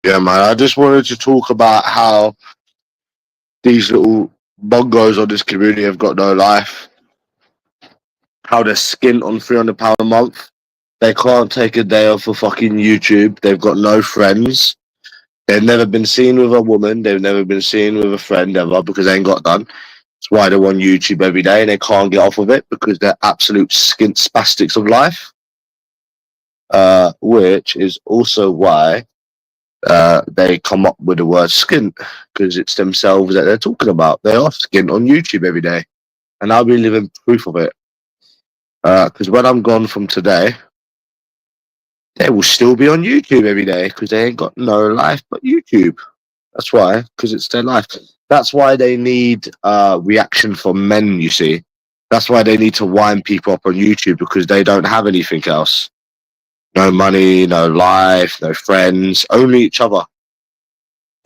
Yeah, man. I just wanted to talk about how these little bongos on this community have got no life. How they're skint on £300 a month. They can't take a day off for fucking YouTube. They've got no friends. They've never been seen with a woman. They've never been seen with a friend ever because they ain't got done. That's why they're on YouTube every day and they can't get off of it because they're absolute skint spastics of life. Which is also why they come up with the word skint because it's themselves that they're talking about. They are skint on YouTube every day, and I'll be living proof of it. Because when I'm gone from today, they will still be on YouTube every day because they ain't got no life but YouTube. That's why, because it's their life. That's why they need reaction from men. You see, that's why they need to wind people up on YouTube because they don't have anything else. No money, no life, no friends, only each other.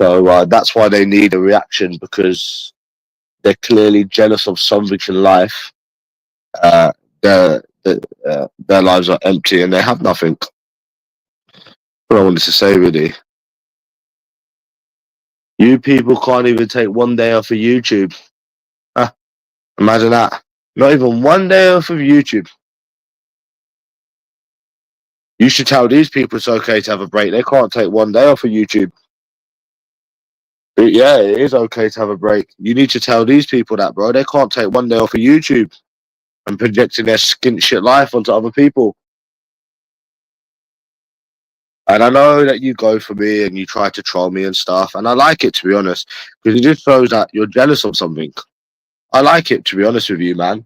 So that's why they need a reaction because they're clearly jealous of something in life. Uh, their, their lives are empty and they have nothing. What I wanted to say, really, you people can't even take one day off of YouTube. Huh, imagine that. Not even one day off of YouTube. You should tell these people it's okay to have a break. They can't take one day off of YouTube. Yeah, it is okay to have a break. You need to tell these people that, bro. They can't take one day off of YouTube and projecting their skint shit life onto other people. And I know that you go for me and you try to troll me and stuff, and I like it, to be honest, because it just shows that you're jealous of something. I like it, to be honest with you, man.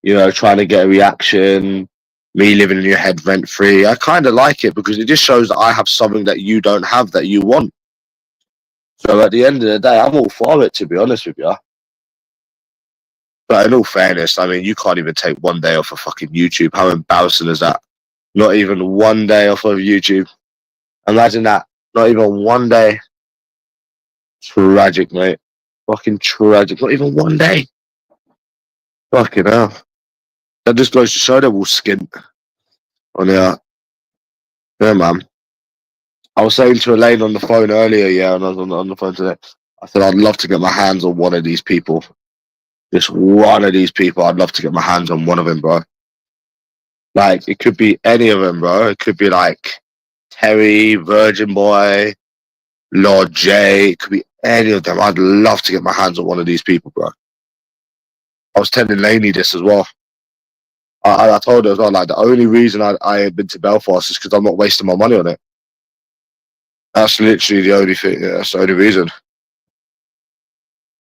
You know, trying to get a reaction, me living in your head rent free. I kind of like it because it just shows that I have something that you don't have that you want. So at the end of the day, I'm all for it, to be honest with you. But in all fairness, I mean, you can't even take one day off of fucking YouTube. How embarrassing is that? Not even one day off of YouTube. Imagine that. Not even one day. Tragic, mate. Fucking tragic. Not even one day. Fucking hell. That just goes to show they will skint on the yeah, man. I was saying to Elaine on the phone earlier, yeah, and I was on the phone today. I said I'd love to get my hands on one of these people. Just one of these people. I'd love to get my hands on one of them, bro. Like it could be any of them, bro. It could be like Terry, Virgin Boy, Lord J. It could be any of them. I'd love to get my hands on one of these people, bro. I was telling Lainey this as well. I told her as well, like, the only reason I had been to Belfast is because I'm not wasting my money on it. That's literally the only thing. Yeah, that's the only reason.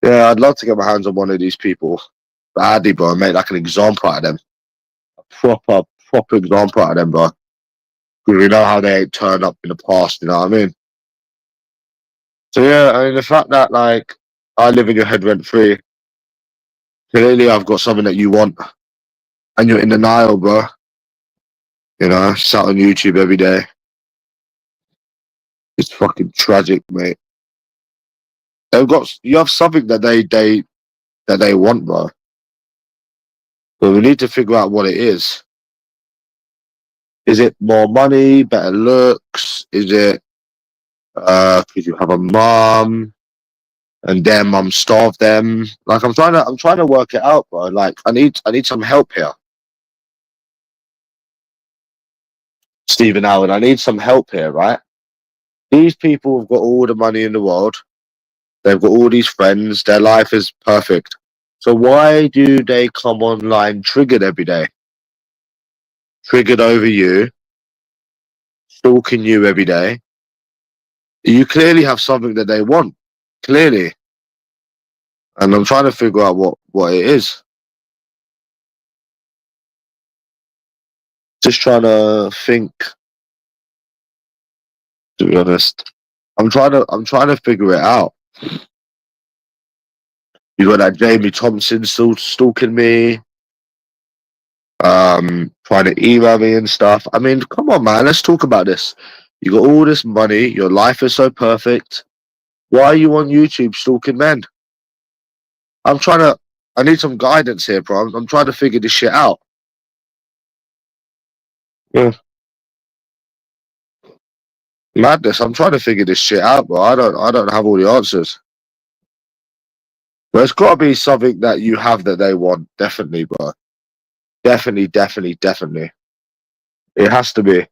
Yeah, I'd love to get my hands on one of these people. Badly, bro, and make like an example out of them. A proper example out of them, bro. Because we know how they ain't turned up in the past, you know what I mean? So yeah, I mean, the fact that, like, I live in your head rent free, clearly I've got something that you want, and you're in denial, bro. You know, sat on YouTube every day. It's fucking tragic, mate. You have something that they want, bro. But we need to figure out what it is. Is it more money, better looks? Is it Because you have a mum, and their mum starved them. Like I'm trying to work it out, bro. Like I need some help here, Stephen Allen. I need some help here, right? These people have got all the money in the world. They've got all these friends. Their life is perfect. So why do they come online triggered every day? Triggered over you, stalking you every day. You clearly have something that they want. Clearly. And I'm trying to figure out what it is. Just trying to think, to be honest. I'm trying to figure it out. You got that Jamie Thompson still stalking me, trying to email me and stuff. I mean, come on, man, let's talk about this. You got all this money, your life is so perfect. Why are you on YouTube stalking men? I need some guidance here, bro. I'm trying to figure this shit out. Yeah. Madness. I'm trying to figure this shit out, bro. I don't have all the answers. There's got to be something that you have that they want. Definitely, bro. Definitely, definitely, definitely. It has to be.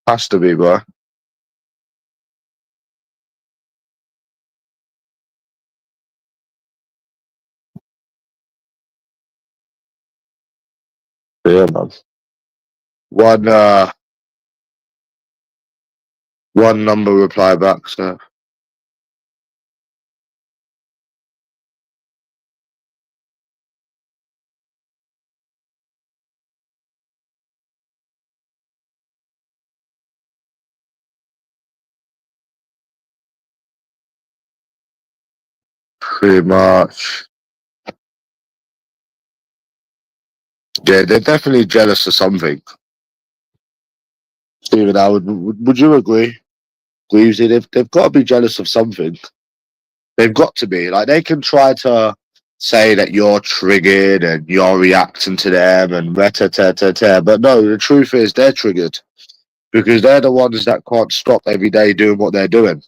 Has to be, bro. Yeah, man. One one number reply back, so pretty much. Yeah, they're definitely jealous of something. Stephen, I would you agree? Gleavesy, they've got to be jealous of something. They've got to be. Like they can try to say that you're triggered and you're reacting to them and but no, the truth is they're triggered because they're the ones that can't stop every day doing what they're doing.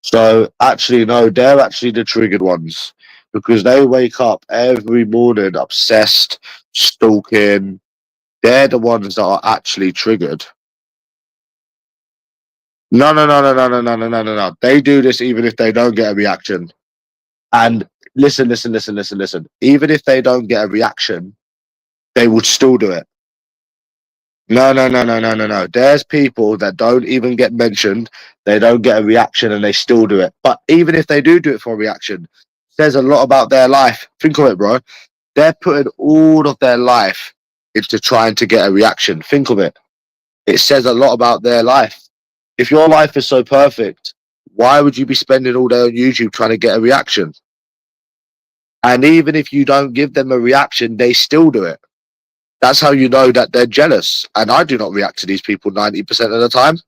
So actually, no, they're actually the triggered ones because they wake up every morning obsessed, stalking. They're the ones that are actually triggered. No, no, no, no, no, no, no, no, no, no, no. They do this even if they don't get a reaction. And listen, listen, listen, listen, listen. Even if they don't get a reaction, they would still do it. No, no, no, no, no, no, no. There's people that don't even get mentioned. They don't get a reaction and they still do it. But even if they do it for a reaction, says a lot about their life. Think of it, bro. They're putting all of their life into trying to get a reaction. Think of it. It says a lot about their life. If your life is so perfect, why would you be spending all day on YouTube trying to get a reaction? And even if you don't give them a reaction, they still do it. That's how you know that they're jealous. And I do not react to these people 90% of the time.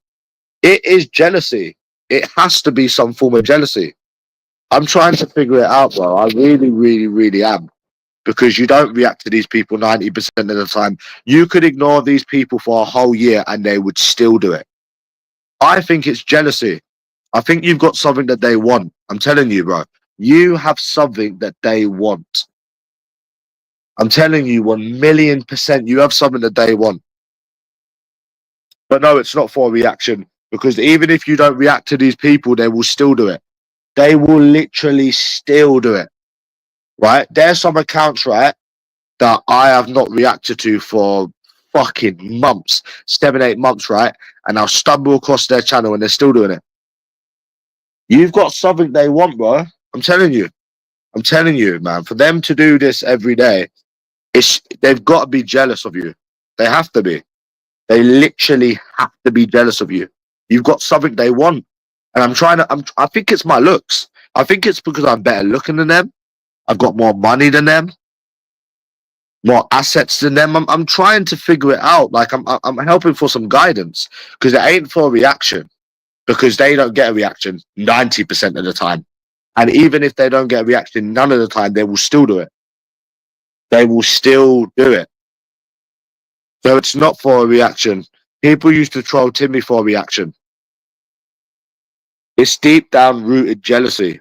It is jealousy. It has to be some form of jealousy. I'm trying to figure it out, bro. I really, really, really am. Because you don't react to these people 90% of the time. You could ignore these people for a whole year and they would still do it. I think it's jealousy. I think you've got something that they want. I'm telling you, bro. You have something that they want. I'm telling you, 1,000,000% you have something that they want. But no, it's not for a reaction because even if you don't react to these people, they will still do it. They will literally still do it, right? There's some accounts, right, that I have not reacted to for fucking months, 7, 8 months, right? And I'll stumble across their channel and they're still doing it. You've got something they want, bro. I'm telling you. I'm telling you, man. For them to do this every day, they've got to be jealous of you. They have to be. They literally have to be jealous of you. You've got something they want. And I think it's my looks. I think it's because I'm better looking than them. I've got more money than them, more assets than them. I'm trying to figure it out. Like I'm helping for some guidance because it ain't for a reaction because they don't get a reaction 90% of the time. And even if they don't get a reaction none of the time, they will still do it. They will still do it. So it's not for a reaction. People used to troll Timmy for a reaction. It's deep down rooted jealousy.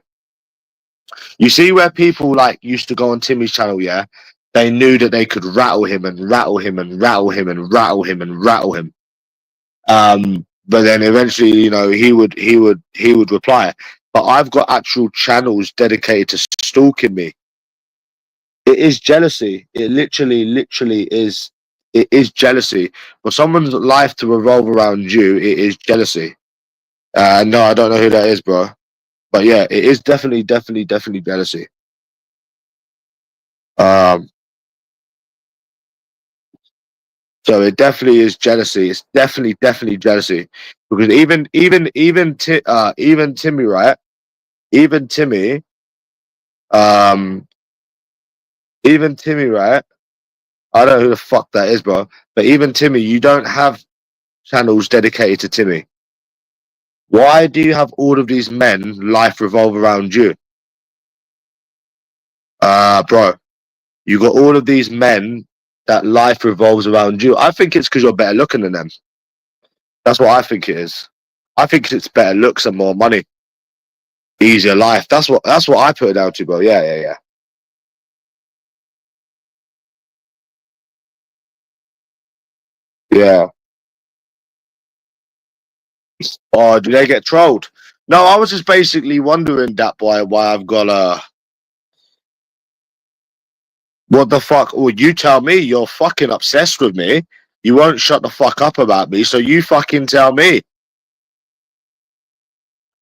You see where people like used to go on Timmy's channel, yeah? They knew that they could rattle him and rattle him and rattle him and rattle him and rattle him. But then eventually, you know, he would reply. But I've got actual channels dedicated to stalking me. It is jealousy. It literally is. It is jealousy. For someone's life to revolve around you, it is jealousy. No, I don't know who that is, bro. But yeah, it is definitely jealousy. So it definitely is jealousy. It's definitely jealousy. Because even Timmy, right? Even Timmy, um, even Timmy, right? I don't know who the fuck that is, bro. But even Timmy, you don't have channels dedicated to Timmy. Why do you have all of these men life revolve around you? Bro, you got all of these men that life revolves around you. I think it's because you're better looking than them. That's what I think it is. I think it's better looks and more money, easier life. That's what I put it down to, bro. Yeah. Yeah. Oh, do they get trolled? No, I was just basically wondering that why I've got what the fuck? Well, you tell me. You're fucking obsessed with me. You won't shut the fuck up about me, so you fucking tell me.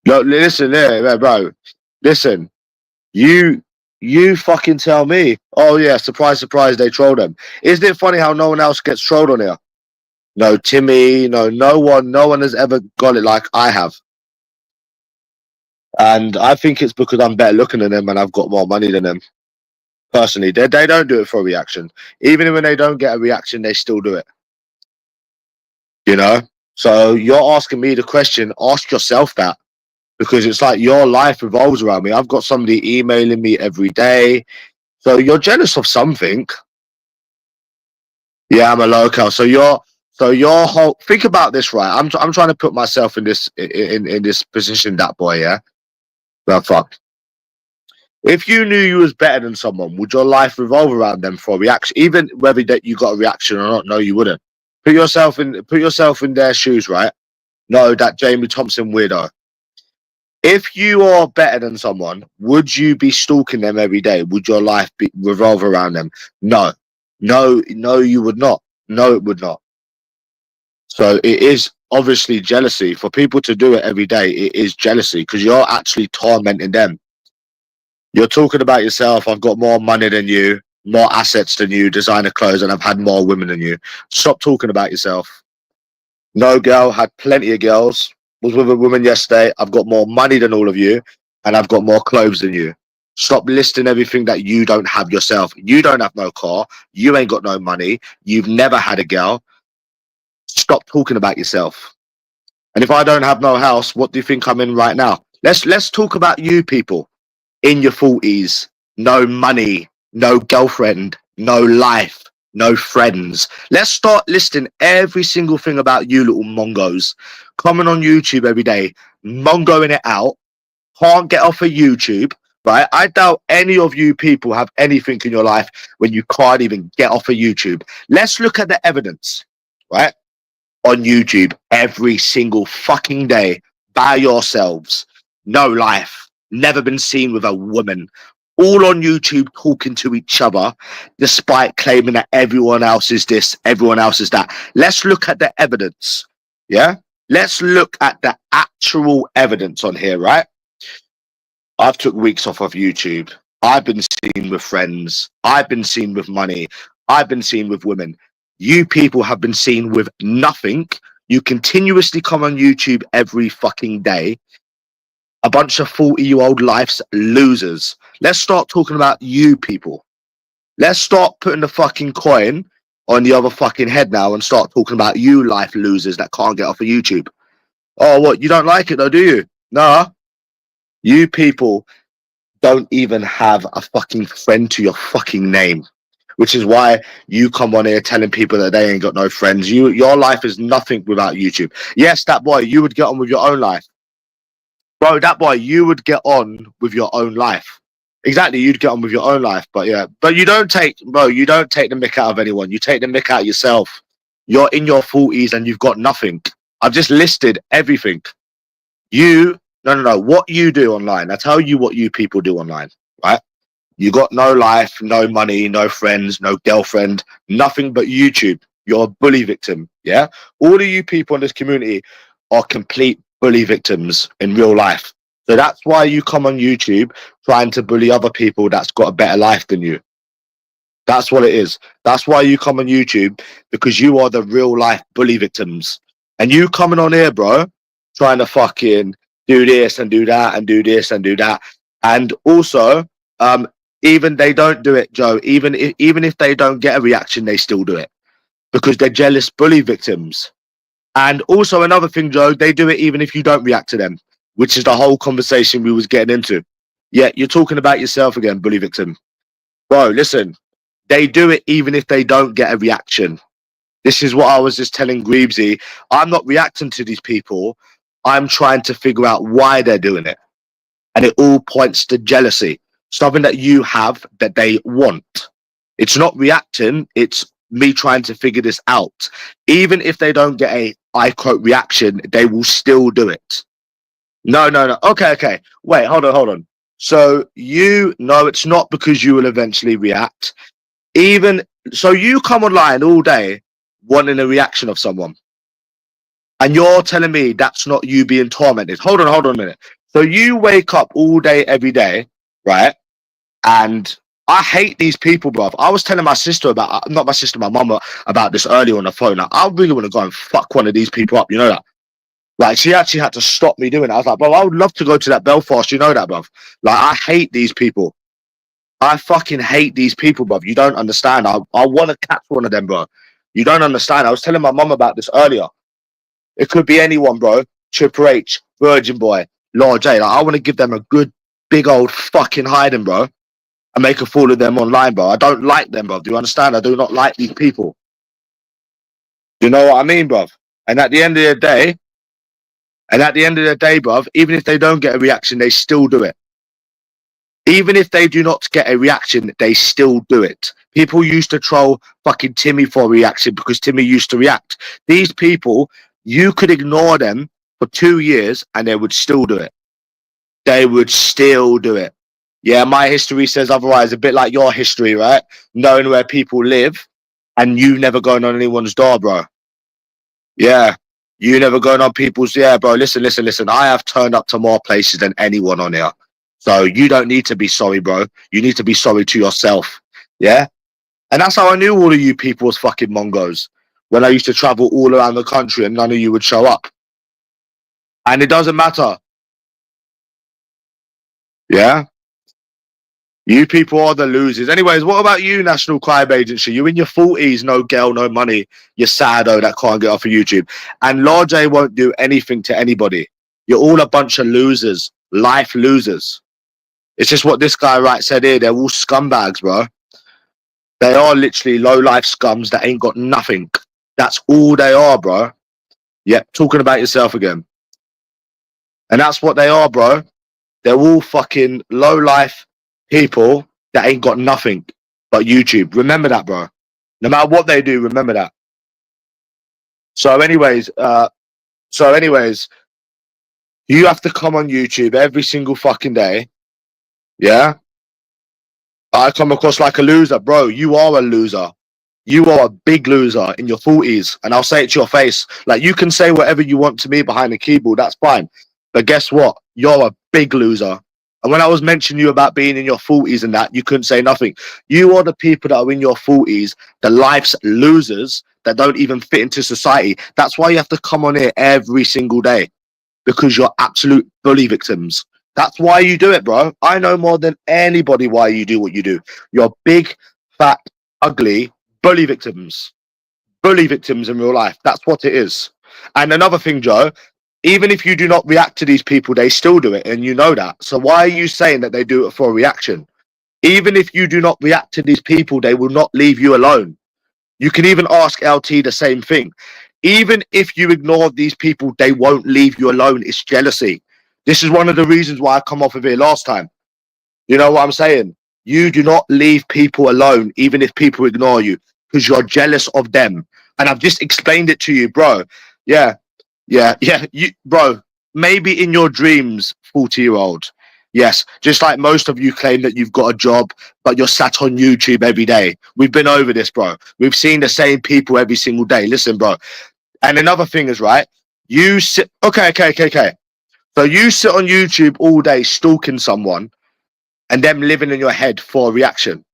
No, listen, yeah, bro. Listen, you fucking tell me. Oh yeah, surprise, surprise, they trolled him. Isn't it funny how no one else gets trolled on here? No, Timmy, no one has ever got it like I have. And I think it's because I'm better looking than them and I've got more money than them. Personally, they don't do it for a reaction. Even when they don't get a reaction, they still do it. You know? So you're asking me the question, ask yourself that. Because it's like your life revolves around me. I've got somebody emailing me every day. So you're jealous of something. Yeah, I'm a local. So your whole think about this, right? I'm trying to put myself in this position, that boy, yeah? Well, fuck. If you knew you was better than someone, would your life revolve around them for a reaction? Even whether that you got a reaction or not, no, you wouldn't. Put yourself in their shoes, right? No, that Jamie Thompson weirdo. If you are better than someone, would you be stalking them every day? Would your life revolve around them? No. No, you would not. No, it would not. So it is obviously jealousy. For people to do it every day, it is jealousy because you're actually tormenting them. You're talking about yourself. I've got more money than you, more assets than you, designer clothes, and I've had more women than you. Stop talking about yourself. No girl, had plenty of girls. Was with a woman yesterday. I've got more money than all of you, and I've got more clothes than you. Stop listing everything that you don't have yourself. You don't have no car. You ain't got no money. You've never had a girl. Stop talking about yourself. And if I don't have no house, what do you think I'm in right now? Let's talk about you people in your 40s. No money, no girlfriend, no life, no friends. Let's start listing every single thing about you little mongos. Coming on YouTube every day, mongoing it out. Can't get off of YouTube, right? I doubt any of you people have anything in your life when you can't even get off of YouTube. Let's look at the evidence, right? On YouTube every single fucking day by yourselves. No life. Never been seen with a woman. All on YouTube talking to each other, despite claiming that everyone else is this, everyone else is that. Let's look at the evidence. Yeah? Let's look at the actual evidence on here, right? I've took weeks off of YouTube. I've been seen with friends. I've been seen with money. I've been seen with women. You people have been seen with nothing. You continuously come on YouTube every fucking day. A bunch of 40-year-old life's losers. Let's start talking about you people. Let's start putting the fucking coin on the other fucking head now and start talking about you life losers that can't get off of YouTube. Oh, what? You don't like it though, do you? Nah. You people don't even have a fucking friend to your fucking name. which is why you come on here telling people that they ain't got no friends. Your life is nothing without YouTube. Yes, that boy, you would get on with your own life. Bro, that boy, you would get on with your own life. Exactly, you'd get on with your own life. But yeah, but you don't take the mick out of anyone. You take the mick out yourself. You're in your 40s and you've got nothing. I've just listed everything. No. What you do online. I tell you what you people do online, right? You got no life, no money, no friends, no girlfriend, nothing but YouTube. You're a bully victim, yeah? All of you people in this community are complete bully victims in real life. So that's why you come on YouTube trying to bully other people that's got a better life than you. That's what it is. That's why you come on YouTube, because you are the real life bully victims. And you coming on here, bro, trying to fucking do this and do that and do this and do that. And also, even they don't do it, Joe. Even if they don't get a reaction, they still do it because they're jealous bully victims. And also another thing, Joe, they do it even if you don't react to them, which is the whole conversation we was getting into. Yeah, you're talking about yourself again, bully victim. Bro, listen, they do it even if they don't get a reaction. This is what I was just telling Greebsy. I'm not reacting to these people. I'm trying to figure out why they're doing it. And it all points to jealousy. Something that you have that they want. It's not reacting, it's me trying to figure this out. Even if they don't get a, I quote, reaction, they will still do it. No. Okay. Wait, hold on. So you know it's not because you will eventually react. Even so, you come online all day wanting a reaction of someone. And you're telling me that's not you being tormented. Hold on a minute. So you wake up all day, every day, right? And I hate these people, bro. I was telling my sister about, not my sister, my mum about this earlier on the phone. Like, I really want to go and fuck one of these people up, you know that? Like, she actually had to stop me doing it. I was like, bro, I would love to go to that Belfast, you know that, bro? Like, I hate these people. I fucking hate these people, bro. You don't understand. I want to catch one of them, bro. You don't understand. I was telling my mum about this earlier. It could be anyone, bro. Triple H, Virgin Boy, Lord J. Like, I want to give them a good, big old fucking hiding, bro. And make a fool of them online, bro. I don't like them, bro. Do you understand? I do not like these people. Do you know what I mean, bro? And at the end of the day, bro, even if they don't get a reaction, they still do it. Even if they do not get a reaction, they still do it. People used to troll fucking Timmy for a reaction because Timmy used to react. These people, you could ignore them for 2 years and they would still do it. They would still do it. Yeah, my history says otherwise, a bit like your history, right? Knowing where people live and you never going on anyone's door, bro. Yeah, you never going on people's, yeah, bro, listen. I have turned up to more places than anyone on here. So you don't need to be sorry, bro. You need to be sorry to yourself. Yeah? And that's how I knew all of you people was fucking Mongos. When I used to travel all around the country and none of you would show up. And it doesn't matter. Yeah? You people are the losers. Anyways, what about you, National Crime Agency? You're in your 40s, no girl, no money. You're saddo that can't get off of YouTube. And Lord J won't do anything to anybody. You're all a bunch of losers. Life losers. It's just what this guy said here. They're all scumbags, bro. They are literally low-life scums that ain't got nothing. That's all they are, bro. Yep, talking about yourself again. And that's what they are, bro. They're all fucking low-life people that ain't got nothing but YouTube. Remember that, bro. No matter what they do, remember that. So anyways, you have to come on YouTube every single fucking day. Yeah? I come across like a loser. Bro, you are a loser. You are a big loser in your 40s. And I'll say it to your face. Like, you can say whatever you want to me behind the keyboard. That's fine. But guess what? You're a big loser. And when I was mentioning you about being in your 40s and that, you couldn't say nothing. You are the people that are in your 40s, the life's losers that don't even fit into society. That's why you have to come on here every single day. Because you're absolute bully victims. That's why you do it, bro. I know more than anybody why you do what you do. You're big, fat, ugly bully victims. Bully victims in real life. That's what it is. And another thing, Joe, even if you do not react to these people, they still do it, and you know that. So why are you saying that they do it for a reaction? Even if you do not react to these people, they will not leave you alone. You can even ask LT the same thing. Even if you ignore these people, they won't leave you alone. It's jealousy. This is one of the reasons why I come off of it last time. You know what I'm saying? You do not leave people alone, even if people ignore you, because you're jealous of them. And I've just explained it to you, bro. Yeah, you, bro. Maybe in your dreams, 40-year-old. Yes, just like most of you claim that you've got a job, but you're sat on YouTube every day. We've been over this, bro. We've seen the same people every single day. Listen, bro. And another thing is, right? You sit. Okay. So you sit on YouTube all day stalking someone, and them living in your head for a reaction.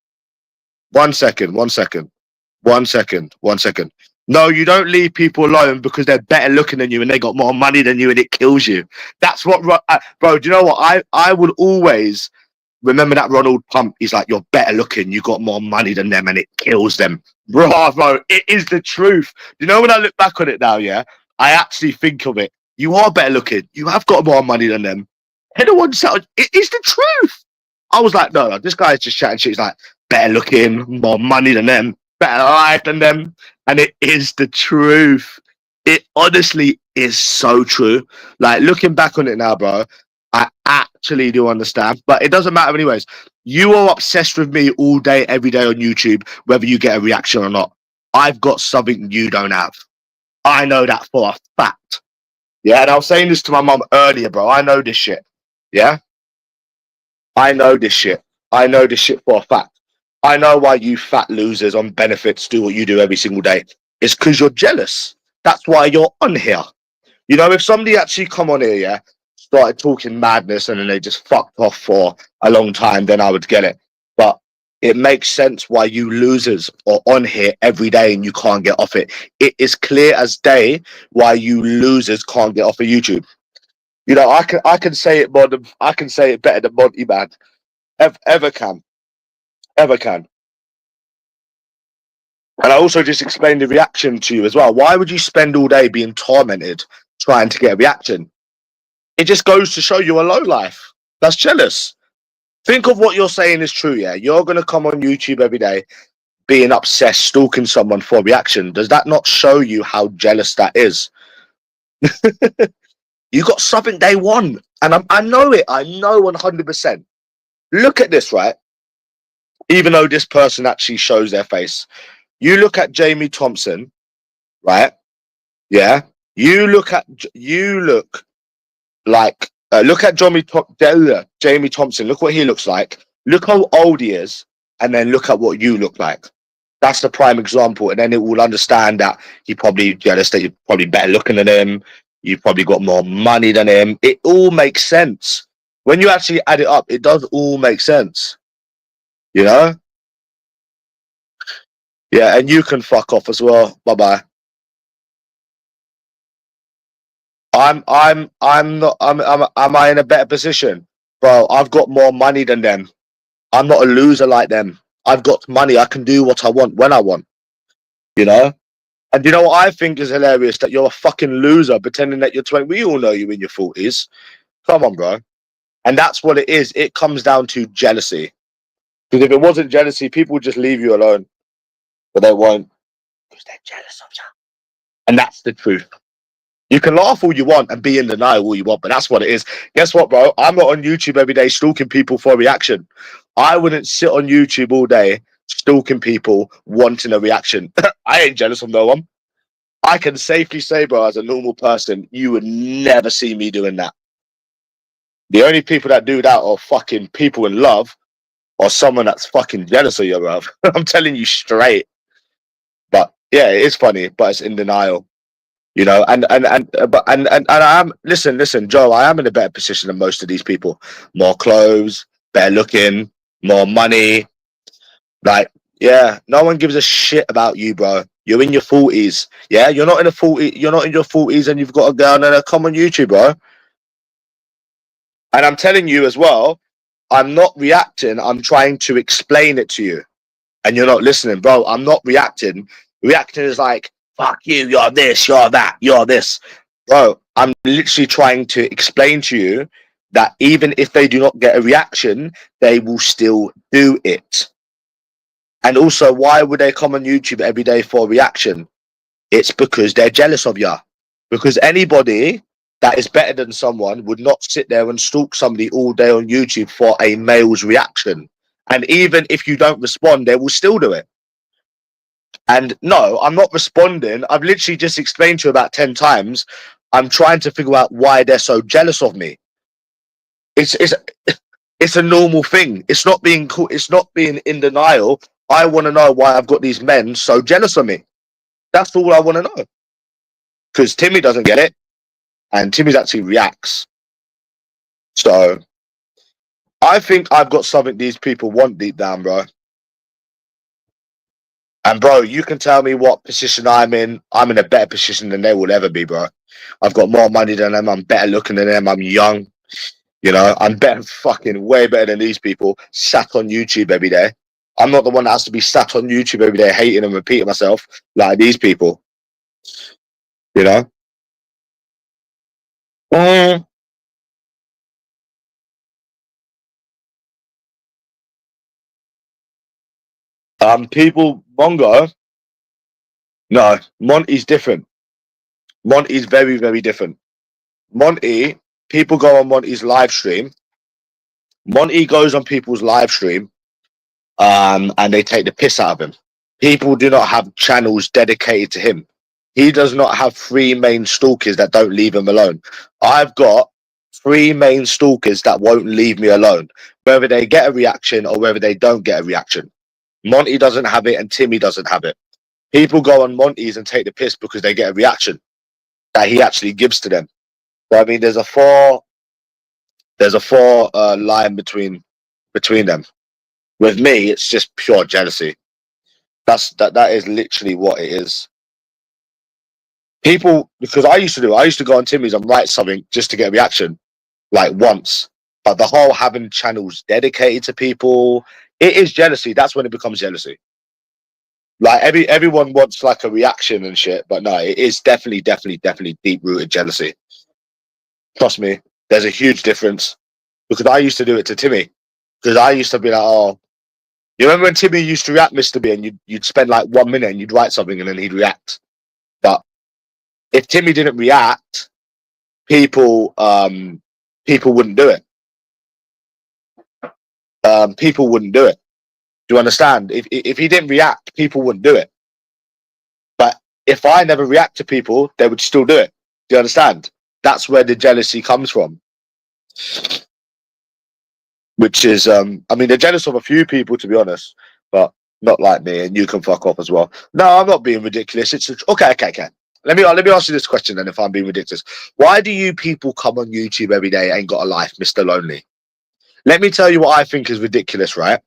1 second. No, you don't leave people alone because they're better looking than you and they got more money than you and it kills you. That's what, bro, do you know what? I would always remember that Ronald Pump. He's like, you're better looking, you got more money than them and it kills them. Bro, it is the truth. You know, when I look back on it now, yeah, I actually think of it. You are better looking. You have got more money than them. Anyone said it is the truth. I was like, no, this guy's just chatting shit. He's like, better looking, more money than them, better life than them. And it is the truth. It honestly is so true. Like, looking back on it now, bro, I actually do understand. But it doesn't matter anyways. You are obsessed with me all day, every day on YouTube, whether you get a reaction or not. I've got something you don't have. I know that for a fact. Yeah, and I was saying this to my mum earlier, bro. I know this shit. Yeah? I know this shit. I know this shit for a fact. I know why you fat losers on benefits do what you do every single day. It's because you're jealous. That's why you're on here. You know, if somebody actually come on here, yeah, started talking madness and then they just fucked off for a long time, then I would get it. But it makes sense why you losers are on here every day and you can't get off it. It is clear as day why you losers can't get off of YouTube. You know, I can say it more than I can say it better than Monty, man. Ever can. And I also just explained the reaction to you as well. Why would you spend all day being tormented trying to get a reaction? It just goes to show you a low life. That's jealous. Think of what you're saying is true, yeah? You're going to come on YouTube every day being obsessed, stalking someone for a reaction. Does that not show you how jealous that is? You got something they want. And I know it. I know 100%. Look at this, right? Even though this person actually shows their face. You look at Jamie Thompson, right? Yeah. Look at Jamie Thompson. Look what he looks like. Look how old he is. And then look at what you look like. That's the prime example. And then it will understand that he probably jealous that you're probably better looking than him. You've probably got more money than him. It all makes sense. When you actually add it up, it does all make sense. You know? Yeah, and you can fuck off as well. Bye-bye. Am I in a better position? Bro, I've got more money than them. I'm not a loser like them. I've got money. I can do what I want when I want. You know? And you know what I think is hilarious? That you're a fucking loser pretending that you're 20. We all know you in your 40s. Come on, bro. And that's what it is. It comes down to jealousy. Because if it wasn't jealousy, people would just leave you alone. But they won't. Because they're jealous of you. And that's the truth. You can laugh all you want and be in denial all you want, but that's what it is. Guess what, bro? I'm not on YouTube every day stalking people for a reaction. I wouldn't sit on YouTube all day stalking people wanting a reaction. I ain't jealous of no one. I can safely say, bro, as a normal person, you would never see me doing that. The only people that do that are fucking people in love or someone that's fucking jealous of you, bro. I'm telling you straight. But yeah, it is funny, but it's in denial. You know, and I am listen, Joe, I am in a better position than most of these people. More clothes, better looking, more money. Like, yeah, no one gives a shit about you, bro. You're in your 40s. Yeah, you're not in your 40s and you've got a girl and come on YouTube, bro. And I'm telling you as well, I'm not reacting, I'm trying to explain it to you. And you're not listening, bro. I'm not reacting. Reacting is like, fuck you, you're this, you're that, you're this. Bro, I'm literally trying to explain to you that even if they do not get a reaction, they will still do it. And also, why would they come on YouTube every day for a reaction? It's because they're jealous of you. Because anybody that is better than someone would not sit there and stalk somebody all day on YouTube for a male's reaction. And even if you don't respond, they will still do it. And no, I'm not responding. I've literally just explained to you about 10 times. I'm trying to figure out why they're so jealous of me. It's a normal thing. It's not being cool. It's not being in denial. I want to know why I've got these men so jealous of me. That's all I want to know. Because Timmy doesn't get it, and Timmy actually reacts. So I think I've got something these people want deep down, bro. And bro, you can tell me what position I'm in. I'm in a better position than they will ever be, bro. I've got more money than them. I'm better looking than them. I'm young. You know, I'm better, fucking way better than these people sat on YouTube every day. I'm not the one that has to be sat on YouTube every day hating and repeating myself like these people. You know? People, Mongo, no, Monty's different. Monty's very, very different. Monty, people go on Monty's live stream. Monty goes on people's live stream, and they take the piss out of him. People do not have channels dedicated to him. He does not have three main stalkers that don't leave him alone. I've got three main stalkers that won't leave me alone, whether they get a reaction or whether they don't get a reaction. Monty doesn't have it and Timmy doesn't have it. People go on Monty's and take the piss because they get a reaction that he actually gives to them. But I mean, there's a four line between them. With me, it's just pure jealousy. That is literally what it is. People, because I used to go on Timmy's and write something just to get a reaction, like once. But the whole having channels dedicated to people, it is jealousy. That's when it becomes jealousy. Like everyone wants like a reaction and shit, but no, it is definitely deep rooted jealousy. Trust me, there's a huge difference. Because I used to do it to Timmy. Because I used to be like, oh, you remember when Timmy used to react, Mr. B, and you'd spend like 1 minute and you'd write something and then he'd react. But if Timmy didn't react, people wouldn't do it. People wouldn't do it. Do you understand? If he didn't react, people wouldn't do it. But if I never react to people, they would still do it. Do you understand? That's where the jealousy comes from. Which is, I mean, they're jealous of a few people, to be honest, but not like me. And you can fuck off as well. No, I'm not being ridiculous. It's okay. Let me ask you this question then. If I'm being ridiculous, why do you people come on YouTube every day ain't got a life, Mr. Lonely? Let me tell you what I think is ridiculous, right?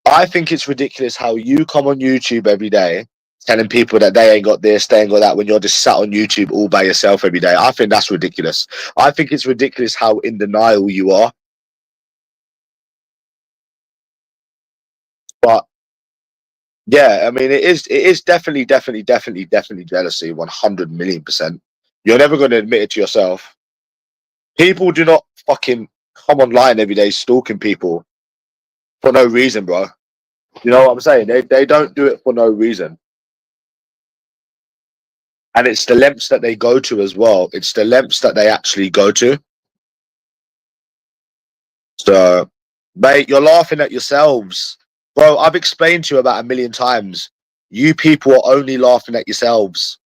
I think it's ridiculous how you come on YouTube every day telling people that they ain't got this, they ain't got that, when you're just sat on YouTube all by yourself every day. I think that's ridiculous. I think it's ridiculous how in denial you are. But yeah, I mean, it is definitely jealousy, 100 million%. You're never going to admit it to yourself. People do not fucking come online every day stalking people for no reason, bro. You know what I'm saying? They don't do it for no reason. And it's the lengths that they go to as well. It's the lengths that they actually go to. So, mate, you're laughing at yourselves. Bro, I've explained to you about 1,000,000 times. You people are only laughing at yourselves.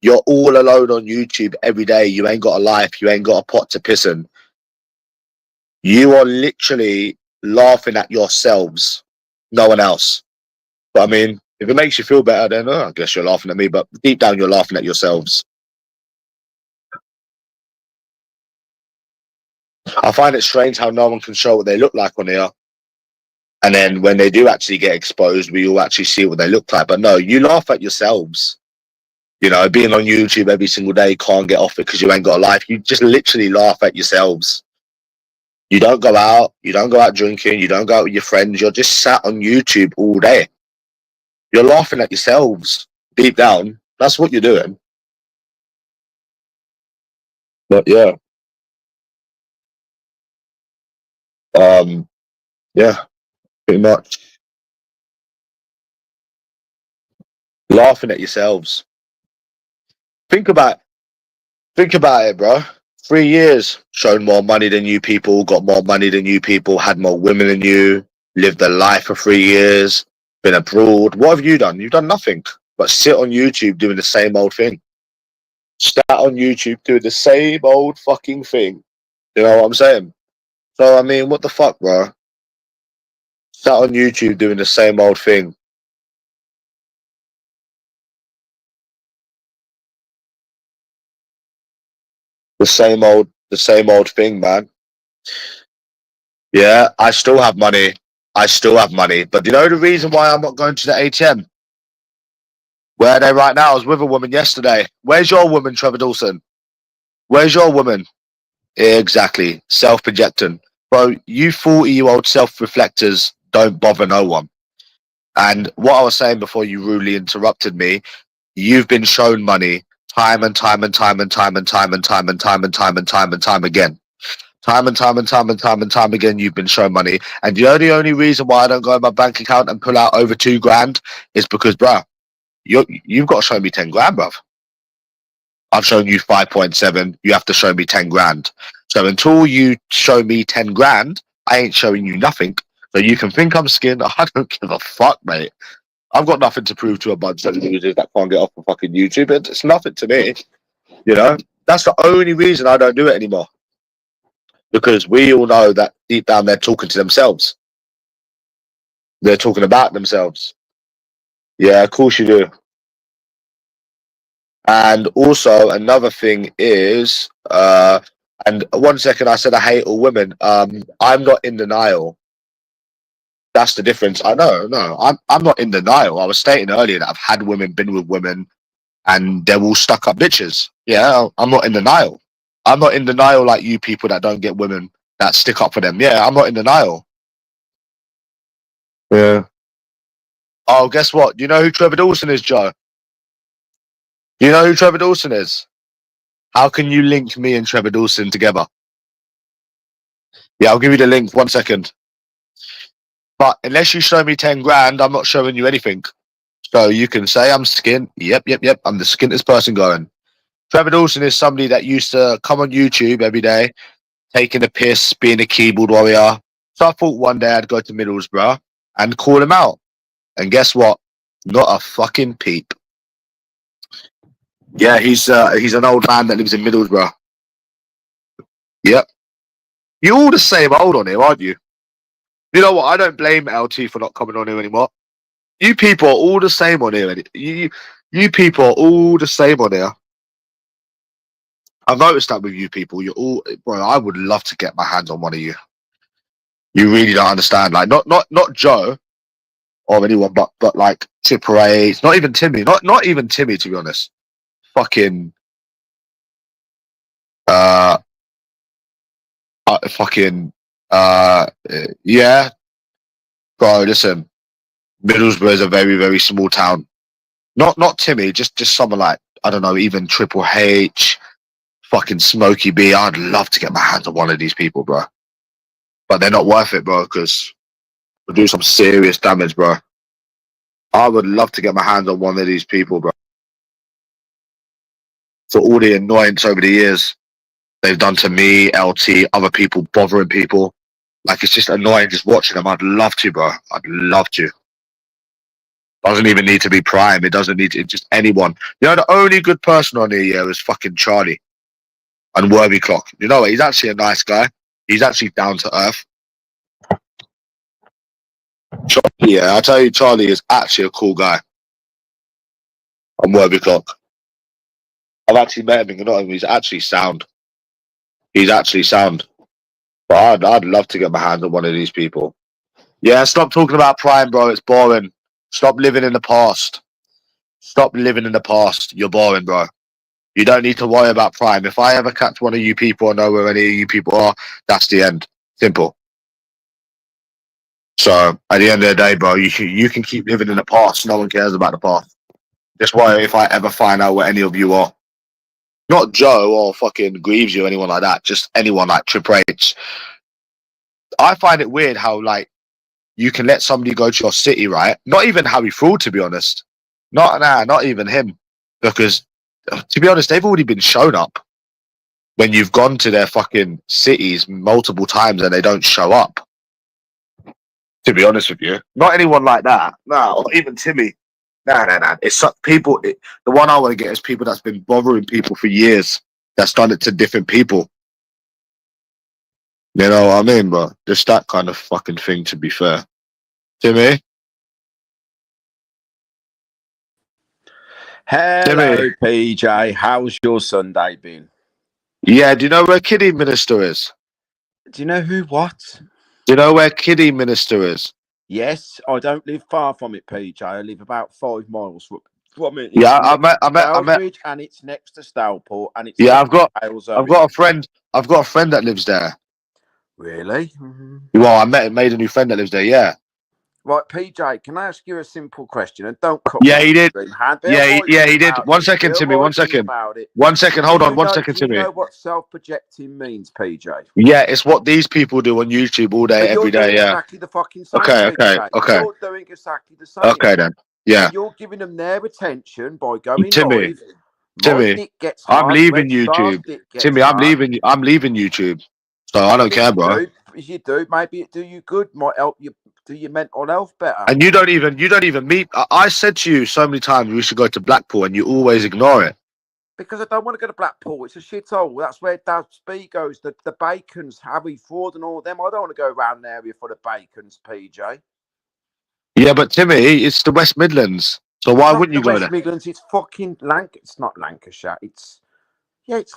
You're all alone on YouTube every day. You ain't got a life. You ain't got a pot to piss in. You are literally laughing at yourselves. No one else. But I mean, if it makes you feel better, then I guess you're laughing at me. But deep down, you're laughing at yourselves. I find it strange how no one can show what they look like on here. And then when they do actually get exposed, we all actually see what they look like. But no, you laugh at yourselves. You know, being on YouTube every single day, can't get off it because you ain't got a life. You just literally laugh at yourselves. You don't go out. You don't go out drinking. You don't go out with your friends. You're just sat on YouTube all day. You're laughing at yourselves deep down. That's what you're doing. But yeah. Yeah, pretty much. Laughing at yourselves. Think about it, bro. 3 years, shown more money than you people, got more money than you people, had more women than you, lived a life for 3 years, been abroad. What have you done? You've done nothing but sit on YouTube doing the same old thing. Sat on YouTube doing the same old fucking thing. You know what I'm saying? So, I mean, what the fuck, bro? Sat on YouTube doing the same old thing. The same old thing, man. Yeah, I still have money. I still have money. But do you know the reason why I'm not going to the ATM? Where are they right now? I was with a woman yesterday. Where's your woman, Trevor Dawson? Where's your woman? Exactly. Self-projecting. Bro, you 40-year-old self-reflectors don't bother no one. And what I was saying before you rudely interrupted me, you've been shown money time and time and time and time and time and time and time and time and time and time again. Time and time and time and time and time again, you've been shown money. And you know the only reason why I don't go in my bank account and pull out over 2 grand is because, bruh, you've got to show me 10 grand, bruv. I've shown you 5.7. You have to show me 10 grand. So until you show me 10 grand, I ain't showing you nothing. So you can think I'm skinned. I don't give a fuck, mate. I've got nothing to prove to a bunch of losers that can't get off of fucking YouTube. It's nothing to me. You know, that's the only reason I don't do it anymore. Because we all know that deep down they're talking to themselves. They're talking about themselves. Yeah, of course you do. And also another thing is, and 1 second, I said I hate all women. I'm not in denial. That's the difference. I know, no, I'm not in denial. I was stating earlier that I've had women, been with women, and they're all stuck up bitches. Yeah, I'm not in denial. I'm not in denial like you people that don't get women that stick up for them. Yeah, I'm not in denial. Yeah. Oh, guess what? Do you know who Trevor Dawson is, Joe? Do you know who Trevor Dawson is? How can you link me and Trevor Dawson together? Yeah, I'll give you the link. 1 second. But unless you show me 10 grand, I'm not showing you anything. So you can say I'm skint. Yep. I'm the skintest person going. Trevor Dawson is somebody that used to come on YouTube every day, taking a piss, being a keyboard warrior. So I thought one day I'd go to Middlesbrough and call him out. And guess what? Not a fucking peep. Yeah, he's an old man that lives in Middlesbrough. Yep. You're all the same old on here, aren't you? You know what? I don't blame LT for not coming on here anymore. You people are all the same on here. You people are all the same on here. I've noticed that with you people. You're all, bro. I would love to get my hands on one of you. You really don't understand. Like not Joe or anyone, but like Triple H. Not even Timmy. Not even Timmy, to be honest. Fucking uh, fucking yeah, bro. Listen, Middlesbrough is a very very small town. Not Timmy. Just someone like, I don't know. Even Triple H. Fucking Smokey B. I'd love to get my hands on one of these people, bro. But they're not worth it, bro, because we'll do some serious damage, bro. I would love to get my hands on one of these people, bro. For all the annoyance over the years they've done to me, LT, other people, bothering people. Like, it's just annoying just watching them. I'd love to, bro. I'd love to. Doesn't even need to be Prime. It doesn't need to, just anyone. You know, the only good person on here, yeah, was fucking Charlie and Worthy Clock. You know what? He's actually a nice guy. He's actually down to earth. Charlie, yeah, I tell you, Charlie is actually a cool guy. On Worthy Clock. I've actually met him, you know, he's actually sound. He's actually sound. But I'd love to get my hands on one of these people. Yeah, stop talking about Prime, bro. It's boring. Stop living in the past. Stop living in the past. You're boring, bro. You don't need to worry about Prime. If I ever catch one of you people or know where any of you people are, that's the end. Simple. So at the end of the day, bro, you can keep living in the past. No one cares about the past. Just worry if I ever find out where any of you are. Not Joe or fucking Greaves or anyone like that. Just anyone like Triple H. I find it weird how like you can let somebody go to your city, right? Not even Harry Fraud, to be honest. Not even him, because to be honest, they've already been shown up when you've gone to their fucking cities multiple times and they don't show up. To be honest with you, not anyone like that. No, or even Timmy. Nah. It's people. The one I want to get is people that's been bothering people for years. That's done it to different people. You know what I mean, bro? Just that kind of fucking thing. To be fair, Timmy. Hello, PJ. How's your Sunday been? Yeah. Do you know where Kiddie Minister is? Do you know who what? Do you know where Kiddie Minister is? Yes, I don't live far from it, PJ. I live about 5 miles from it. Yeah, I met. And it's next to Stourport, and it's Yeah, I've got a friend. I've got a friend that lives there. Really? Well, I made a new friend that lives there. Yeah. Right, PJ. Can I ask you a simple question? And don't cut. Yeah, he did. Yeah, he did. 1 second, Timmy. 1 second. 1 second. Hold on. 1 second, Timmy. Do you know what self-projecting means, PJ? Yeah, it's what these people do on YouTube all day, every day. Yeah. Exactly the fucking same. Okay. You're doing exactly the same. Okay then. Yeah. And you're giving them their attention by going Timmy. live. Timmy, I'm leaving YouTube. Timmy, I'm leaving YouTube. So I don't care, bro. If you do, maybe it do you good. Might help you do your mental health better. And you don't even meet. I said to you so many times we should go to Blackpool, and you always ignore it. Because I don't want to go to Blackpool. It's a shithole. That's where Dad Speed goes. The Bacons, Harry Ford, and all of them. I don't want to go around the area for the Bacons, PJ. Yeah, but Timmy, it's the West Midlands. So why wouldn't you go there? West Midlands, it's fucking It's not Lancashire. It's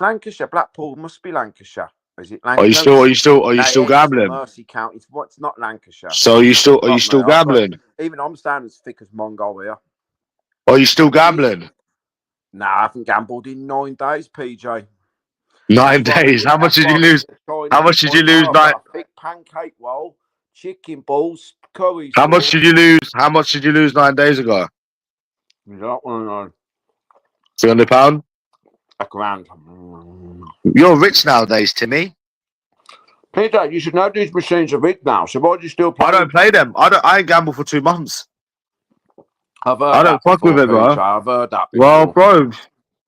Lancashire. Blackpool must be Lancashire. Is it Lancashire? Are you still gambling? Mercy County. It's not Lancashire. So are you still gambling? Even I'm standing as thick as Mongo here. Are you still gambling? Nah, I haven't gambled in 9 days, PJ. 9 days. How much did you lose? How much did you lose? A thick pancake roll, chicken balls, curry. How much did you lose? How much did you lose 9 days ago? You don't want to know. £300? £1,000. You're rich nowadays, Timmy. Peter, you should know these machines are rich now. So why do you still play? I don't play them. I ain't gambled for 2 months. I don't fuck with it, bro. I've heard that before. Well, bro,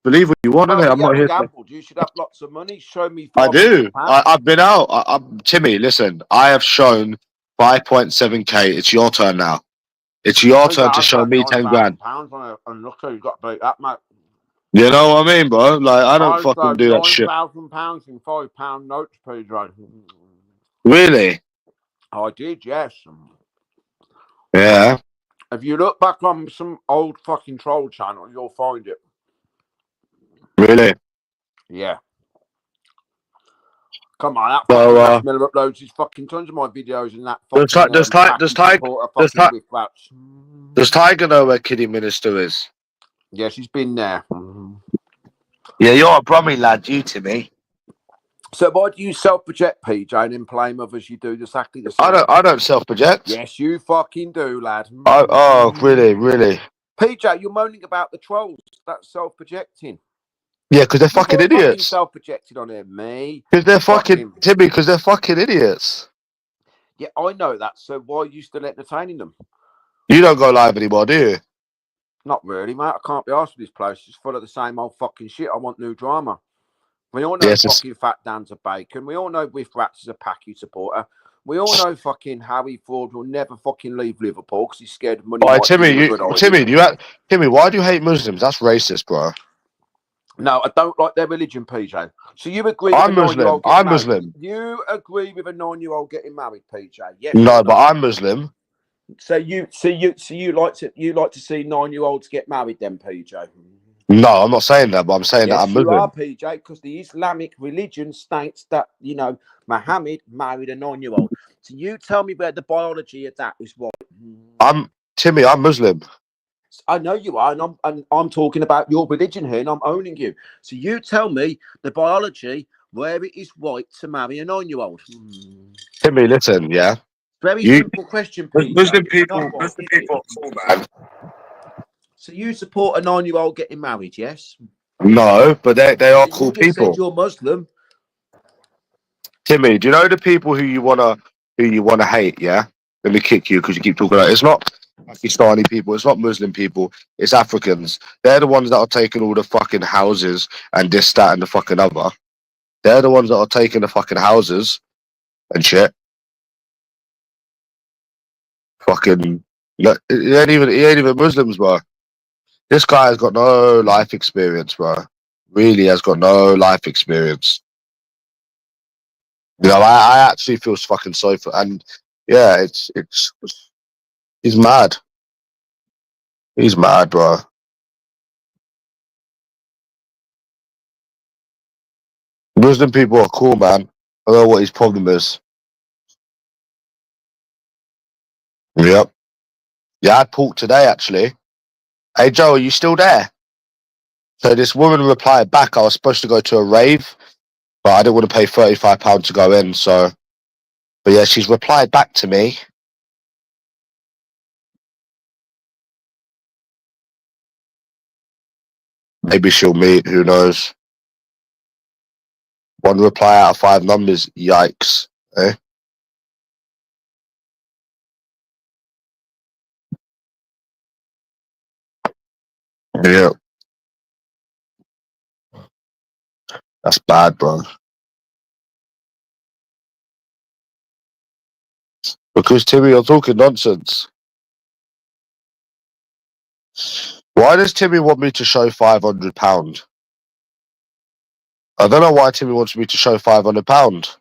believe what you want, innit? I'm not here. Gambled. You should have lots of money. Show me. I do. I've been out. Timmy, listen. I have shown 5.7k. It's your turn now. It's your turn to show me 10 grand. And look, you got to beat that, mate. You know what I mean, bro? Like, I don't fucking do that shit. £9,000 in £5 notes, Pedro. Really? I did, yes. Yeah. If you look back on some old fucking troll channel, you'll find it. Really? Yeah. Come on, that fucking Miller uploads his fucking tons of my videos and that. Does Tiger know where Kiddie Minister is? Yeah, she's been there. Yeah, you're a Brummy lad, you to me. So why do you self-project, PJ, and then blame others? You do exactly the same. I don't self-project. Yes, you fucking do, lad. Oh, really? PJ, you're moaning about the trolls. That's self-projecting. Yeah, because they're fucking idiots. Self-projected on it, me. Because they're fucking Timmy. Because they're fucking idiots. Yeah, I know that. So why are you still entertaining them? You don't go live anymore, do you? Not really, mate. I can't be asked for this place. It's full of the same old fucking shit. I want new drama. We all know fucking Fat Dan's a bacon. We all know Whiff Rats is a Packy supporter. We all know fucking Harry Ford will never fucking leave Liverpool because he's scared of money. Right, Timmy, why do you hate Muslims? That's racist, bro. No, I don't like their religion, PJ. So you agree? I'm Muslim. I'm Muslim. You agree with a 9-year-old getting married, PJ? Yes. No, but I'm Muslim. So you like to see 9-year-olds get married, then, PJ? No, I'm not saying that, but I'm saying that I'm Muslim. You are, PJ, because the Islamic religion states that Muhammad married a 9-year-old. So you tell me where the biology of that is right. Timmy. I'm Muslim. I know you are, and I'm talking about your religion here, and I'm owning you. So you tell me the biology where it is right to marry a 9-year-old. Timmy, listen, yeah. Very simple question, PJ. Muslim people, man. So you support a 9-year-old getting married, yes? No, but they are cool people. Said you're Muslim. Timmy, do you know the people who you wanna who you want to hate, yeah? Let me kick you because you keep talking about it. It's not Pakistani people, it's not Muslim people, it's Africans. They're the ones that are taking all the fucking houses and this, that, and the fucking other. They're the ones that are taking the fucking houses and shit. Fucking, look, he ain't even Muslims, bro. This guy has got no life experience, bro. Really has got no life experience. You know, I actually feel fucking sorry for, and yeah, he's mad. He's mad, bro. Muslim people are cool, man. I don't know what his problem is. Yep. Yeah, I had pork today, actually. Hey, Joe, are you still there? So this woman replied back. I was supposed to go to a rave, but I didn't want to pay £35 to go in. So, but yeah, she's replied back to me. Maybe she'll meet. Who knows? One reply out of 5 numbers. Yikes. Eh? Yeah. That's bad, bro. Because Timmy, you're talking nonsense. Why does Timmy want me to show £500? I don't know why Timmy wants me to show £500.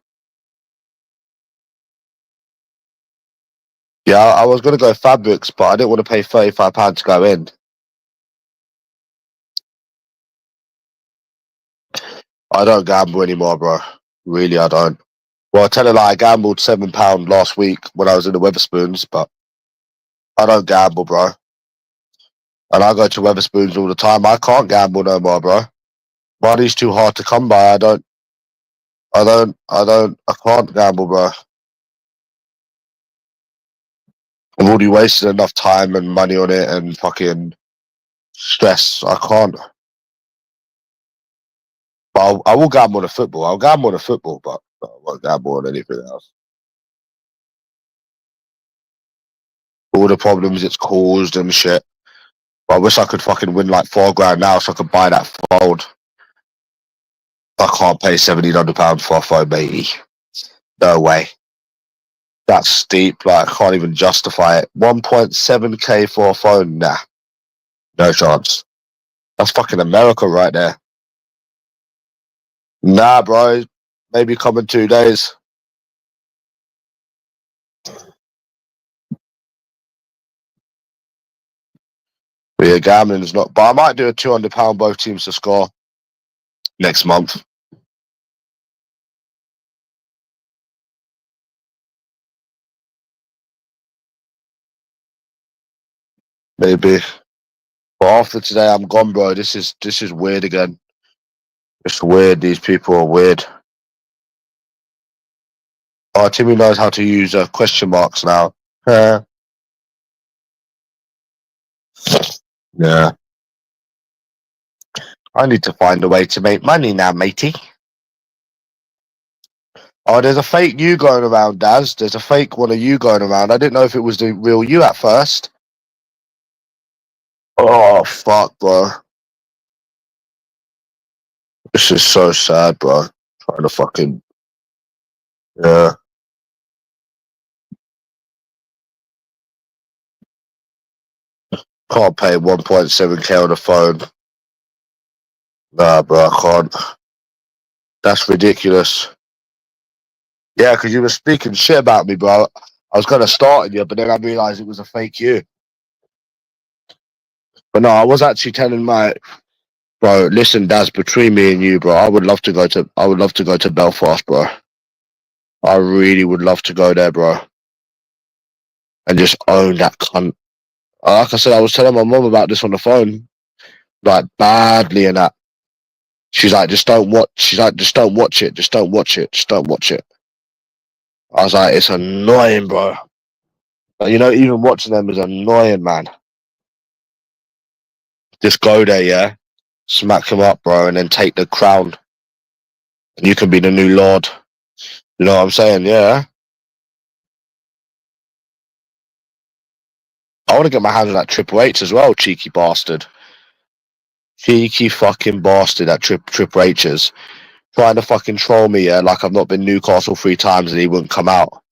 Yeah, I was gonna go fabrics, but I didn't want to pay £35 to go in. I don't gamble anymore, bro. Really, I don't. Well, I tell her like I gambled £7 last week when I was in the Weatherspoons, but I don't gamble, bro. And I go to Weatherspoons all the time. I can't gamble no more, bro. Money's too hard to come by. I can't gamble, bro. I've already wasted enough time and money on it and fucking stress. I can't. But I will gamble on the football. I'll gamble on the football, but I won't gamble on anything else. All the problems it's caused and shit. But I wish I could fucking win like £4 now so I could buy that fold. I can't pay £1,700 for a phone, matey. No way. That's steep. Like, I can't even justify it. 1.7k for a phone? Nah. No chance. That's fucking America right there. Nah, bro. Maybe come in 2 days. But yeah, gambling's not. But I might do a £200 both teams to score next month. Maybe. But after today, I'm gone, bro. This is weird again. It's weird. These people are weird. Oh, Timmy knows how to use question marks now. Yeah. I need to find a way to make money now, matey. Oh, there's a fake you going around, Daz. There's a fake one of you going around. I didn't know if it was the real you at first. Oh, fuck, bro. This is so sad, bro. Trying to fucking... Yeah. Can't pay 1.7k on the phone. Nah, bro, I can't. That's ridiculous. Yeah, because you were speaking shit about me, bro. I was going to start on you, but then I realised it was a fake you. But no, I was actually telling my... Bro, listen, Daz, between me and you, bro, I would love to go to Belfast, bro. I really would love to go there, bro. And just own that cunt. Like I said, I was telling my mum about this on the phone. Like, badly and that. She's like, just don't watch. She's like, just don't watch it. Just don't watch it. Just don't watch it. I was like, it's annoying, bro. But, you know, even watching them is annoying, man. Just go there, yeah? Smack him up, bro, and then take the crown. And you can be the new lord. You know what I'm saying? Yeah? I want to get my hands on that XXXIIIXX as well, cheeky bastard. Cheeky fucking bastard at XXXIIIXX's. Trying to fucking troll me, yeah, like I've not been Newcastle 3 times and he wouldn't come out.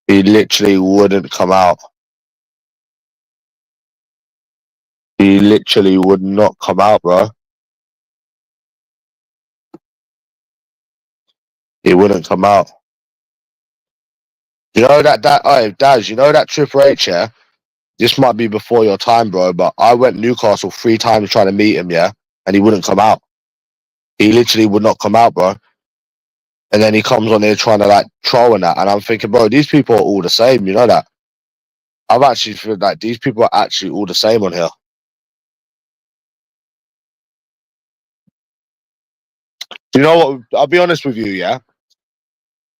He literally wouldn't come out. He literally would not come out, bro. He wouldn't come out. You know Daz, you know that XXXIIIXX, yeah? This might be before your time, bro, but I went Newcastle 3 times trying to meet him, yeah? And he wouldn't come out. He literally would not come out, bro. And then he comes on here trying to like troll and that. And I'm thinking, bro, these people are all the same, you know that? I've actually feel like these people are actually all the same on here. You know what? I'll be honest with you, yeah?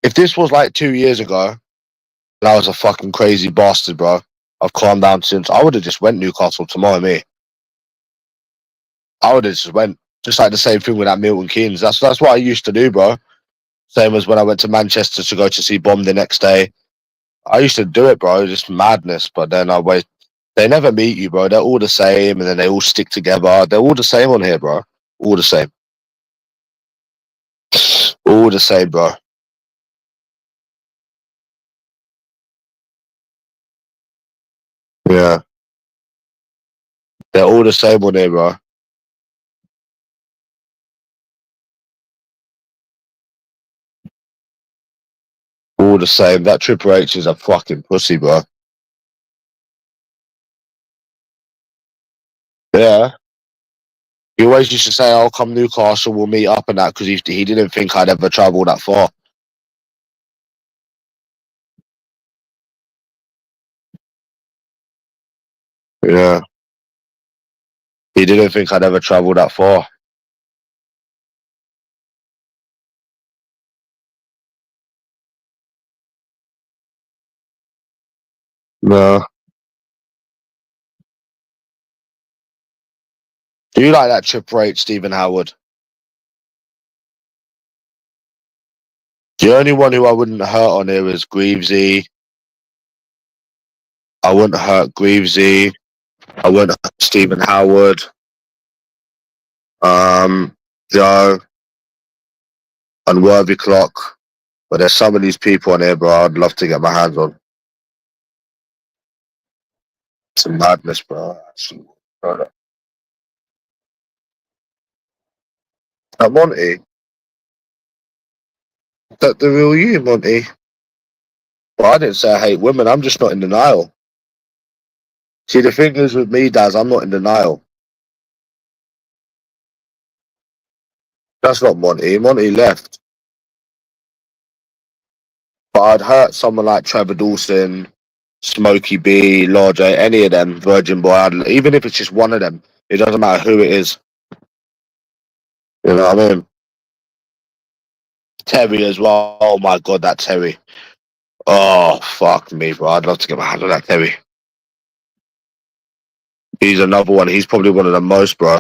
If this was like 2 years ago, and I was a fucking crazy bastard, bro, I've calmed down since. I would have just went Newcastle tomorrow, me. I would have just went. Just like the same thing with that Milton Keynes. That's what I used to do, bro. Same as when I went to Manchester to go to see Bomb the next day. I used to do it, bro. Just madness. But then I wait. They never meet you, bro. They're all the same, and then they all stick together. They're all the same on here, bro. All the same. All the same, bro. Yeah. They're all the same on here, bro. All the same. That XXXIIIXX is a fucking pussy, bro. Yeah. He always used to say, "I'll come Newcastle, we'll meet up," and that because he didn't think I'd ever travel that far. Yeah. He didn't think I'd ever travel that far. No. Do you like that XXXIIIXX, Stephen Howard? The only one who I wouldn't hurt on here is Greavesy. I wouldn't hurt Greavesy. I wouldn't hurt Stephen Howard. Joe. Unworthy Clock. But there's some of these people on here, bro, I'd love to get my hands on. It's a madness, bro. Monty. That the real you, Monty. Well, I didn't say I hate women. I'm just not in denial. See, the thing is with me, Daz, I'm not in denial. That's not Monty. Monty left. But I'd hurt someone like Trevor Dawson, Smokey B, Lord J, any of them, Virgin Boy, even if it's just one of them, it doesn't matter who it is. You know what I mean? Terry as well. Oh my god, that Terry. Oh, fuck me, bro. I'd love to get my hand on that Terry. He's another one. He's probably one of the most, bro.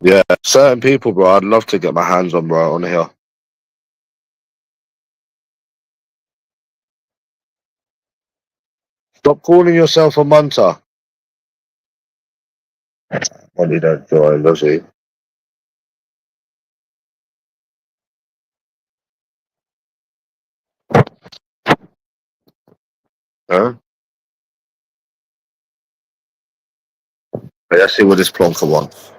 Yeah, certain people, bro, I'd love to get my hands on, bro, on here. Stop calling yourself a munter. Well, he don't join, does he? Huh? Let's see what this plonker wants.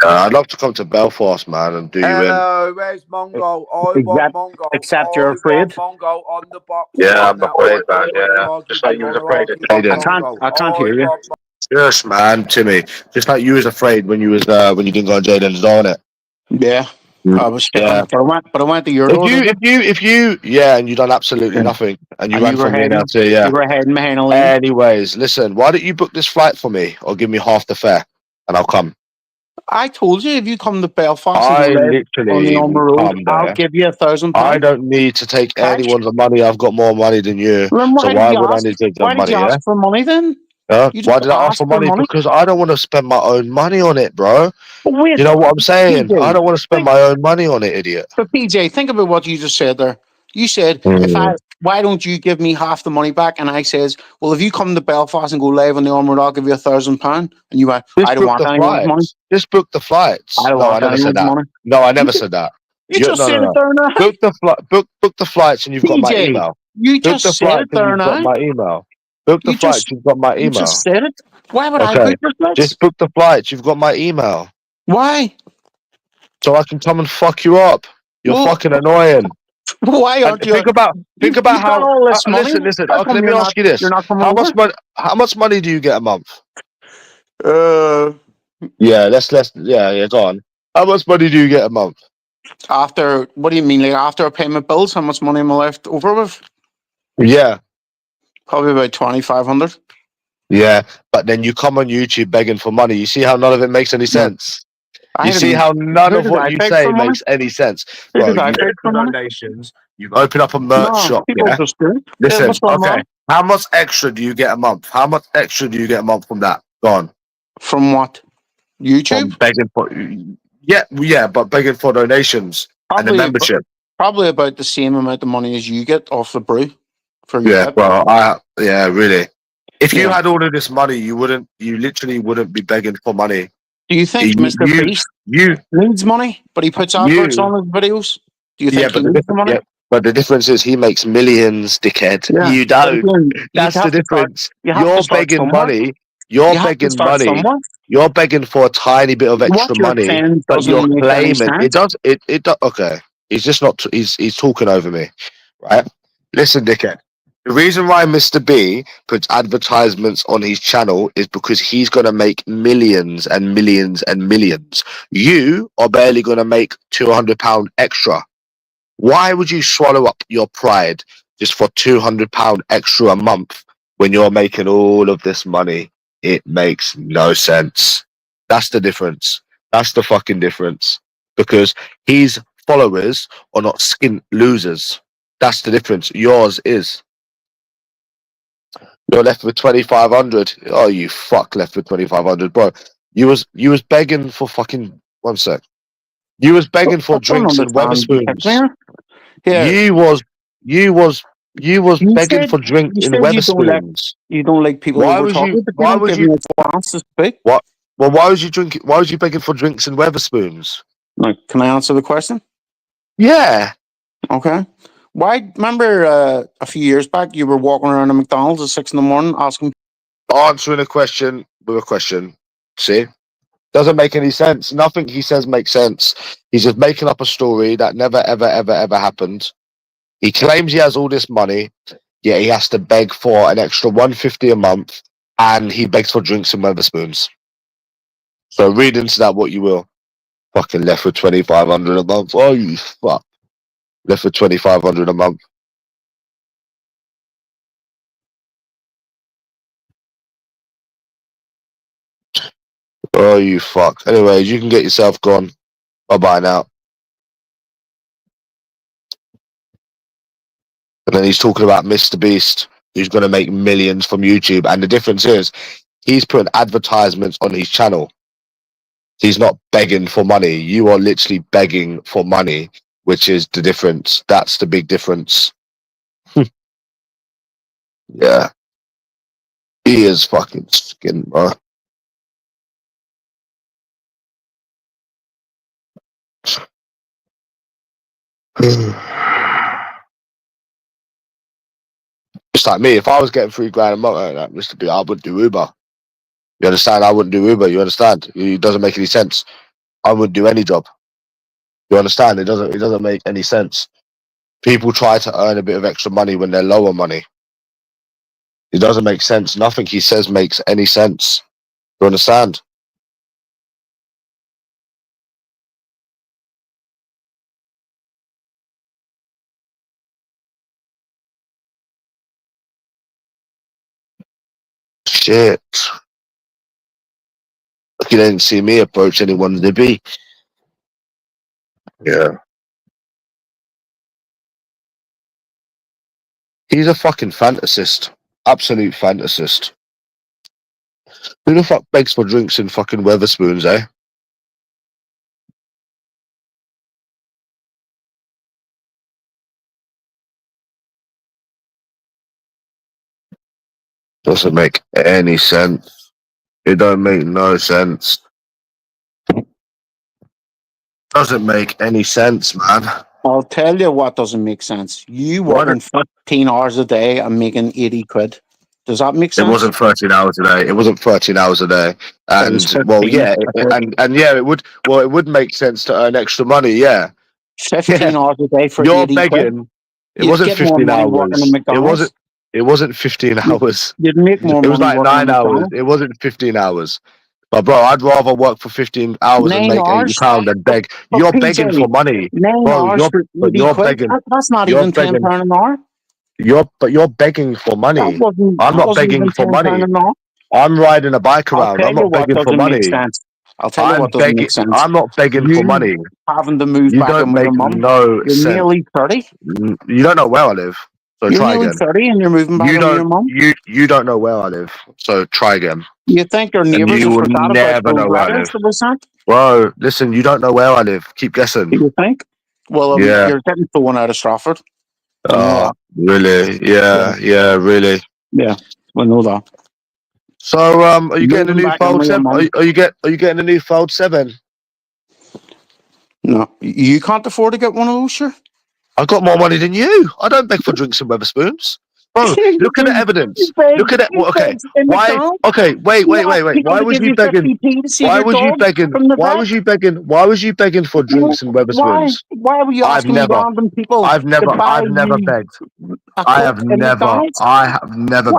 I'd love to come to Belfast, man, and do you in. Hello, where's Mongo? I want Mongo. Except you're afraid. Mongo on the box. Yeah, I'm afraid, man. Yeah, just like you was afraid of Jaden. I can't hear you. Yes, man, Timmy. Just like you was afraid when you was when you didn't go on Jaden's door, innit? Yeah, I was. Yeah. But I went to your door. If you, yeah, and you done absolutely nothing, and you ran from me now too, yeah. You were hiding behind a lane. Anyways, listen, why don't you book this flight for me, or give me half the fare, and I'll come. I told you if you come to Belfast, I literally on the road, I'll give you £1,000. I don't need to take anyone's money. I've got more money than you. Then so why would I need to take why money? Did you ask for money then? You just Why did I ask for money? Because I don't want to spend my own money on it, bro. Wait, you know what I'm saying? PJ, I don't want to spend my own money on it, idiot. But PJ, think about what you just said there. You said, why don't you give me half the money back? And I says, well, if you come to Belfast and go live on the Armoured, I'll give you £1,000. And you went, I don't want anyone's money. Just book the flights. I don't want never said that. money. No, I never said that. You just said it there now. Book the flights and you've got my email. You just said it there now. You've got my email. Book the flights, you've got my email. You just said it. Why would I book your flights? Just book the flights, you've got my email. Why? So I can come and fuck you up. You're fucking annoying. Why aren't you? Think about how. All this money? Listen. Okay, let me ask you this: how much money do you get a month? Yeah, go on. How much money do you get a month? After, what do you mean? Like after I pay my bills, how much money am I left over with? Yeah, probably about 2,500. Yeah, but then you come on YouTube begging for money. You see how none of it makes any sense. You see how none of what you say makes any sense. Bro, you open donations, you open up a merch shop. Yeah? Listen, okay. How much extra do you get a month? How much extra do you get a month from that? Go on. From what? YouTube? From begging for, yeah, but begging for donations and a membership. Probably about the same amount of money as you get off the brew. Really. If you had all of this money, you literally wouldn't be begging for money. Do you think Mr. Beast needs money, but he puts adverts on his videos? Do you think he needs the money? Yeah, but the difference is he makes millions, dickhead. Yeah. You don't. That's the difference. You're begging money. You're begging money. You're begging for a tiny bit of extra money, but you're claiming it does. It does. Okay, he's just not. He's talking over me, right? Listen, dickhead. The reason why Mr. B puts advertisements on his channel is because he's going to make millions and millions and millions. You are barely going to make £200 extra. Why would you swallow up your pride just for £200 extra a month when you're making all of this money? It makes no sense. That's the difference. That's the fucking difference. Because his followers are not skint losers. That's the difference. Yours is. You're left with 2,500. Oh, you fuck, left with 2,500, bro. You was begging for fucking 1 sec. You was begging for drinks and Weatherspoons. Yeah. You was begging for drinks in Weatherspoons. You don't like people. Why was you? Why was you? What? Well, why was you drinking? Why was you begging for drinks in Weatherspoons? Like, can I answer the question? Yeah. Okay. Why? Remember a few years back, you were walking around a McDonald's at 6 a.m. answering a question with a question. See, doesn't make any sense. Nothing he says makes sense. He's just making up a story that never, ever, ever, ever happened. He claims he has all this money, yet he has to beg for an extra $150 a month, and he begs for drinks and Weatherspoons. So read into that what you will. Fucking left with 2,500 a month. Oh, you fuck. Left with 2,500 a month. Oh, you fuck. Anyways, you can get yourself gone. Bye-bye now. And then he's talking about Mr. Beast, who's going to make millions from YouTube. And the difference is, he's putting advertisements on his channel. He's not begging for money. You are literally begging for money, which is the difference. That's the big difference. Yeah. He is fucking skin, bro. It's like me. If I was getting £3,000 a month, like Mr. B, I wouldn't do Uber. You understand? I wouldn't do Uber. You understand? It doesn't make any sense. I wouldn't do any job. You understand? It doesn't make any sense. People try to earn a bit of extra money when they're low on money. It doesn't make sense. Nothing he says makes any sense. You understand? Shit. You didn't see me approach anyone to be. Yeah. He's a fucking fantasist. Absolute fantasist. Who the fuck begs for drinks in fucking Weatherspoons, eh? Doesn't make any sense. It don't make no sense. Doesn't make any sense, man. I'll tell you what doesn't make sense. You working 15 hours a day and making 80 quid. Does that make sense? It wasn't 13 hours a day. It wasn't 13 hours a day. And well, yeah, and yeah, it would. Well, it would make sense to earn extra money. Yeah, 15 hours a day for you're 80 begging. quid. It wasn't 15 hours. It wasn't. It wasn't 15 hours. You'd make more money. It was like 9 hours. It wasn't 15 hours. But bro, I'd rather work for 15 hours and make £80 than beg. You're begging for money. 9 hours for 80 quid. That's not even £10 an hour. You're begging for money. I'm not begging for money. I'm riding a bike around. I'm not begging for money. I'll tell you what doesn't make sense. I'm not begging for money. Having to move back in with your mum. No you're sense. Nearly 30. You don't know where I live. So you're try nearly again. 30 and you're moving back in with your mum? You don't know where I live. So try again. You think your neighbours will forgot never about know the where I letters live. that were sent? Bro, listen, you don't know where I live. Keep guessing. You think? Well, yeah. You're getting thrown out of Stratford. Oh, really? Yeah, really. Yeah, we know that. So, are you getting a new Fold 7? Are you getting a new Fold 7? No, you can't afford to get one of those, sure? I got more money than you. I don't beg for drinks and Weatherspoons. Bro, look at the evidence. Look at it. Okay, why? Okay, wait. Why was you begging? Why was you begging? Why was you begging? Why was you begging for drinks and Weatherspoons? Why were you asking random people? I've never begged. I have never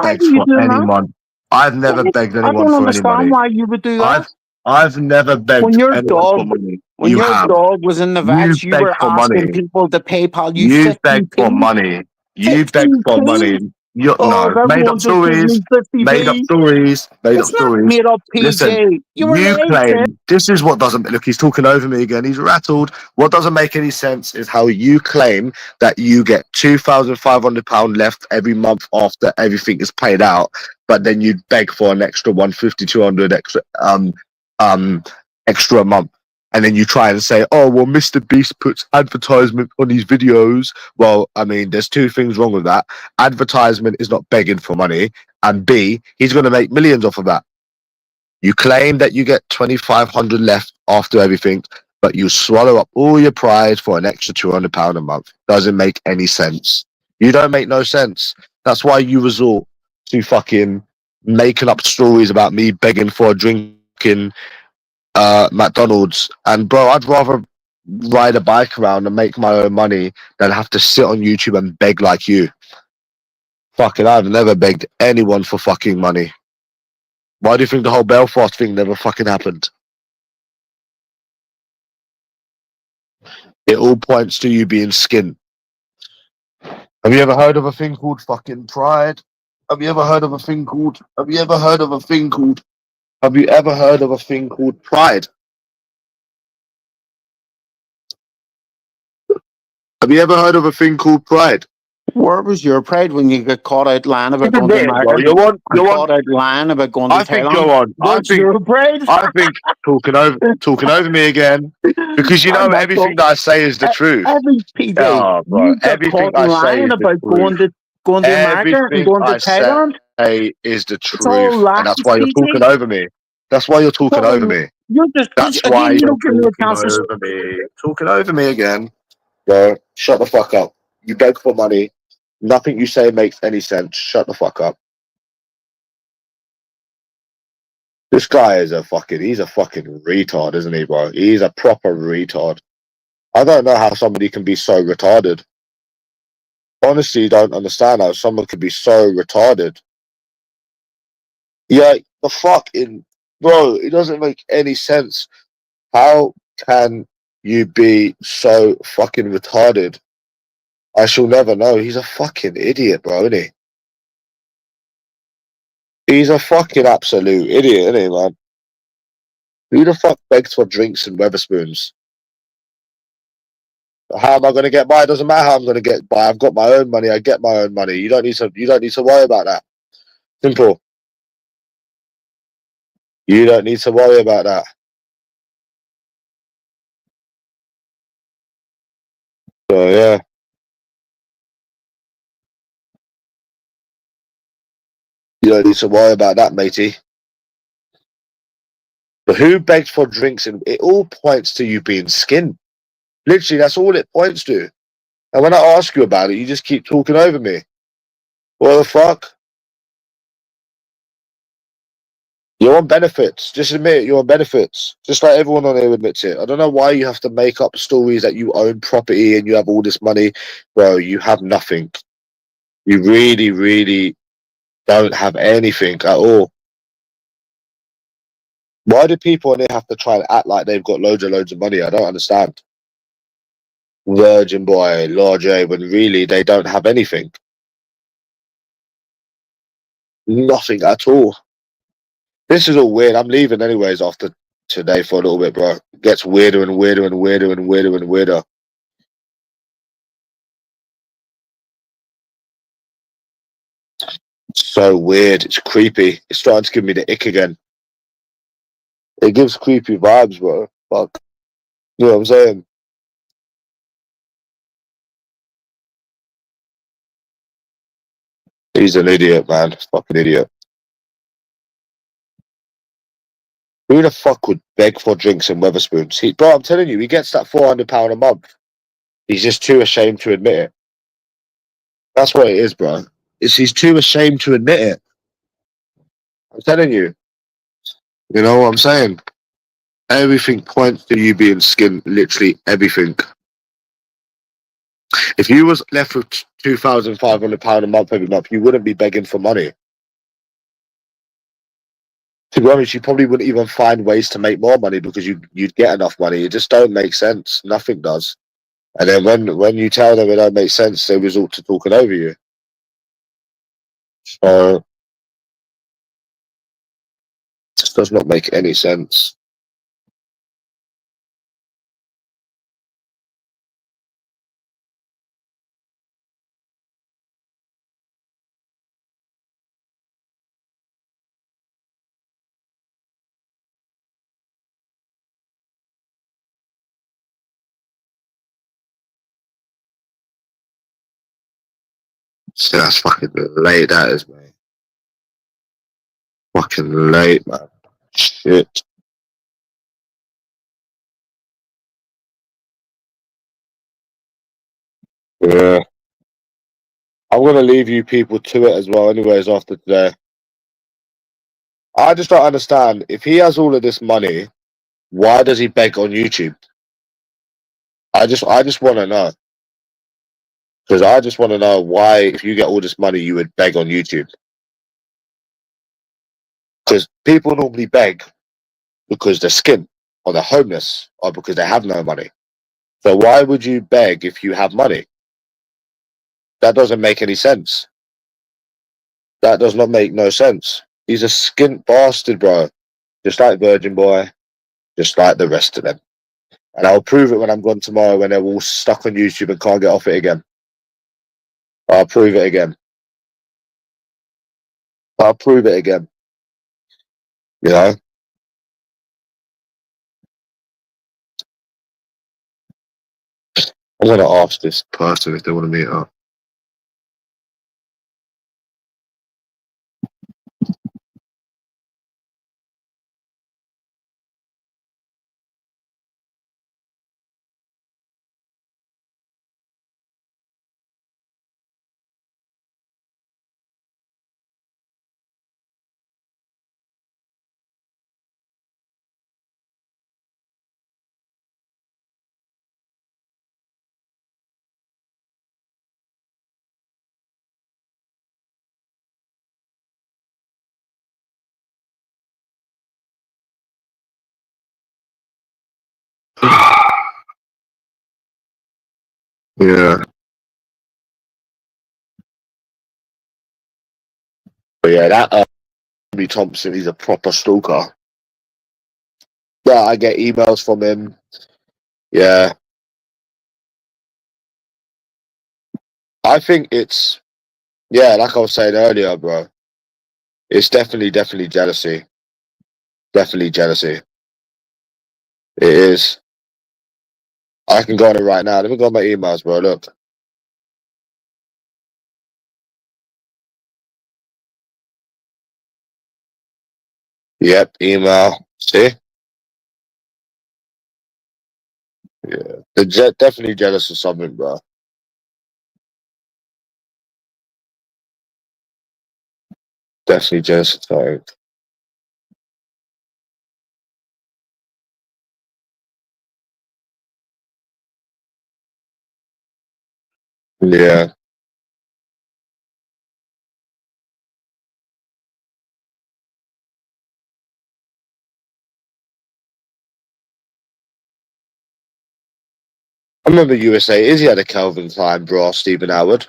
begged for anyone. I've never begged anyone for any money. I don't understand why you would do that. I've never begged anyone for money. When your dog was in the vet, you were asking people to PayPal you. You begged for money. You begged for money. No, made up stories. Made up stories. Made up stories. Made up PJ. Listen, you claim this is what doesn't look. He's talking over me again. He's rattled. What doesn't make any sense is how you claim that you get £2,500 left every month after everything is paid out, but then you beg for an extra 150, 200 extra extra a month. And then you try and say, oh, well, Mr. Beast puts advertisement on his videos. Well, I mean, there's two things wrong with that. Advertisement is not begging for money. And B, he's going to make millions off of that. You claim that you get 2,500 left after everything, but you swallow up all your pride for an extra £200 a month. Doesn't make any sense. You don't make no sense. That's why you resort to fucking making up stories about me begging for a drink in McDonald's. And bro, I'd rather ride a bike around and make my own money than have to sit on YouTube and beg like you. Fucking, I've never begged anyone for fucking money. Why do you think the whole Belfast thing never fucking happened? It all points to you being skint. Have you ever heard of a thing called fucking pride? Have you ever heard of a thing called pride? Have you ever heard of a thing called pride? Have you ever heard of a thing called pride? Where was your pride when you got caught out lying about going to America? Caught out lying about going to Thailand? Go on. I think talking over me again, because you know everything that I say is the truth. Everything that I say is the truth. Going to America and going to Thailand is the truth, and that's why you're talking over me. That's why you're talking over me. That's why you're talking over me again. Bro, shut the fuck up. You beg for money. Nothing you say makes any sense. Shut the fuck up. This guy is he's a fucking retard, isn't he, bro? He's a proper retard. I don't know how somebody can be so retarded. Honestly, don't understand how someone could be so retarded. Yeah, the fucking... Bro, it doesn't make any sense. How can you be so fucking retarded? I shall never know. He's a fucking idiot, bro, isn't he? He's a fucking absolute idiot, isn't he, man? Who the fuck begs for drinks and Weatherspoons? How am I going to get by? It doesn't matter how I'm going to get by. I've got my own money. I get my own money. You don't need to worry about that. Simple. You don't need to worry about that. So yeah. You don't need to worry about that, matey. But who begged for drinks? And it all points to you being skinned. Literally, that's all it points to. And when I ask you about it, you just keep talking over me. What the fuck? You're on benefits. Just admit it, you're on benefits. Just like everyone on here admits it. I don't know why you have to make up stories that you own property and you have all this money. Bro, you have nothing. You really, really don't have anything at all. Why do people on here have to try and act like they've got loads of money? I don't understand. Virgin boy, large A, when really they don't have anything. Nothing at all. This is all weird. I'm leaving anyways after today for a little bit, bro. It gets weirder and weirder and weirder and weirder and weirder. So weird. It's creepy. It's starting to give me the ick again. It gives creepy vibes, bro. Fuck. You know what I'm saying? He's an idiot, man. Fucking idiot. Who the fuck would beg for drinks in Wetherspoons? Bro, I'm telling you, he gets that £400 a month. He's just too ashamed to admit it. That's what it is, bro. He's too ashamed to admit it. I'm telling you. You know what I'm saying? Everything points to you being skinned. Literally everything. If you was left with £2,500 a month every month, you wouldn't be begging for money. To be honest, you probably wouldn't even find ways to make more money because you'd get enough money. It just don't make sense. Nothing does. And then when you tell them it don't make sense, they resort to talking over you. So this does not make any sense. So that's fucking late, that is, mate. Fucking late, man. Shit. Yeah. I'm gonna leave you people to it as well, anyways, after today. I just don't understand. If he has all of this money, why does he beg on YouTube? I just want to know. Because I just want to know why, if you get all this money, you would beg on YouTube. Because people normally beg because they're skint, or they're homeless, or because they have no money. So why would you beg if you have money? That doesn't make any sense. That does not make no sense. He's a skint bastard, bro. Just like Virgin Boy, just like the rest of them. And I'll prove it when I'm gone tomorrow when they're all stuck on YouTube and can't get off it again. I'll prove it again. I'll prove it again. You know? I'm going to ask this person if they want to meet up. Yeah. But yeah, that Thompson, he's a proper stalker. Yeah, I get emails from him. Yeah. I think it's, yeah, like I was saying earlier, bro. It's definitely jealousy. Definitely jealousy. It is. I can go on it right now. Let me go on my emails, bro. Look. Yep, email. See? Yeah. They're definitely jealous of something, bro. Definitely jealous of something. Yeah. I remember USA Izzy had a Calvin Klein bra, Stephen Howard.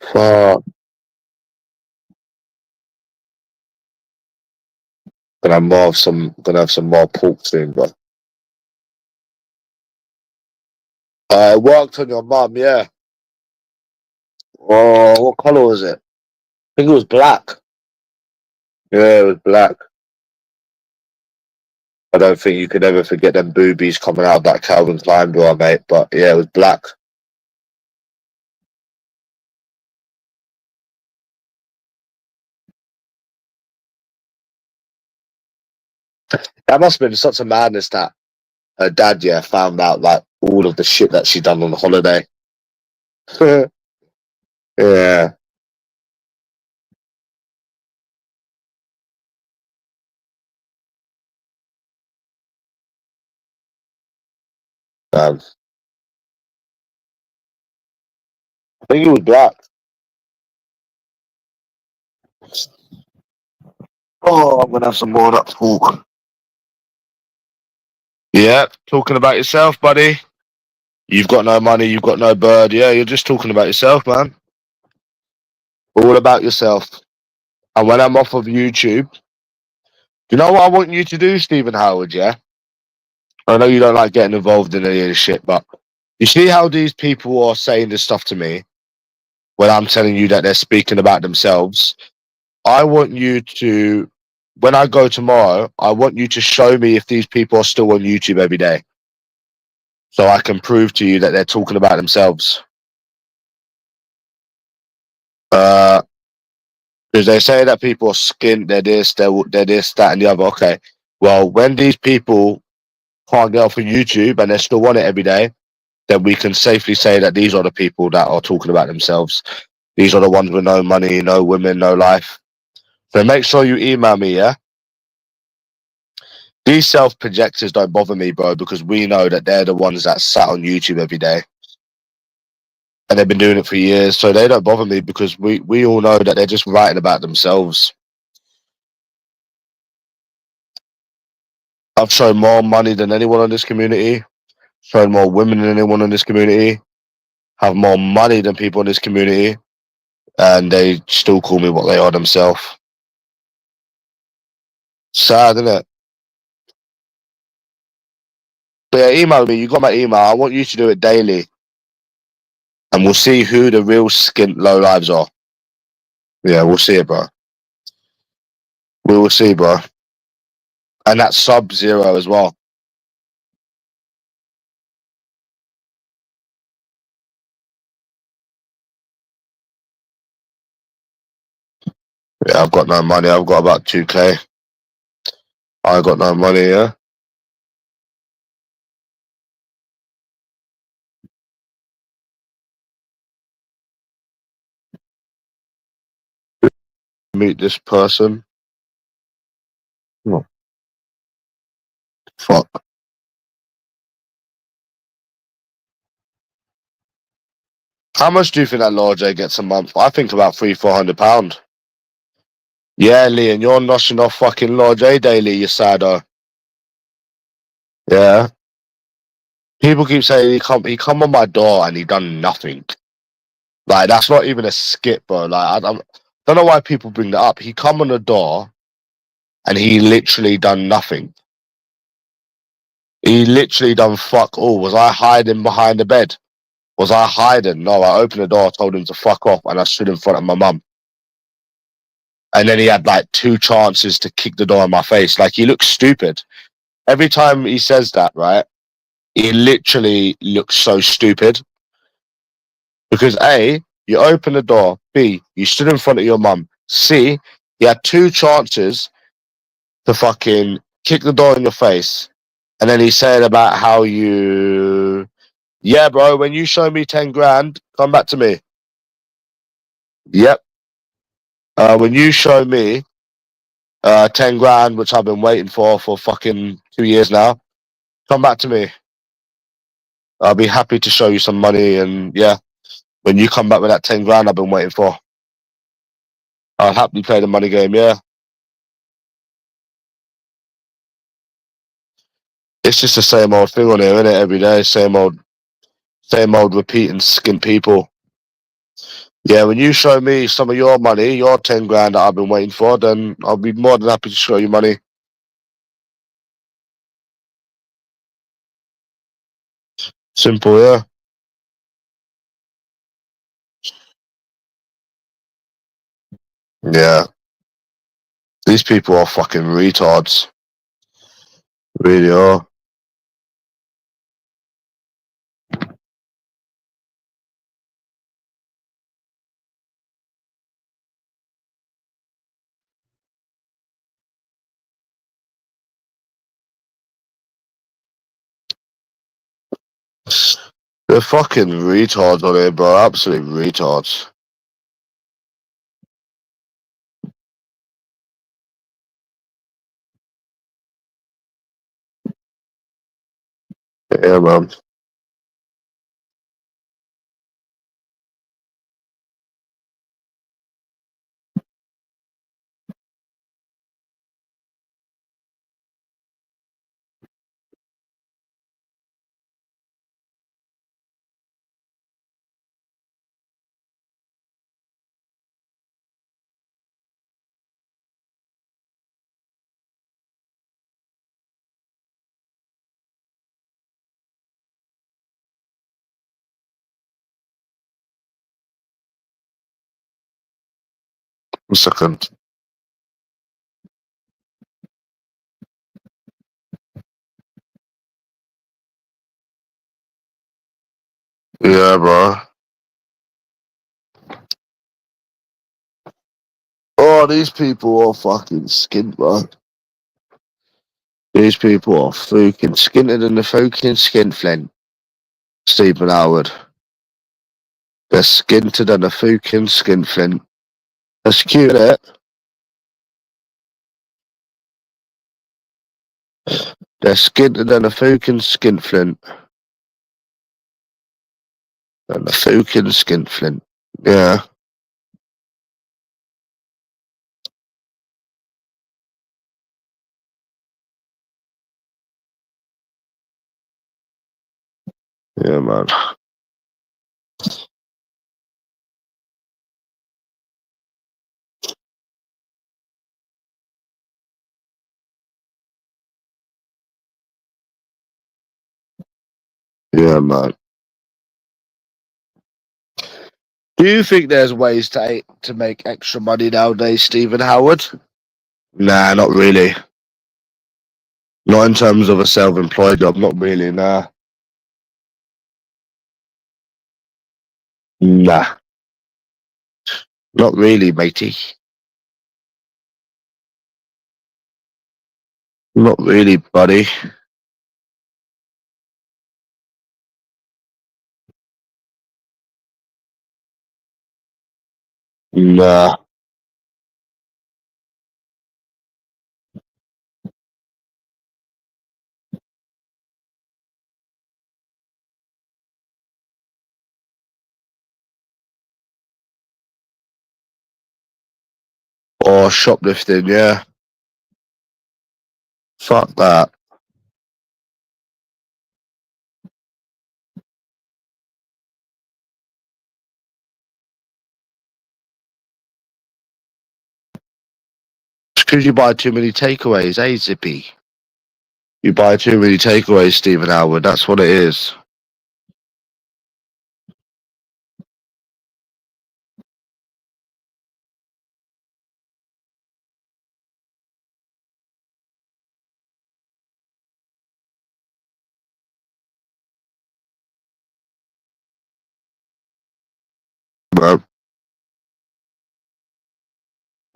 Fuck. Gonna have some more pork soon, bro. It worked on your mum, yeah. Oh, what colour was it? I think it was black. Yeah, it was black. I don't think you could ever forget them boobies coming out of that Calvin Klein bra, mate. But yeah, it was black. That must have been such a madness that her dad, yeah, found out like all of the shit that she done on the holiday. Yeah. I think it was black. Oh, I'm gonna have some more of that pork. Yeah, talking about yourself, buddy. You've got no money, you've got no bird. Yeah, you're just talking about yourself, man. All about yourself. And when I'm off of YouTube, you know what I want you to do, Stephen Howard, yeah? I know you don't like getting involved in any of this shit, but you see how these people are saying this stuff to me when I'm telling you that they're speaking about themselves? I want you to, when I go tomorrow, I want you to show me if these people are still on YouTube every day. So I can prove to you that they're talking about themselves. Because they say that people are skint, they're this, they're this, that, and the other. Okay. Well, when these people can't get off of YouTube and they're still on it every day, then we can safely say that these are the people that are talking about themselves. These are the ones with no money, no women, no life. So make sure you email me, yeah? These self-projectors don't bother me, bro, because we know that they're the ones that sat on YouTube every day. And they've been doing it for years, so they don't bother me because we all know that they're just writing about themselves. I've shown more money than anyone in this community, shown more women than anyone in this community, have more money than people in this community, and they still call me what they are themselves. Sad, isn't it? But yeah, email me. You got my email. I want you to do it daily. And we'll see who the real skint low lives are. Yeah, we'll see it, bro. We will see, bro. And that's sub-zero as well. Yeah, I've got no money. I've got about 2K. I got no money, yeah. Meet this person. Oh, fuck. How much do you think that Lord J gets a month? I think about £300-400. Yeah, Leon, you're noshing off fucking Lord J daily, you saddo. Yeah. People keep saying he come on my door and he done nothing. Like that's not even a skit, bro. Like I don't know why people bring that up. He come on the door and he literally done nothing. He literally done fuck all. Was I hiding behind the bed? Was I hiding? No, I opened the door, told him to fuck off, and I stood in front of my mum. And then he had like 2 chances to kick the door in my face. Like, he looks stupid. Every time he says that, right, he literally looks so stupid. Because A, you open the door. B, you stood in front of your mum. C, you had 2 chances to fucking kick the door in your face. And then he's saying about how yeah, bro, when you show me 10 grand, come back to me. Yep. When you show me 10 grand, which I've been waiting for fucking 2 years now, come back to me. I'll be happy to show you some money. And yeah, when you come back with that 10 grand I've been waiting for, I'll happily play the money game. Yeah. It's just the same old thing on here, isn't it? Every day, same old repeating skint people. Yeah, when you show me some of your money, your 10 grand that I've been waiting for, then I'll be more than happy to show you money. Simple, yeah. Yeah. These people are fucking retards. Really are. They're fucking retards on here, bro. Absolute retards. Yeah, man. One second. Yeah, bro. Oh, these people are fucking skint, bro. These people are fucking skinted in the fucking skinflint. Stephen Howard. They're skinted than a fucking skinflint. That's cute, eh? They're skinted than a fucking skinflint. And a fucking skinflint. Yeah. Yeah, man. Yeah, man. Do you think there's ways to make extra money nowadays, Stephen Howard? Nah, not really. Not in terms of a self-employed job, not really, nah. Nah. Not really, matey. Not really, buddy. Nah. Or shoplifting, yeah. Fuck that. It's because you buy too many takeaways, eh, Zippy? You buy too many takeaways, Stephen Howard. That's what it is. Bro.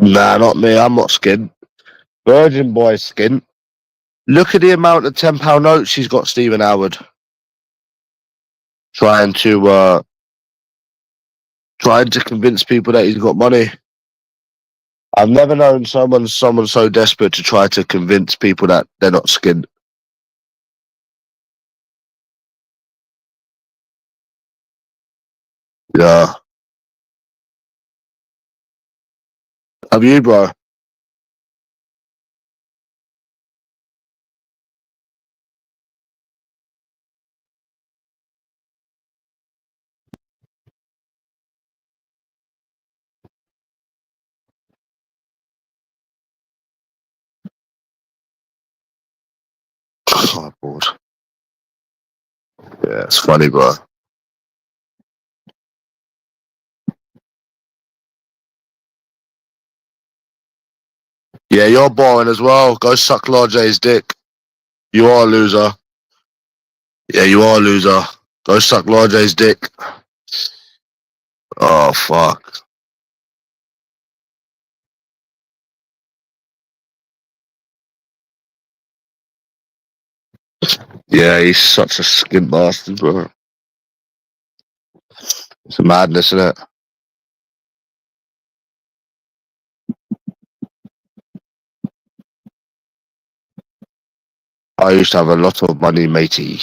Nah, not me. I'm not skint. Virgin Boy's skint. Look at the amount of £10 notes she's got, Stephen Howard. Trying to convince people that he's got money. I've never known someone so desperate to try to convince people that they're not skint. Yeah. Have you, bro? Oh, bored. Yeah, it's funny, bro. Yeah, you're boring as well. Go suck Lord J's dick. You are a loser. Yeah, you are a loser. Go suck Lord J's dick. Oh, fuck. Yeah, he's such a skint bastard, bro. It's a madness, isn't it? I used to have a lot of money, matey.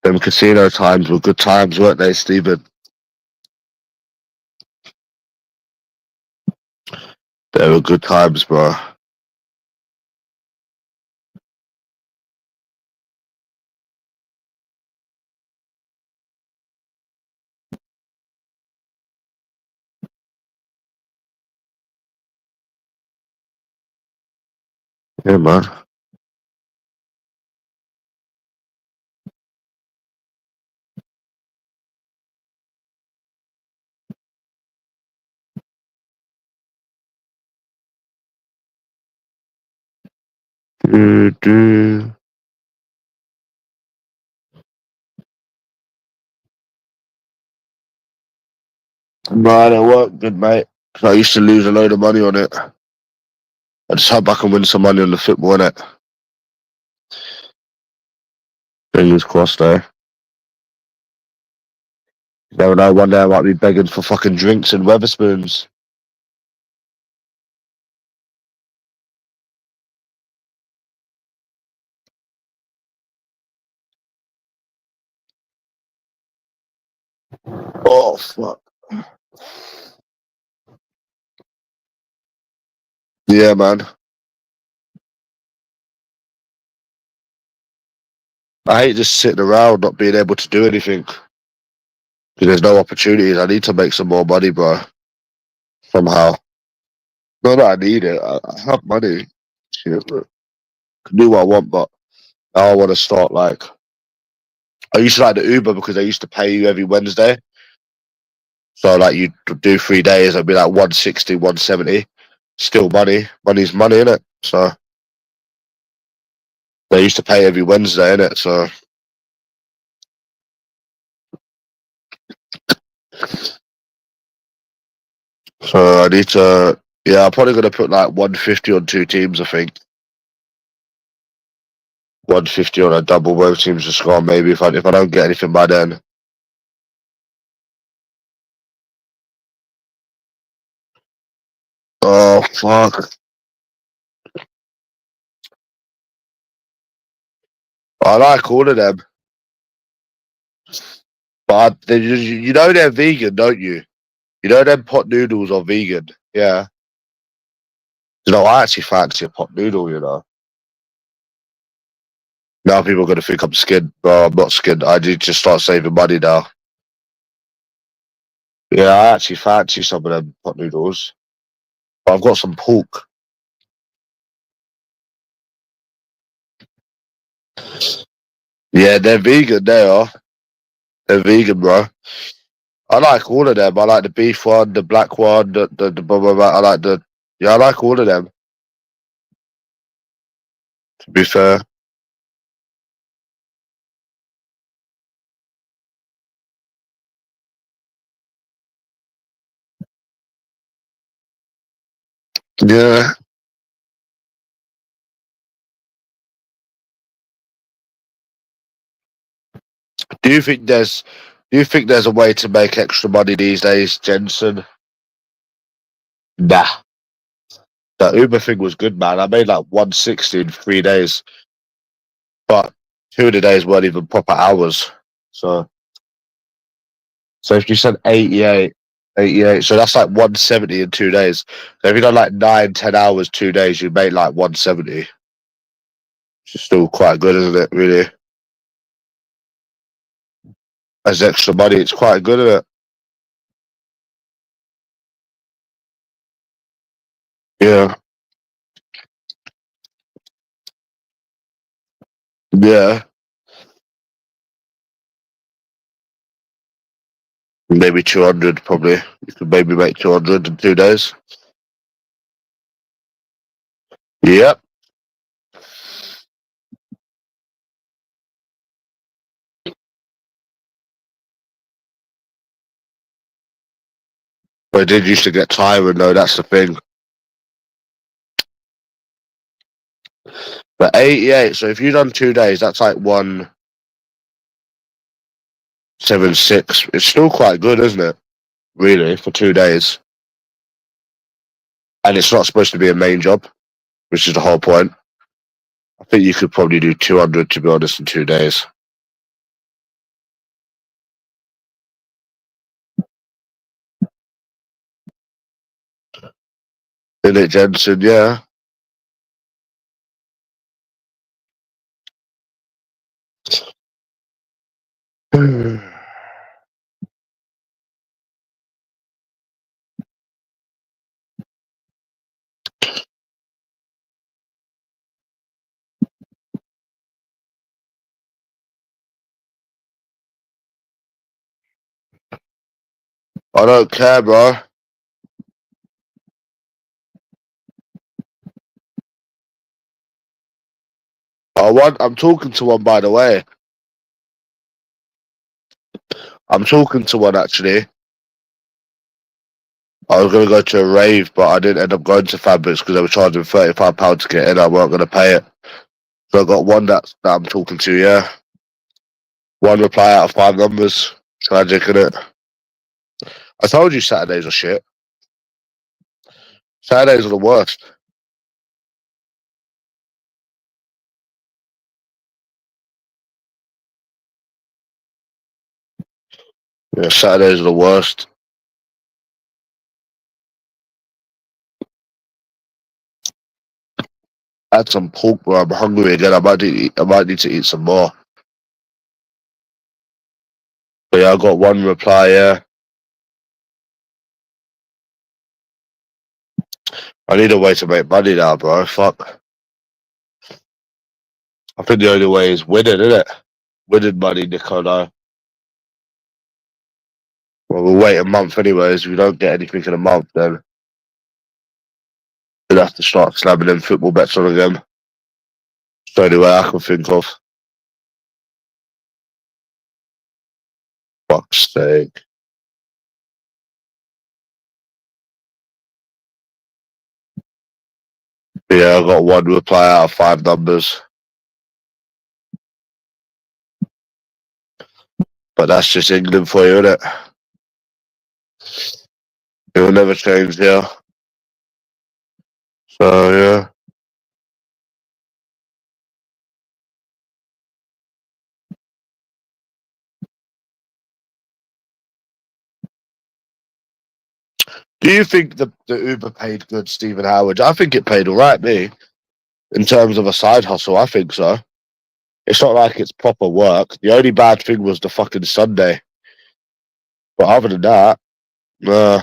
Them casino times were good times, weren't they, Stephen? They were good times, bro. Yeah, man. Do. Man, it worked good, mate. 'Cause I used to lose a load of money on it. I just hope I can win some money on the football, innit? Fingers crossed, though. You never know, one day I might be begging for fucking drinks and Weatherspoons. Oh, fuck. Yeah, man. I hate just sitting around not being able to do anything. Because there's no opportunities. I need to make some more money, bro. Somehow. Not that I need it. I have money. Shit, I can do what I want, but now I want to start, like... I used to like the Uber because they used to pay you every Wednesday. So, like, you do 3 days, it'd be like 160, 170. Still money. Money's money, innit? So, they used to pay every Wednesday, innit? So I need to... Yeah, I'm probably going to put like 150 on 2 teams, I think. 150 on a double, both teams to score, maybe, if I don't get anything by then. Oh, fuck. I like all of them. But you know they're vegan, don't you? You know them pot noodles are vegan. Yeah. You know, I actually fancy a pot noodle, you know. Now people are going to think I'm skinned. Bro, I'm not skinned. I need to start saving money now. Yeah, I actually fancy some of them pot noodles. I've got some pork. Yeah, they're vegan. They are. They're vegan, bro. I like all of them. I like the beef one, the black one, the blah, blah, blah. I like the. Yeah, I like all of them. To be fair. Yeah. Do you think there's a way to make extra money these days, Jensen? Nah. That Uber thing was good, man. I made like 160 in 3 days. But 2 of the days weren't even proper hours. So if you said 88, so that's like 170 in 2 days. So if you done like 9-10 hours 2 days, you make like 170. Which is still quite good, isn't it, really? As extra money, it's quite good, isn't it? Yeah. Yeah. Maybe 200 probably. You could maybe make 200 in 2 days. Yep. But it did used to get tiring though, that's the thing. But 88, so if you've done 2 days, that's like 176. It's still quite good, isn't it? Really, for 2 days. And it's not supposed to be a main job, which is the whole point. I think you could probably do 200, to be honest, in 2 days. Isn't it, Jensen? Yeah. I don't care, bro. I'm talking to one, by the way. I'm talking to one, actually. I was going to go to a rave, but I didn't end up going to Fabrics because they were charging £35 to get in. I weren't going to pay it. So I got one that I'm talking to, yeah. One reply out of 5 numbers. Tragic, innit? I told you Saturdays are shit. Saturdays are the worst. Yeah, Saturdays are the worst. I had some pork, bro. I'm hungry again. I might need to eat some more. But yeah, I got one reply, yeah. I need a way to make money now, bro. Fuck. I think the only way is winning, isn't it? Winning money, Nico, no. Well, we'll wait a month anyways. If we don't get anything in a month, then we'll have to start slamming them football bets on again. It's the only way I can think of. Fuck's sake. Yeah, I got one reply out of 5 numbers. But that's just England for you, isn't it? It will never change here. So, yeah. Do you think the Uber paid good, Stephen Howard? I think it paid all right, me. In terms of a side hustle, I think so. It's not like it's proper work. The only bad thing was the fucking Sunday. But other than that, nah.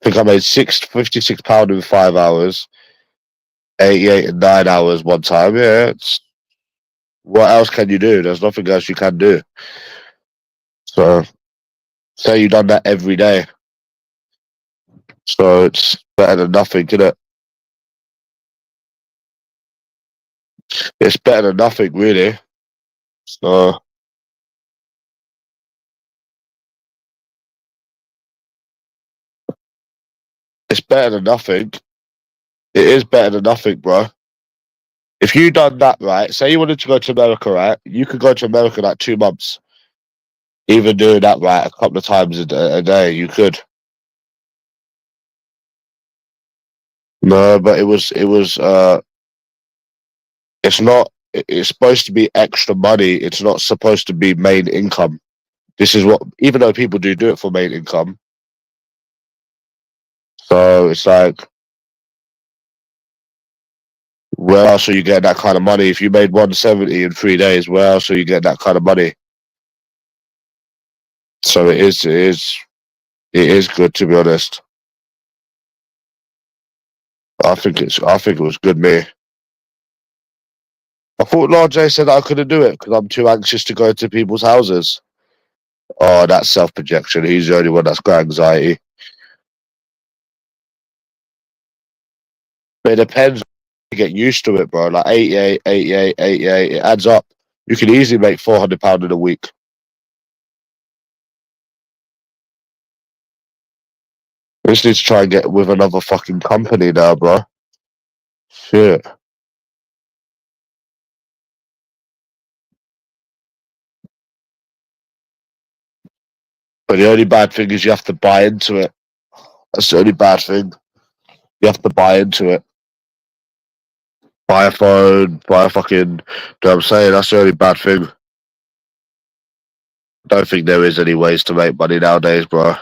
I think I made £56 in 5 hours, 88 in 9 hours one time. Yeah, what else can you do? There's nothing else you can do. So, say you done that every day. So it's better than nothing, isn't it? It's better than nothing, really. So it's better than nothing. It is better than nothing, bro. If you done that, right, say you wanted to go to America, right, you could go to America like 2 months. Even doing that, right, a couple of times a day, you could. No, but it's not, it's supposed to be extra money. It's not supposed to be main income. This is what, even though people do it for main income. So it's like, where else are you getting that kind of money? If you made 170 in 3 days, where else are you getting that kind of money? So it is good, to be honest. I think it was good, me. I thought Lord J said I couldn't do it because I'm too anxious to go to people's houses. Oh, that's self-projection. He's the only one that's got anxiety. But it depends. You get used to it, bro. Like 88, 88, 88. It adds up. You can easily make £400 in a week. I just need to try and get with another fucking company now, bro. Shit. But the only bad thing is you have to buy into it. That's the only bad thing. You have to buy into it. Buy a phone, buy a fucking... You know what I'm saying? That's the only bad thing. I don't think there is any ways to make money nowadays, bro.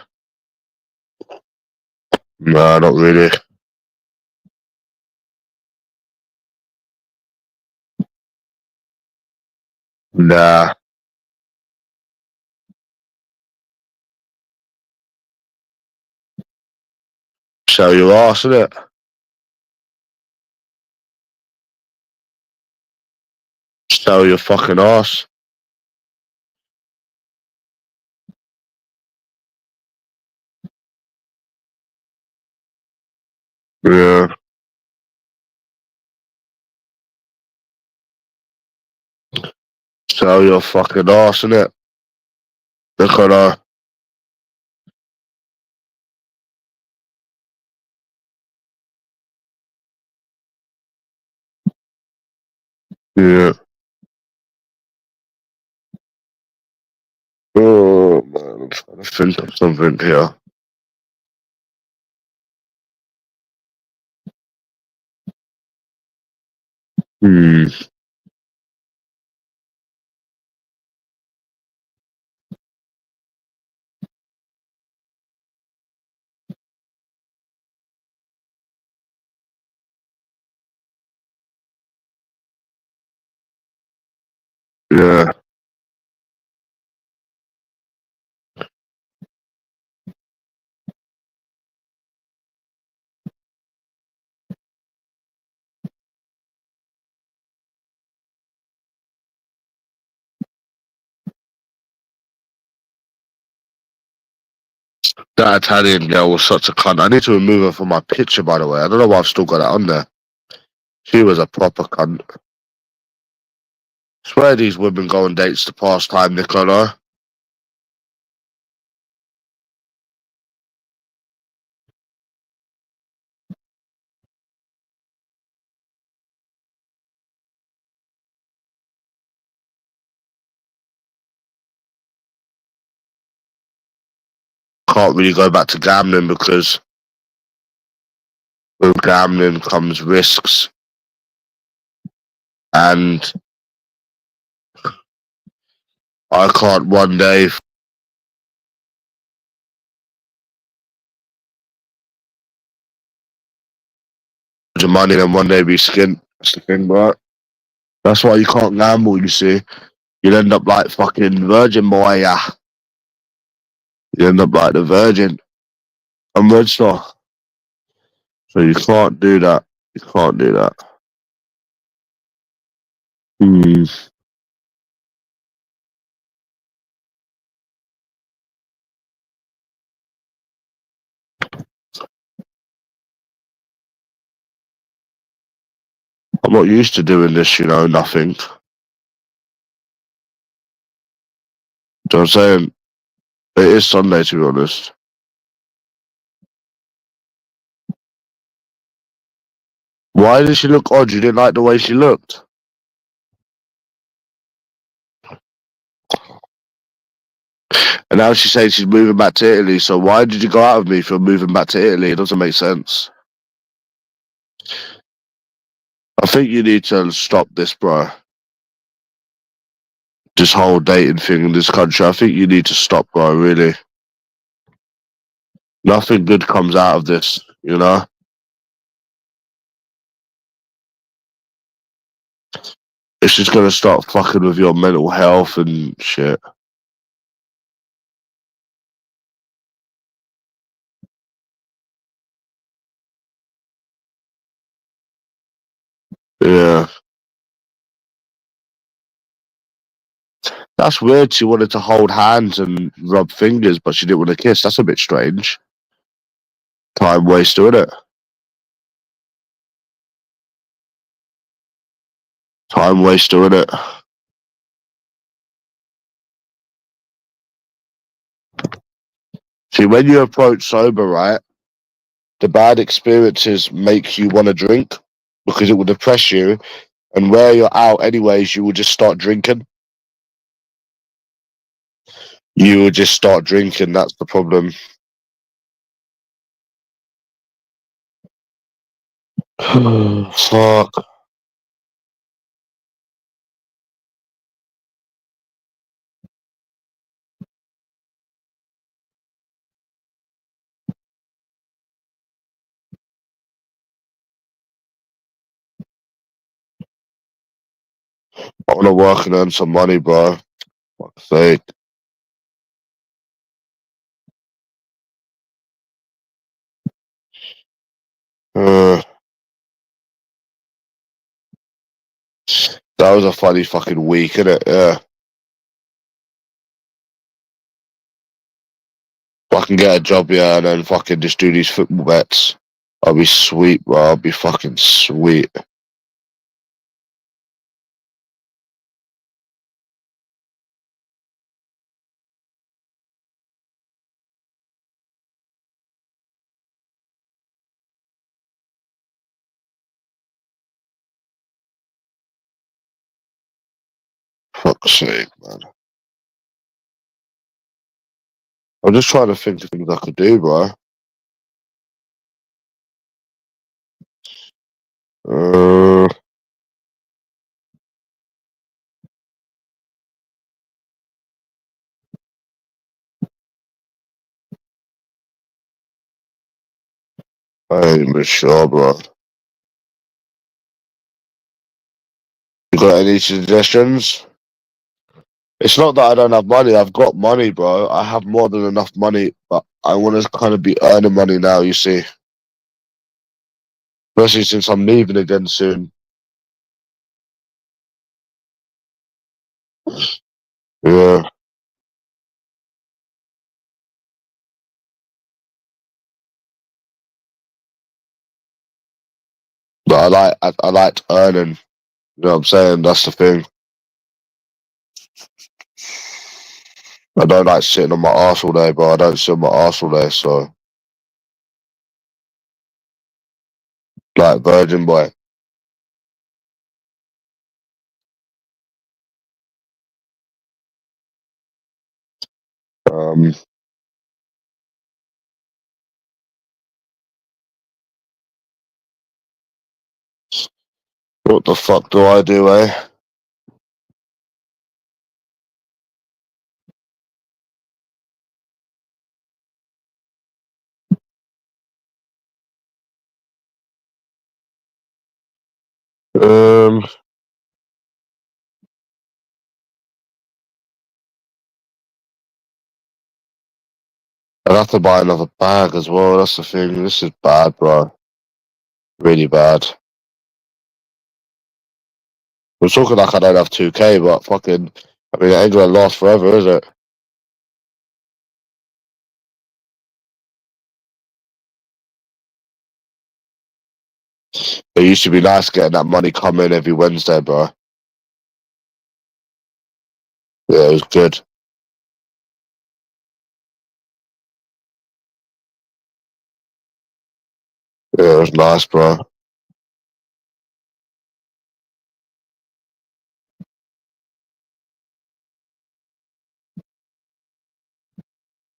No, not really. Nah. Show your ass, innit? Show your fucking ass. Yeah. Show your fucking ass, innit? Look at her. Yeah. Oh, man. I'm trying to think of something here. Hmm. Yeah. That Italian girl was such a cunt. I need to remove her from my picture, by the way. I don't know why I've still got that on there. She was a proper cunt. Swear these women go on dates to pass time, Nicola. Can't really go back to gambling because with gambling comes risks. And I can't one day the money and one day be skint. That's the thing, bro. That's why you can't gamble, you see. You'll end up like fucking Virgin boy, yeah. You end up like the Virgin. I'm Red Star. So you can't do that. You can't do that. I'm not used to doing this, nothing. Do you know what I'm saying? It is Sunday, to be honest. Why did she look odd? You didn't like the way she looked? And now she's saying she's moving back to Italy. So why did you go out with me for moving back to Italy? It doesn't make sense. I think you need to stop this, bro. This whole dating thing in this country. I think you need to stop, bro, really. Nothing good comes out of this, It's just gonna start fucking with your mental health and shit. Yeah. That's weird. She wanted to hold hands and rub fingers, but she didn't want to kiss. That's a bit strange. Time waster, innit? Time waster, innit? See, when you approach sober, right, the bad experiences make you want to drink because it will depress you. And where you're out anyways, you will just start drinking. You will just start drinking. That's the problem. Fuck. I want to work and earn some money, bro. Fuck's sake. That was a funny fucking week, innit? Yeah. Fucking get a job, yeah, and then fucking just do these football bets. I'll be sweet, bro. I'll be fucking sweet. Fuck's sake, man. I'm just trying to think of things I could do, bro. Uh, I ain't even sure, bro. You got any suggestions? It's not that I don't have money. I've got money, bro. I have more than enough money, but I want to kind of be earning money now, you see. Especially since I'm leaving again soon. Yeah. But I liked earning. You know what I'm saying? That's the thing. I don't like sitting on my arse all day, bro. I don't sit on my arse all day, so like virgin boy. Um, what the fuck do I do, eh? Um, I'd have to buy another bag as well. That's the thing. This is bad, bro. Really bad. We're talking like I don't have 2K, but fucking, I mean, it ain't gonna last forever, is it? It used to be nice getting that money coming every Wednesday, bro. Yeah, it was good. Yeah, it was nice, bro.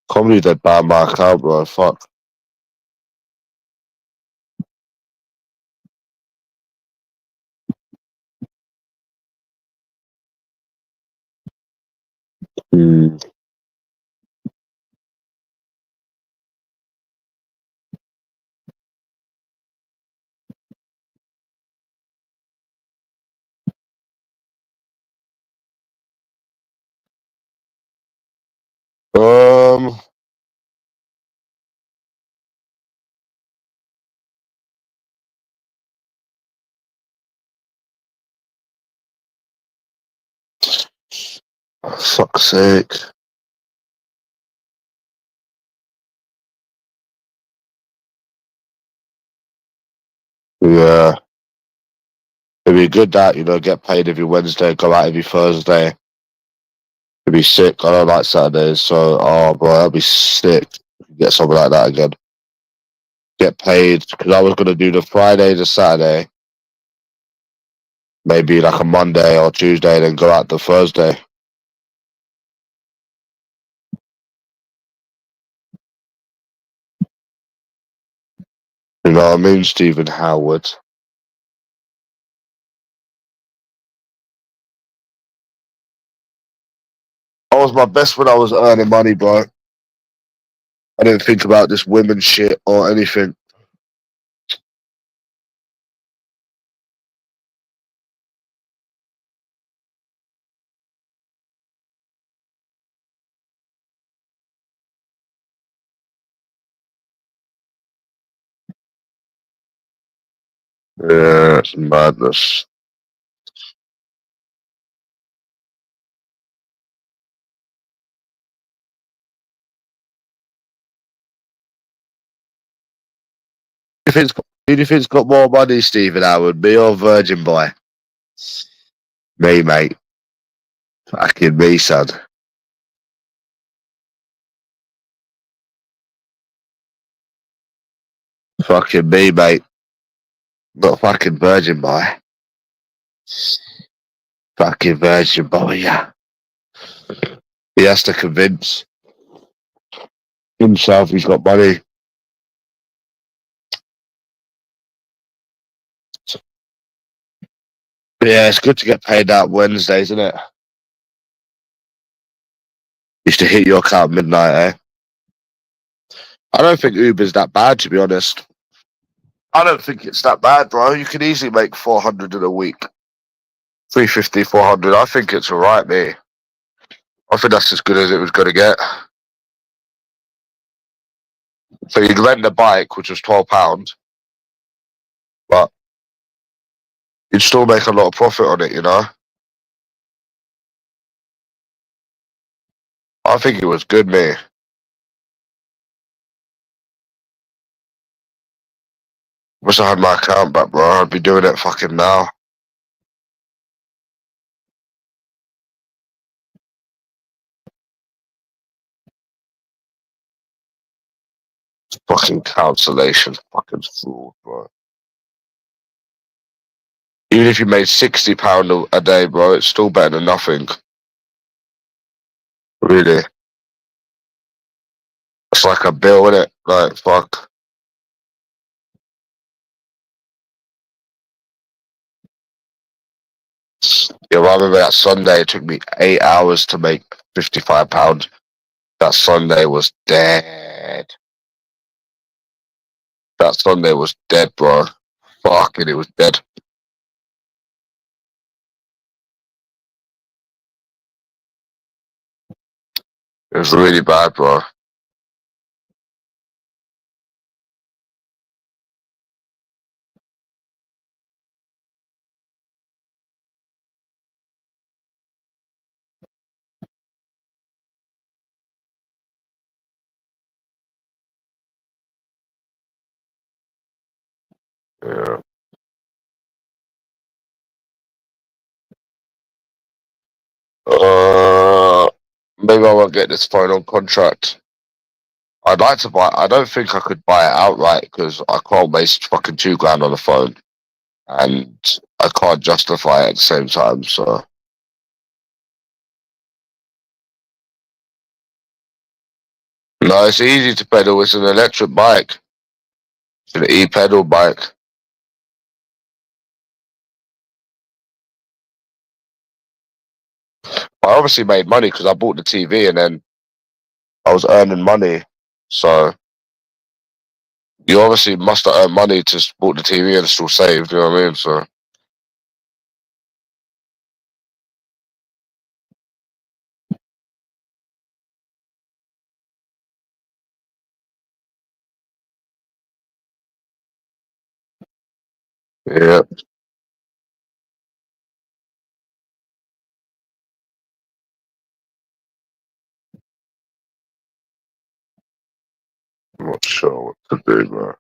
Comedy did bad my account, bro. Fuck. Hmm. Um, fuck's sake. Yeah. It'd be good that, get paid every Wednesday, go out every Thursday. It'd be sick. I don't like Saturdays, so, oh, bro, that'd be sick. Get something like that again. Get paid, because I was going to do the Friday to Saturday, maybe like a Monday or Tuesday, then go out the Thursday. You know what I mean, Stephen Howard? I was my best when I was earning money, bro. I didn't think about this women shit or anything. Yeah, it's madness. Who do you think's got more money, Stephen Howard, me or Virgin Boy? Me, mate. Fucking me, son. Fucking me, mate. Not fucking Virgin Boy. Fucking Virgin Boy, yeah. He has to convince himself he's got money. Yeah, it's good to get paid out Wednesdays, isn't it? Used to hit your account midnight, eh? I don't think Uber's that bad, to be honest. I don't think it's that bad, bro. You can easily make 400 in a week. 350, 400. I think it's alright, me. I think that's as good as it was going to get. So you'd rent a bike, which was £12, but you'd still make a lot of profit on it, I think it was good, me. Wish I had my account back, bro. I'd be doing it fucking now. Fucking cancellation. Fucking fraud, bro. Even if you made £60 a day, bro, it's still better than nothing. Really. It's like a bill, innit? Like, fuck. Yeah, I remember that Sunday, it took me 8 hours to make £55. That Sunday was dead. That Sunday was dead, bro. Fucking, it was dead. It was really bad, bro. Yeah. Maybe I won't get this phone on contract. I'd like to buy. I don't think I could buy it outright because I can't waste fucking £2 on a phone, and I can't justify it at the same time. So no, it's easy to pedal. It's an electric bike. It's an e-pedal bike. I obviously made money because I bought the TV and then I was earning money. So you obviously must have earned money to bought the TV and still saved. You know what I mean? So yeah, I'm not sure what to do, bro.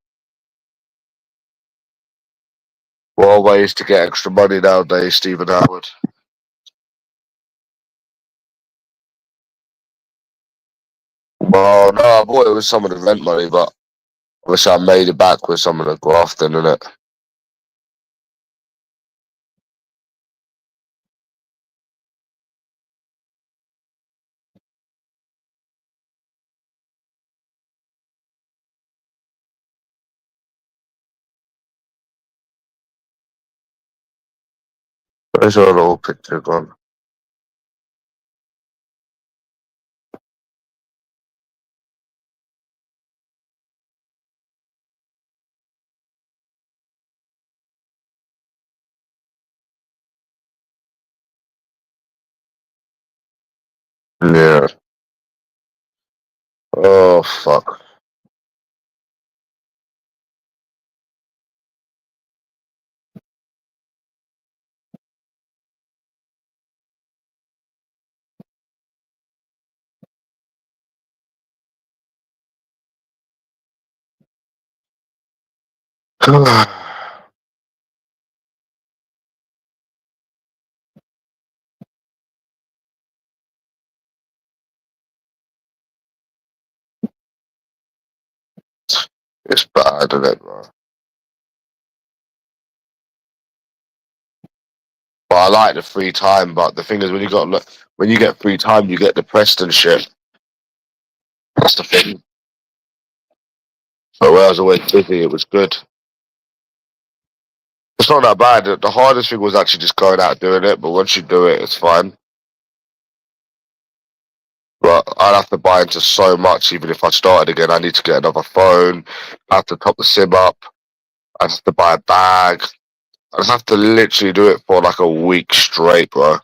What are ways to get extra money nowadays, Stephen Howard? Well, no, I bought it with some of the rent money, but obviously I made it back with some of the grafting, innit? Where's your little picture gone? Yeah. Oh, fuck. It's bad, isn't it, bro? But I like the free time, but the thing is when you get free time you get depressed and shit. That's the thing. So when I was always busy, it was good. It's not that bad. The hardest thing was actually just going out doing it, but once you do it, it's fine. But I'd have to buy into so much, even if I started again. I need to get another phone. I have to top the SIM up. I have to buy a bag. I'd have to literally do it for like a week straight, bro,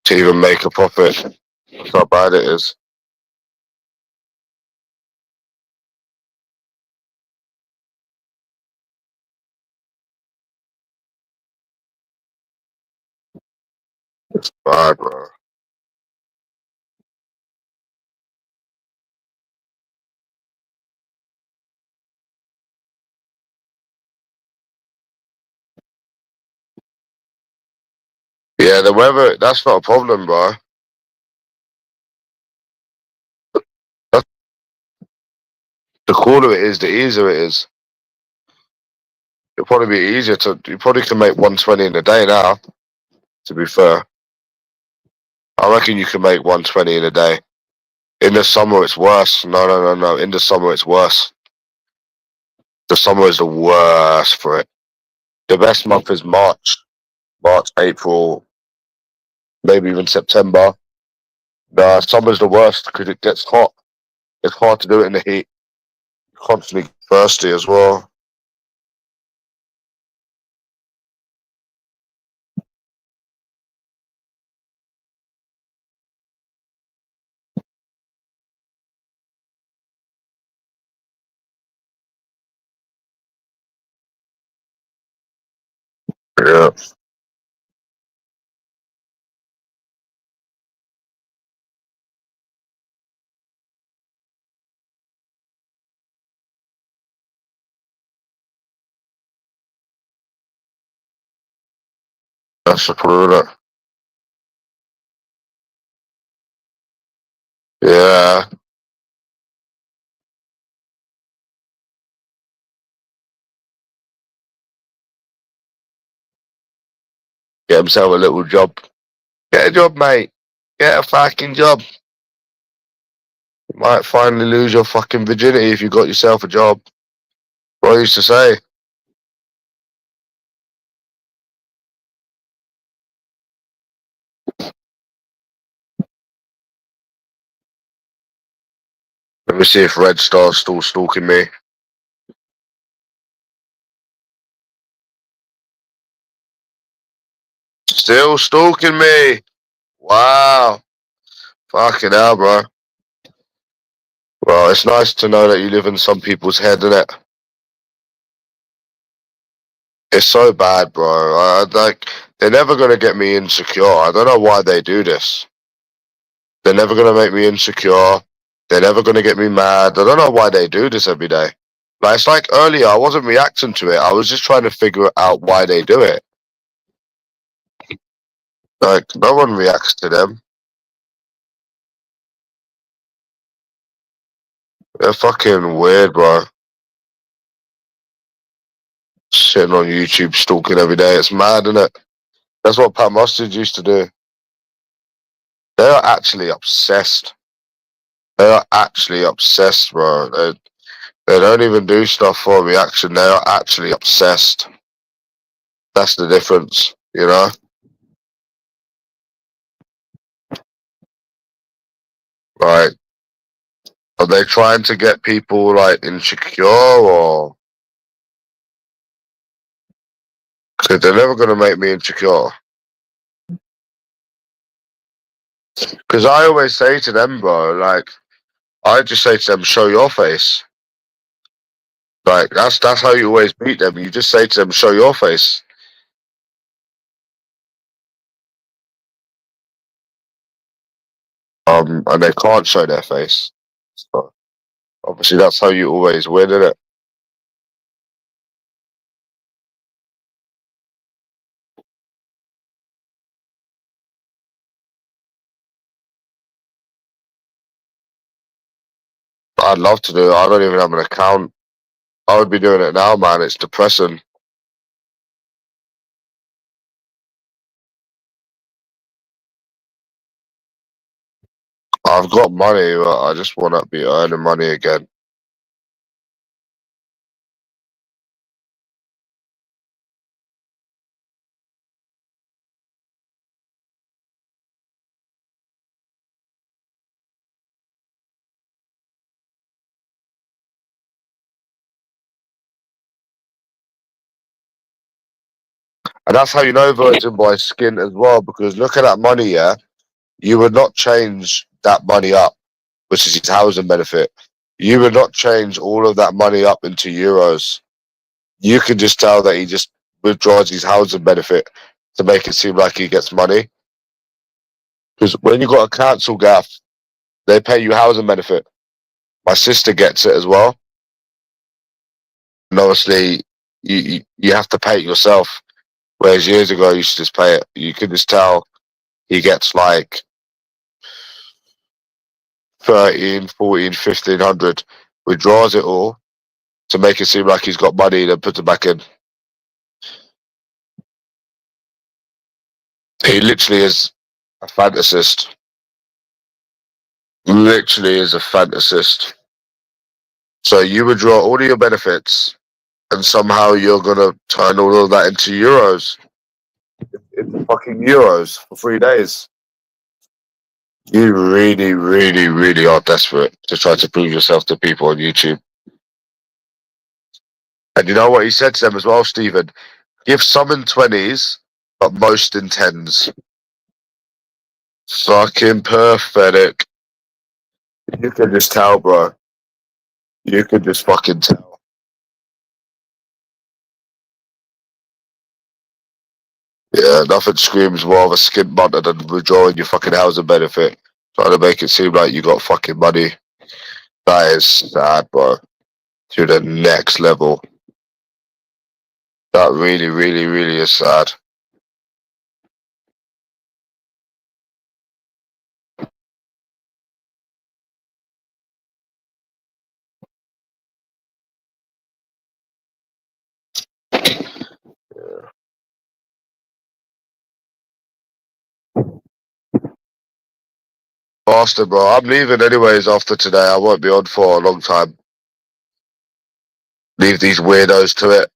to even make a profit. That's how bad it is. It's bad, bro. Yeah, the weather, that's not a problem, bro. That's, the cooler it is, the easier it is. It'll probably be easier you probably can make 120 in a day now, to be fair. I reckon you can make 120 in a day. In the summer, it's worse. No. In the summer, it's worse. The summer is the worst for it. The best month is March, April, maybe even September. The summer's the worst because it gets hot. It's hard to do it in the heat. You're constantly thirsty as well. Yeah. That's the problem. Yeah. Get himself a little job. Get a job, mate. Get a fucking job. You might finally lose your fucking virginity if you got yourself a job. What I used to say. Let me see if Red Star's still stalking me. Still stalking me. Wow. Fucking hell, bro. Well, it's nice to know that you live in some people's head, innit? It's so bad, bro. Like, they're never gonna get me insecure. I don't know why they do this. They're never gonna make me insecure. They're never gonna get me mad. I don't know why they do this every day. Like, it's like earlier, I wasn't reacting to it. I was just trying to figure out why they do it. Like, no one reacts to them. They're fucking weird, bro. Sitting on YouTube stalking every day. It's mad, isn't it? That's what Pat Mustard used to do. They are actually obsessed. They are actually obsessed, bro. They don't even do stuff for reaction. They are actually obsessed. That's the difference, you know? Like, are they trying to get people, like, insecure or... Because they're never going to make me insecure. Because I always say to them, bro, like, I just say to them, show your face. Like, that's how you always beat them. You just say to them, show your face. And they can't show their face. So, obviously, that's how you always win, innit? I'd love to do it. I don't even have an account. I would be doing it now, man. It's depressing. I've got money, but I just want to be earning money again. And that's how you know Virgin Boy skin as well, because look at that money, yeah? You would not change that money up, which is his housing benefit. You would not change all of that money up into euros. You can just tell that he just withdraws his housing benefit to make it seem like he gets money. Because when you got a council gaff, they pay you housing benefit. My sister gets it as well. And obviously, you have to pay it yourself. Whereas years ago, you used to just pay it. You can just tell he gets like 13, 14, 1500, withdraws it all to make it seem like he's got money, then puts it back in. He literally is a fantasist. Literally is a fantasist. So you withdraw all of your benefits, and somehow you're gonna turn all of that into euros. Into fucking euros for 3 days. You really, really, really are desperate to try to prove yourself to people on YouTube. And you know what he said to them as well, Stephen? Give some in 20s, but most in 10s. Fucking pathetic. You can just tell, bro. You can just fucking tell. Yeah, nothing screams more of a skin bunter than withdrawing your fucking housing benefit, trying to make it seem like you got fucking money. That is sad, bro. To the next level. That really, really, really is sad. Bastard, bro. I'm leaving anyways after today. I won't be on for a long time. Leave these weirdos to it.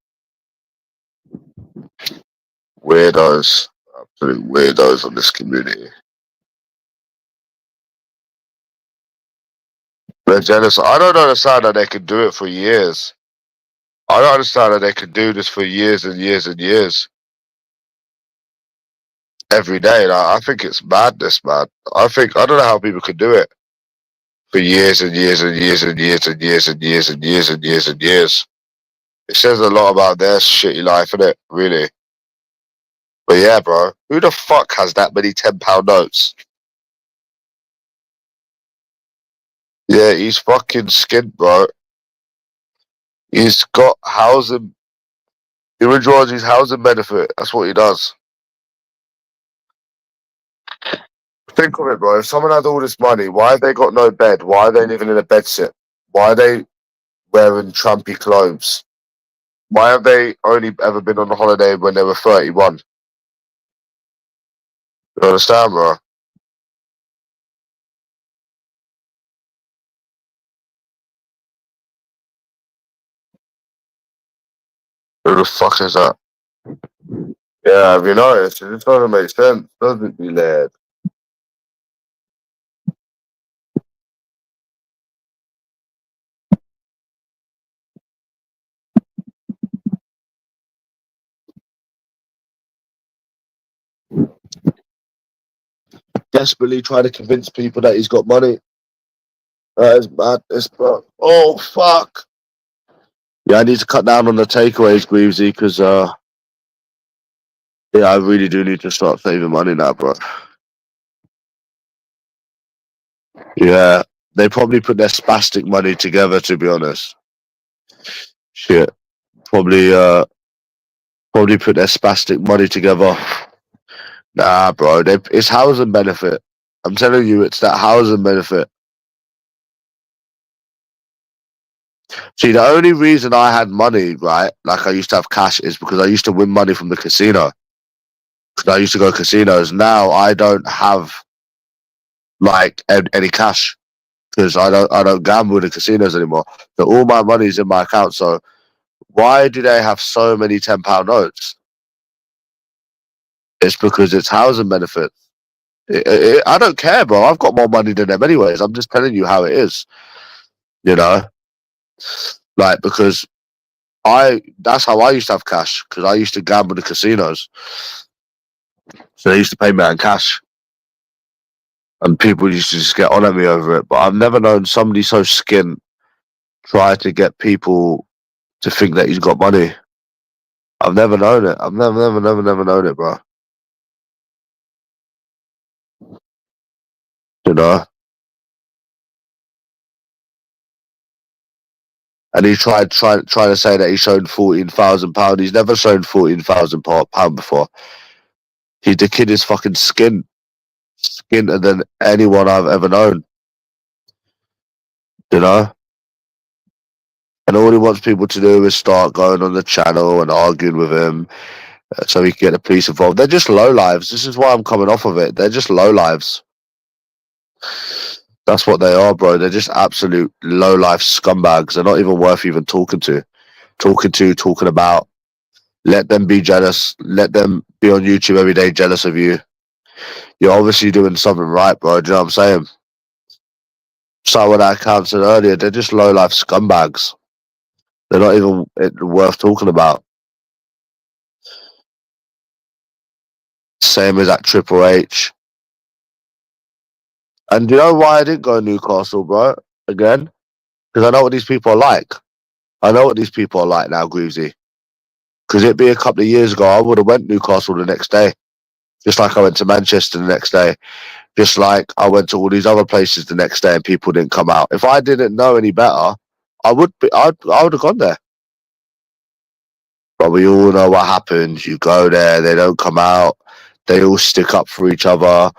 Weirdos. Absolute weirdos on this community. They're jealous. I don't understand how they could do it for years. I don't understand how they could do this for years and years and years. Every day. Like, I think it's madness, man. I don't know how people could do it for years and years and years and years and years and years and years and years and years. It says a lot about their shitty life, innit? Really. But yeah, bro. Who the fuck has that many £10 notes? Yeah, he's fucking skint, bro. He's got housing. He withdraws his housing benefit. That's what he does. Think of it, bro. If someone had all this money, why have they got no bed? Why are they living in a bedsit? Why are they wearing trampy clothes? Why have they only ever been on a holiday when they were 31? You understand, bro? Who the fuck is that? Yeah, have you noticed? It just doesn't make sense, does it, be lad? Desperately trying to convince people that he's got money. That is madness, bro. Oh, fuck. Yeah, I need to cut down on the takeaways, Greavesy, because, yeah, I really do need to start saving money now, bro. Yeah, they probably put their spastic money together, to be honest. Shit. Probably put their spastic money together. Nah, bro, it's housing benefit. I'm telling you, it's that housing benefit. See, the only reason I had money, right, like I used to have cash, is because I used to win money from the casino. Because I used to go casinos. Now I don't have like any cash because I don't gamble in the casinos anymore. So all my money's in my account. So why do they have so many £10 notes? It's because it's housing benefits. I don't care, bro. I've got more money than them anyways. I'm just telling you how it is. You know, like because that's how I used to have cash because I used to gamble in the casinos. So they used to pay me in cash. And people used to just get on at me over it. But I've never known somebody so skint try to get people to think that he's got money. I've never known it. I've never known it, bro. You know? And he trying to say that he's shown £14,000. He's never shown £14,000 before. The kid is fucking skinner than anyone I've ever known. You know? And all he wants people to do is start going on the channel and arguing with him so he can get the police involved. They're just low lives. This is why I'm coming off of it. They're just low lives. That's what they are, bro. They're just absolute low life scumbags. They're not even worth even talking about. Let them be jealous. Let them be on YouTube every day jealous of you. You're obviously doing something right, bro. Do you know what I'm saying? So what I counted earlier, they're just low life scumbags. They're not even worth talking about. Same as that Triple H. And you know why I didn't go to Newcastle, bro? Again? Because I know what these people are like. I know what these people are like now, Greavesy. Because it'd be a couple of years ago, I would have went Newcastle the next day. Just like I went to Manchester the next day. Just like I went to all these other places the next day and people didn't come out. If I didn't know any better, I would have gone there. But we all know what happens. You go there, they don't come out. They all stick up for each other.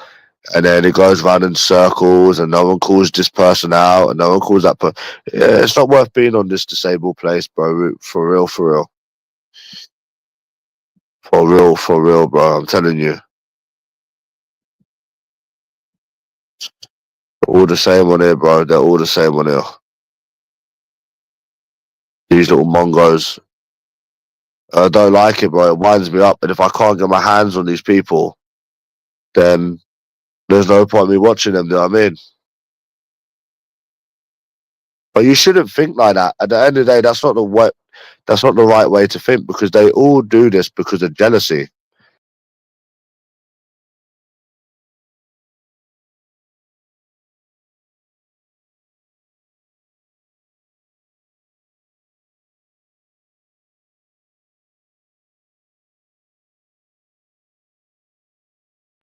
And then it goes round in circles and no one calls this person out and no one calls that person. Yeah, it's not worth being on this disabled place, bro. For real. For real, bro. I'm telling you. All the same on here, bro. They're all the same on here. These little mongos. I don't like it, bro. It winds me up. And if I can't get my hands on these people, then there's no point in me watching them. Do you know what I mean? But you shouldn't think like that. At the end of the day, that's not the way. That's not the right way to think, because they all do this because of jealousy.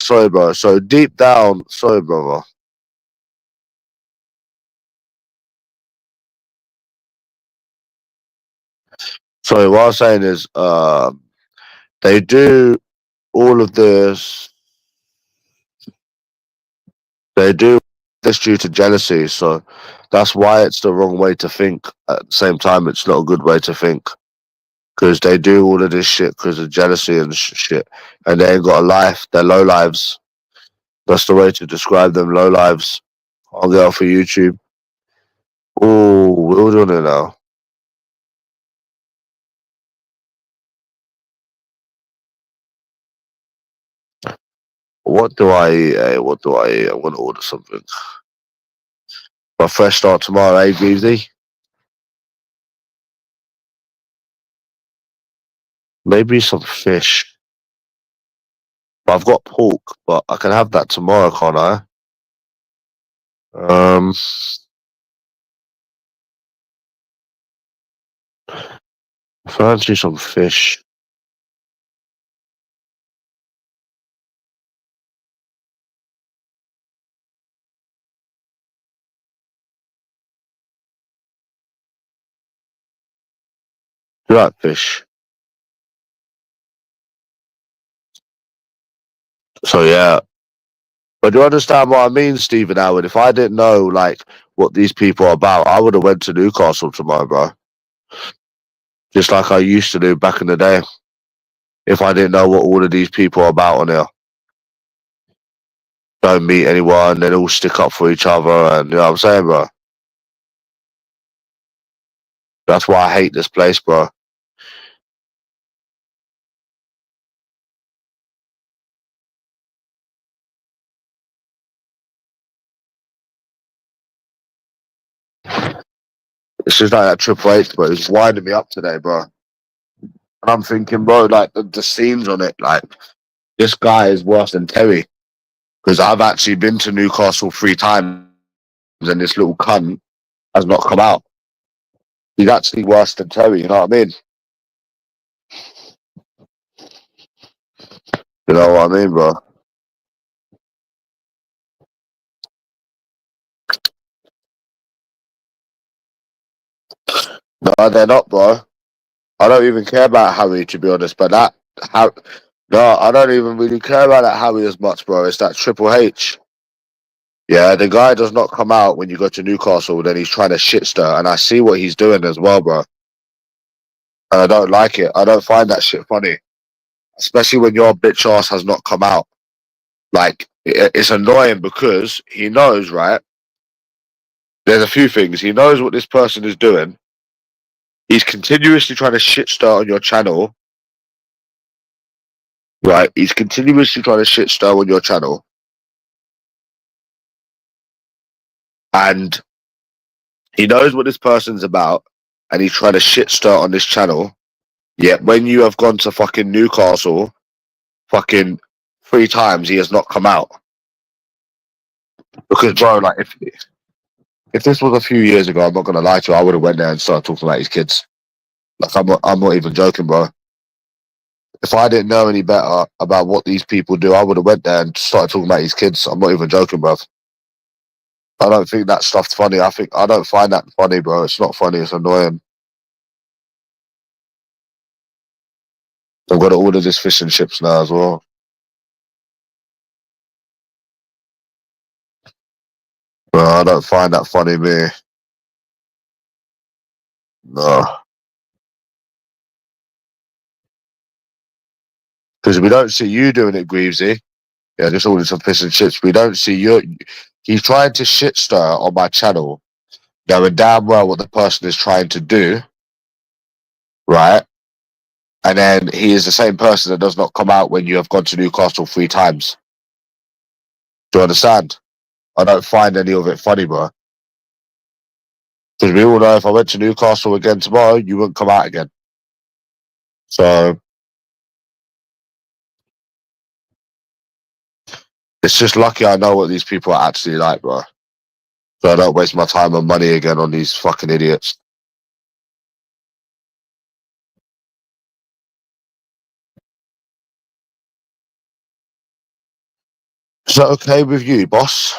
Sorry, bro. So deep down, sorry, brother. Sorry, what I'm saying is, they do all of this. They do this due to jealousy. So that's why it's the wrong way to think. At the same time, it's not a good way to think, because they do all of this shit because of jealousy and shit, and they ain't got a life. They're low lives. That's the way to describe them. Low lives. I'll get off of YouTube. Oh, we're doing it now. What do I eat? What do I eat? I'm gonna order something. My fresh start tomorrow, Greasy? Maybe some fish. I've got pork, but I can have that tomorrow, can't I? Fancy some fish. You like fish? So yeah. But do you understand what I mean, Stephen Howard? If I didn't know like what these people are about, I would have went to Newcastle tomorrow, bro. Just like I used to do back in the day. If I didn't know what all of these people are about on here. Don't meet anyone, then all stick up for each other, and you know what I'm saying, bro? That's why I hate this place, bro. It's just like that XXXIIIXXX, bro. It's winding me up today, bro. And I'm thinking, bro, like the scenes on it, like this guy is worse than Terry. Because I've actually been to Newcastle 3 times, and this little cunt has not come out. He's actually worse than Terry, you know what I mean? You know what I mean, bro? No, they're not, bro. I don't even care about Harry, to be honest, but no, I don't even really care about that Harry as much, bro. It's that XXXIIIXX. Yeah, the guy does not come out when you go to Newcastle, then he's trying to shit stir, and I see what he's doing as well, bro. And I don't like it. I don't find that shit funny. Especially when your bitch ass has not come out. Like, it's annoying because he knows, right? There's a few things. He knows what this person is doing. He's continuously trying to shit stir on your channel. Right? He's continuously trying to shit stir on your channel. And he knows what this person's about. And he's trying to shit stir on this channel. Yet when you have gone to fucking Newcastle fucking 3 times, he has not come out. Because, bro, like, if this was a few years ago, I'm not gonna lie to you, I would have went there and started talking about his kids. Like, I'm not even joking, bro. If I didn't know any better about what these people do, I would have went there and started talking about his kids. I'm not even joking, bro. I don't think that stuff's funny. I don't find that funny, bro. It's not funny. It's annoying. I've got to order this fish and chips now as well. Bro, I don't find that funny, me. No. Because we don't see you doing it, Greavesy. Yeah, just ordered some fish and chips. We don't see you. He's trying to shit stir on my channel, knowing damn well what the person is trying to do, right? And then he is the same person that does not come out when you have gone to Newcastle 3 times. Do you understand? I don't find any of it funny, bro. Because we all know if I went to Newcastle again tomorrow, you wouldn't come out again. So it's just lucky I know what these people are actually like, bro. So I don't waste my time and money again on these fucking idiots. Is that okay with you, boss?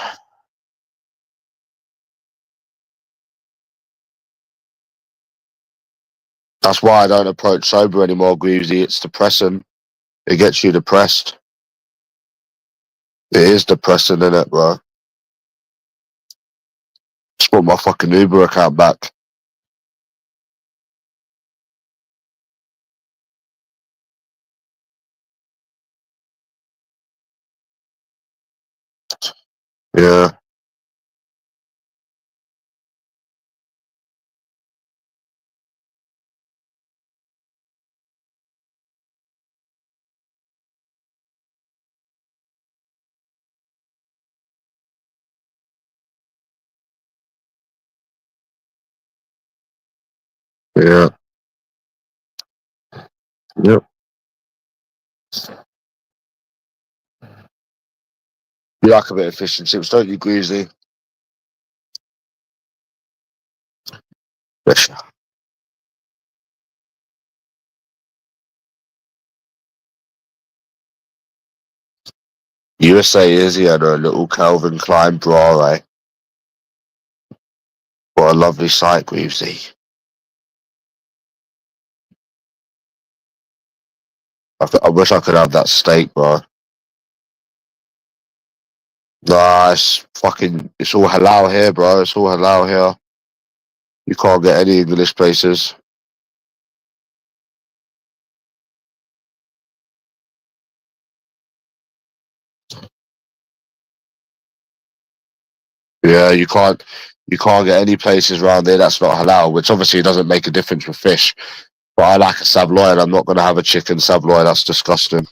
That's why I don't approach sober anymore, Greavesy. It's depressing. It gets you depressed. It is depressing, innit, bro? Just want my fucking Uber account back. Yeah. Yeah. Yep. You like a bit of fish and chips, don't you, Greavesy? Yes. USA is, he had a little Calvin Klein bra, eh? What a lovely sight, Greavesy. I wish I could have that steak, bro. Nah, it's all halal here, bro. It's all halal here. You can't get any English places. Yeah, you can't get any places around there that's not halal, which obviously doesn't make a difference with fish. But I like a saveloy and I'm not gonna have a chicken saveloy, that's disgusting.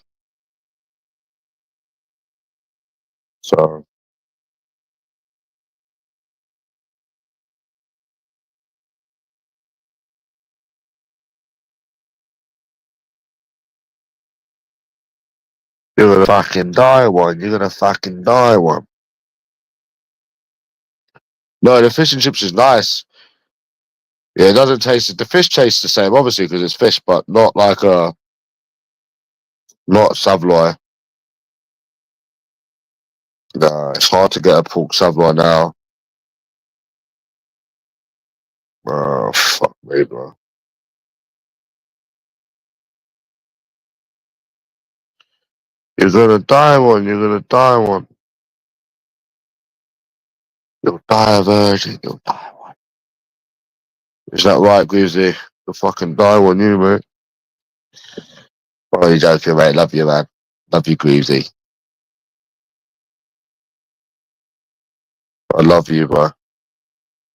So you're gonna fucking die one, you're gonna fucking die one. No, the fish and chips is nice. Yeah, it doesn't taste. The fish tastes the same, obviously, because it's fish, but not like not saveloy. Nah, it's hard to get a pork saveloy now. Oh, fuck me, bro. You're gonna die one. You're gonna die one. You'll die a virgin. You'll die one. Is that right, Greavesy? You'll fucking die one, you, mate. Oh, you're joking, mate. Love you, man. Love you, Greavesy. I love you, bro.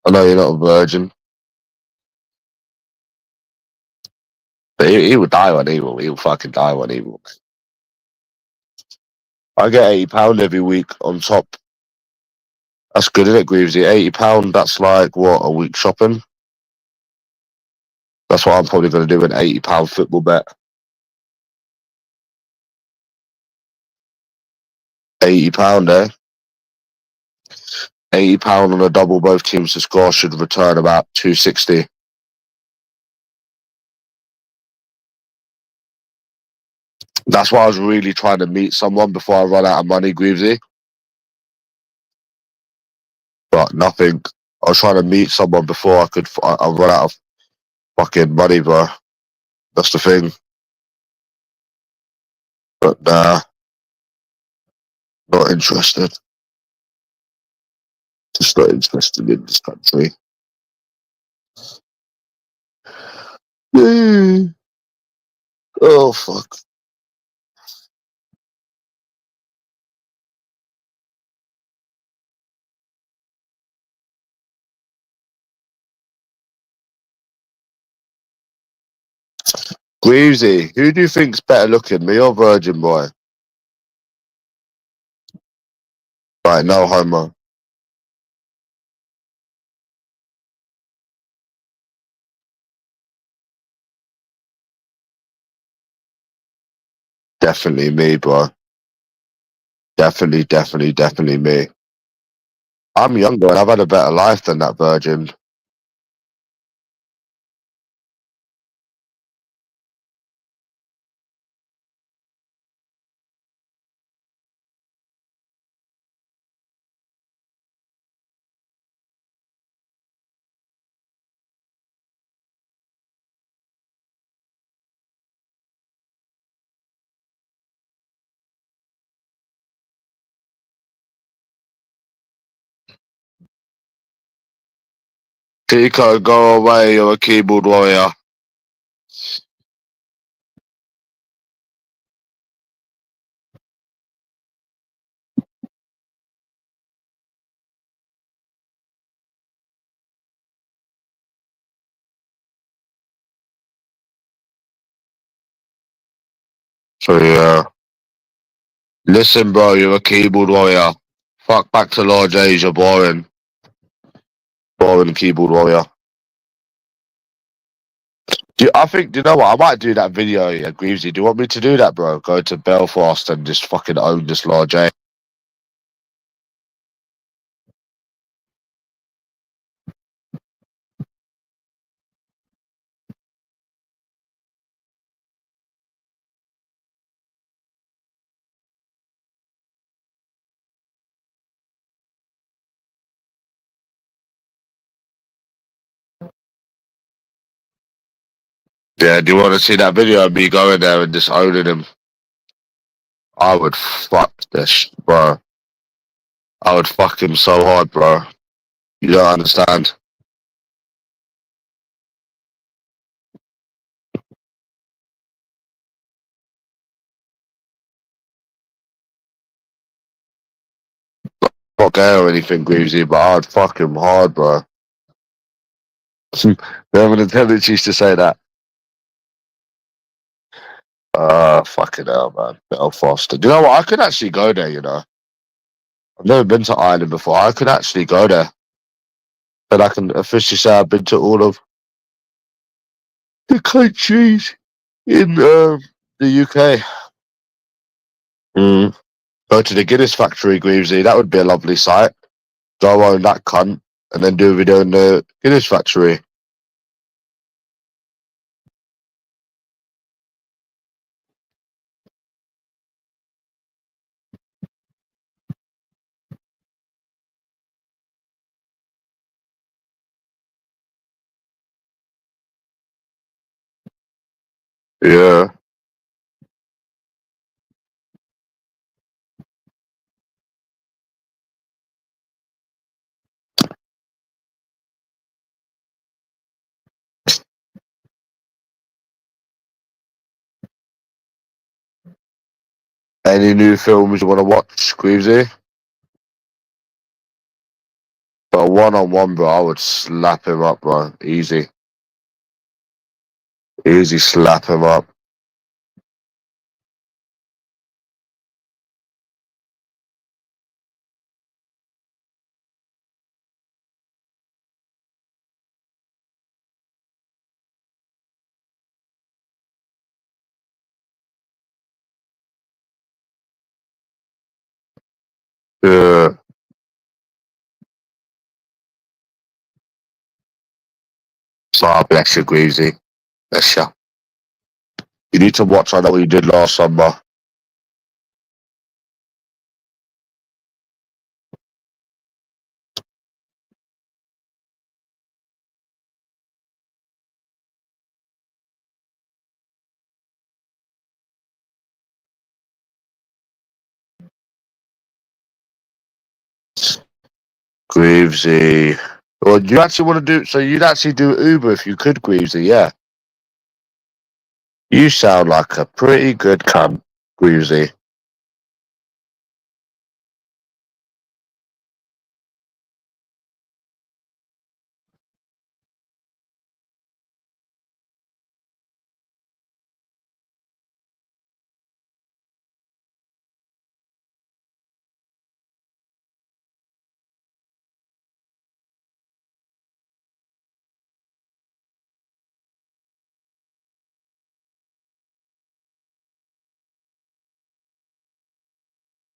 I know you're not a virgin. But he will die one, he will. He will fucking die one, he will. I get £80 every week on top. That's good, isn't it, Greavesy? £80, that's like, what, a week shopping? That's what I'm probably going to do, an £80 football bet. £80, eh? £80 on a double both teams to score should return about 260. That's why I was really trying to meet someone before I run out of money, Greavesy. But nothing. I was trying to meet someone before I run out of fucking money, bro. That's the thing. But nah, not interested. Just not interested in this country. Oh, fuck. Greavesy, who do you think's better looking, me or Virgin Boy? Right, no homo. Definitely me, bro. Definitely me. I'm younger and I've had a better life than that Virgin. Tico, go away, you're a keyboard warrior. So yeah. Listen, bro, you're a keyboard warrior. Fuck back to large age, you're boring. Boring keyboard warrior. Do you know what? I might do that video, yeah, Greavesy. Do you want me to do that, bro? Go to Belfast and just fucking own this large age. Yeah, do you want to see that video of me going there and just owning him? I would fuck this, bro. I would fuck him so hard, bro. You don't understand. Not gay or anything, Greavesy, but I'd fuck him hard, bro. They have an tendency to say that. Fucking hell, man. Belfast. Do you know what? I could actually go there, you know. I've never been to Ireland before. I could actually go there. And I can officially say I've been to all of the countries in the UK. Mm. Go to the Guinness factory, Greavesy. That would be a lovely sight. Go own that cunt and then do a video in the Guinness factory. Yeah. Any new films you want to watch, Greavesy? But one-on-one, bro, I would slap him up, bro. Easy. Easy slap him up. Yeah. So bless you, Greavesy. Bless you. You need to watch, I know what you did last summer. Greavesy. Well, you actually want to do, so you'd actually do Uber if you could, Greavesy, yeah. You sound like a pretty good cunt, Greavesy.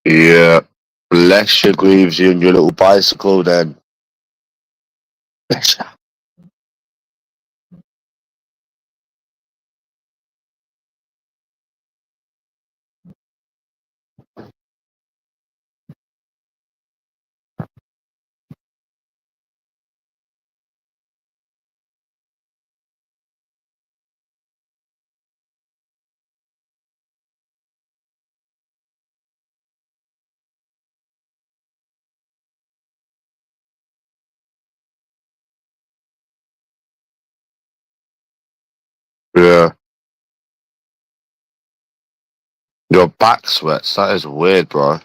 Yeah. Bless your grieves, you and your little bicycle then. Yeah. Your back sweats. That is weird, bro.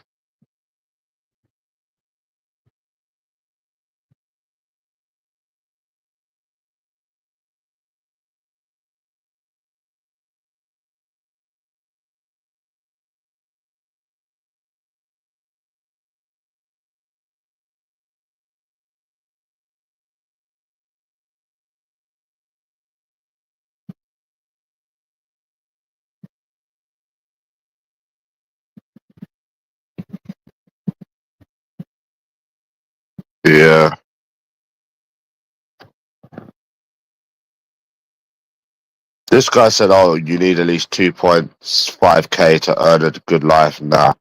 Yeah. This guy said, "Oh, you need at least 2.5K to earn a good life." Nah.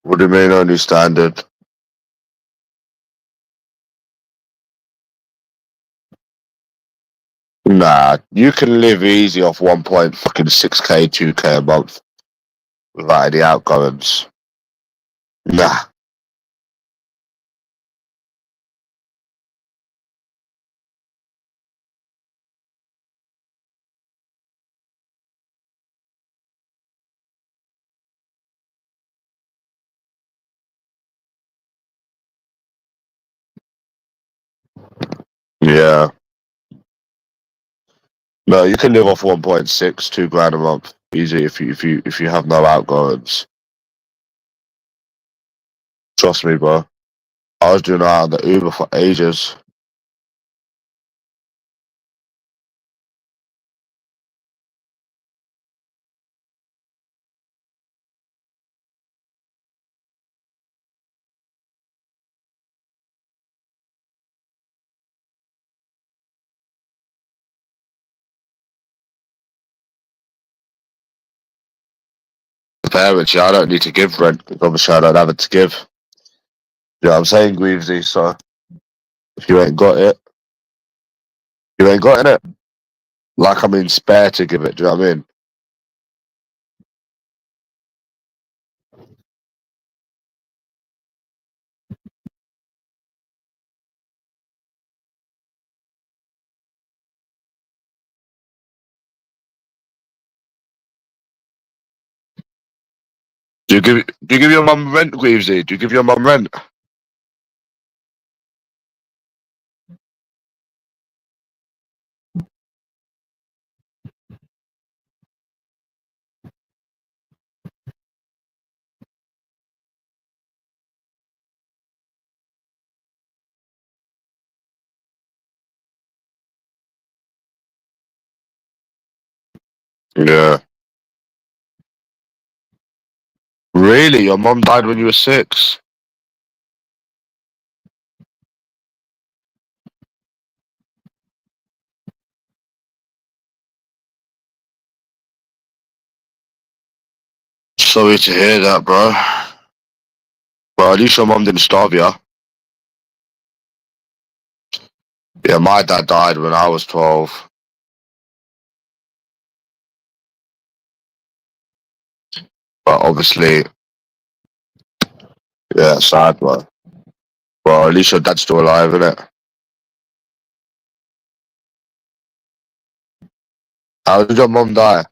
What do you mean only standard? Nah, you can live easy off 1.6K, 2K a month without any outgoings. Nah. Yeah. No, you can live off 1.6, 2 grand a month easy if you have no outgoings. Trust me, bro. I was doing that on the Uber for ages. Parents, yeah, I don't need to give rent because obviously I don't have it to give. You know what I'm saying, Greavesy? So if you ain't got it, you ain't got it. Like I'm in spare to give it. Do you know what I mean? Do you give your mum rent, Greavesy? Do you give your mum rent? Yeah. Really? Your mum died when you were 6? Sorry to hear that, bro. Well, at least your mum didn't starve you. Yeah, my dad died when I was 12. But obviously, Yeah, sad, but well, at least your dad's still alive, innit? How did your mum die?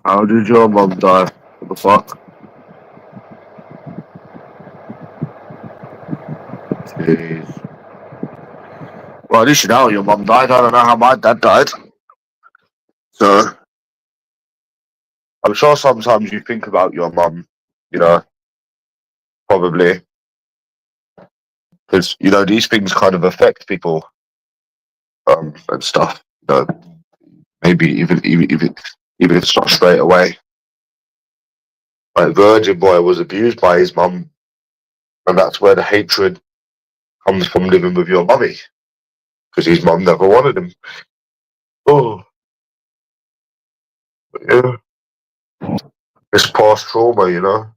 How did your mum die? What the fuck? Jeez. Well, at least you know your mum died. I don't know how my dad died. So, I'm sure sometimes you think about your mum, you know, probably. Because, you know, these things kind of affect people and stuff. You know, maybe even if it's not straight away. Like Virgin Boy was abused by his mum, and that's where the hatred comes from living with your mummy. Because his mum never wanted him. Oh, yeah. It's past trauma, you know.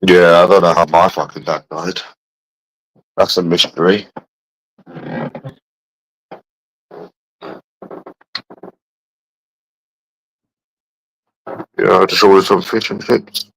Yeah, I don't know how my fucking dad died. That's a mystery. Yeah, I just ordered some fish and chips.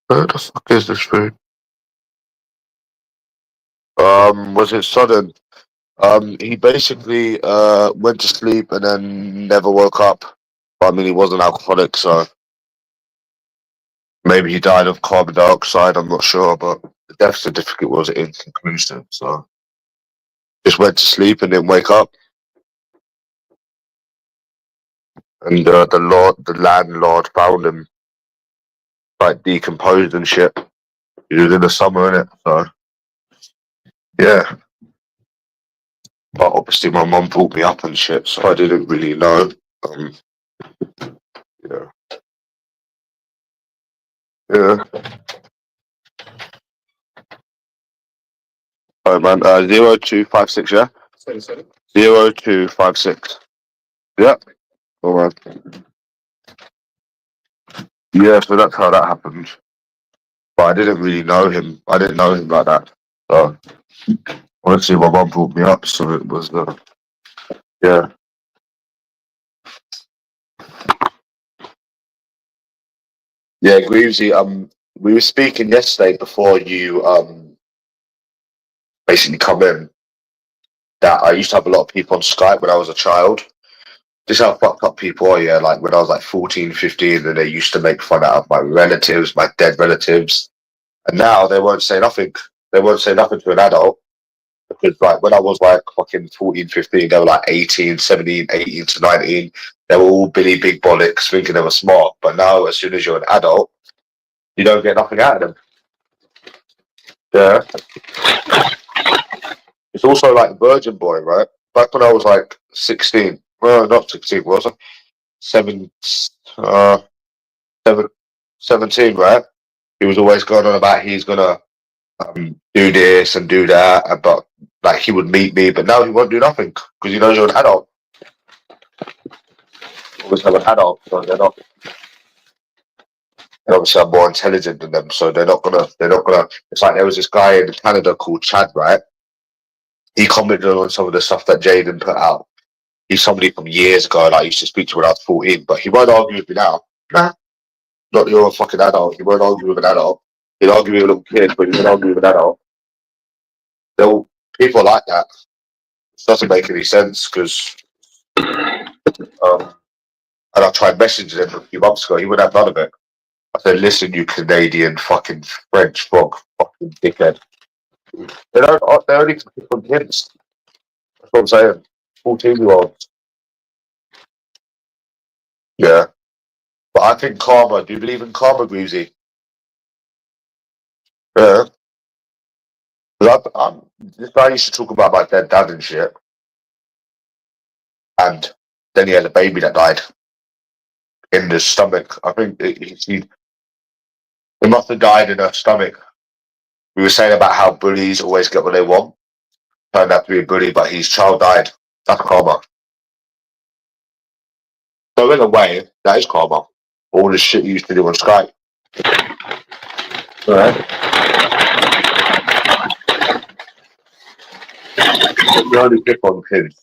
Where the fuck is this food? Was it sudden? He basically went to sleep and then never woke up. But, I mean, he was an alcoholic, so maybe he died of carbon dioxide. I'm not sure, but the death certificate was inconclusive. So just went to sleep and didn't wake up. And the landlord found him like decomposed and shit. He was in the summer, innit? So yeah. But obviously my mum brought me up and shit, so I didn't really know. Yeah. Yeah. Alright, man. 0256, yeah? 0256. Yeah. Alright. Yeah, so that's how that happened. But I didn't really know him. I didn't know him like that. So honestly, my mum brought me up, so it was yeah. Yeah, Greavesy, we were speaking yesterday before you basically come in that I used to have a lot of people on Skype when I was a child. this is how fucked up people are, yeah. Like when I was like 14, 15, and they used to make fun out of my relatives, my dead relatives. And now they won't say nothing. They won't say nothing to an adult. Because like when I was like fucking 14, 15, they were like 18, 17, 18 to 19. They were all Billy Big Bollocks thinking they were smart. But now as soon as you're an adult, you don't get nothing out of them. Yeah. It's also like Virgin Boy, right? Back when I was like 16. Well, not 16, was I? 17, right? He was always going on about he's gonna do this and do that, but like he would meet me, but now he won't do nothing because he knows you're an adult. Always have an adult, so they're not. And obviously, I'm more intelligent than them, so they're not gonna. It's like there was this guy in Canada called Chad, right? He commented on some of the stuff that Jaden put out. He's somebody from years ago, and I used to speak to when I was 14, but he won't argue with me now. Nah, not you're a fucking adult. He won't argue with an adult. He'll argue with a little kid, but he won't argue with an adult. They'll, people like that. It doesn't make any sense because, and I tried messaging him a few months ago. He wouldn't have none of it. I said, "Listen, you Canadian fucking French frog, fucking dickhead. They don't. They're only from kids. That's what I'm saying. 14-year-olds. Yeah, but I think karma. Do you believe in karma, Greasy? Yeah. This guy used to talk about my dead dad and shit, and then he had a baby that died in the stomach. I think he must have died in her stomach. We were saying about how bullies always get what they want. Turned out to be a bully, but his child died. That's karma. So in a way, that is karma. All the shit you used to do on Skype. Right? You only pick on kids.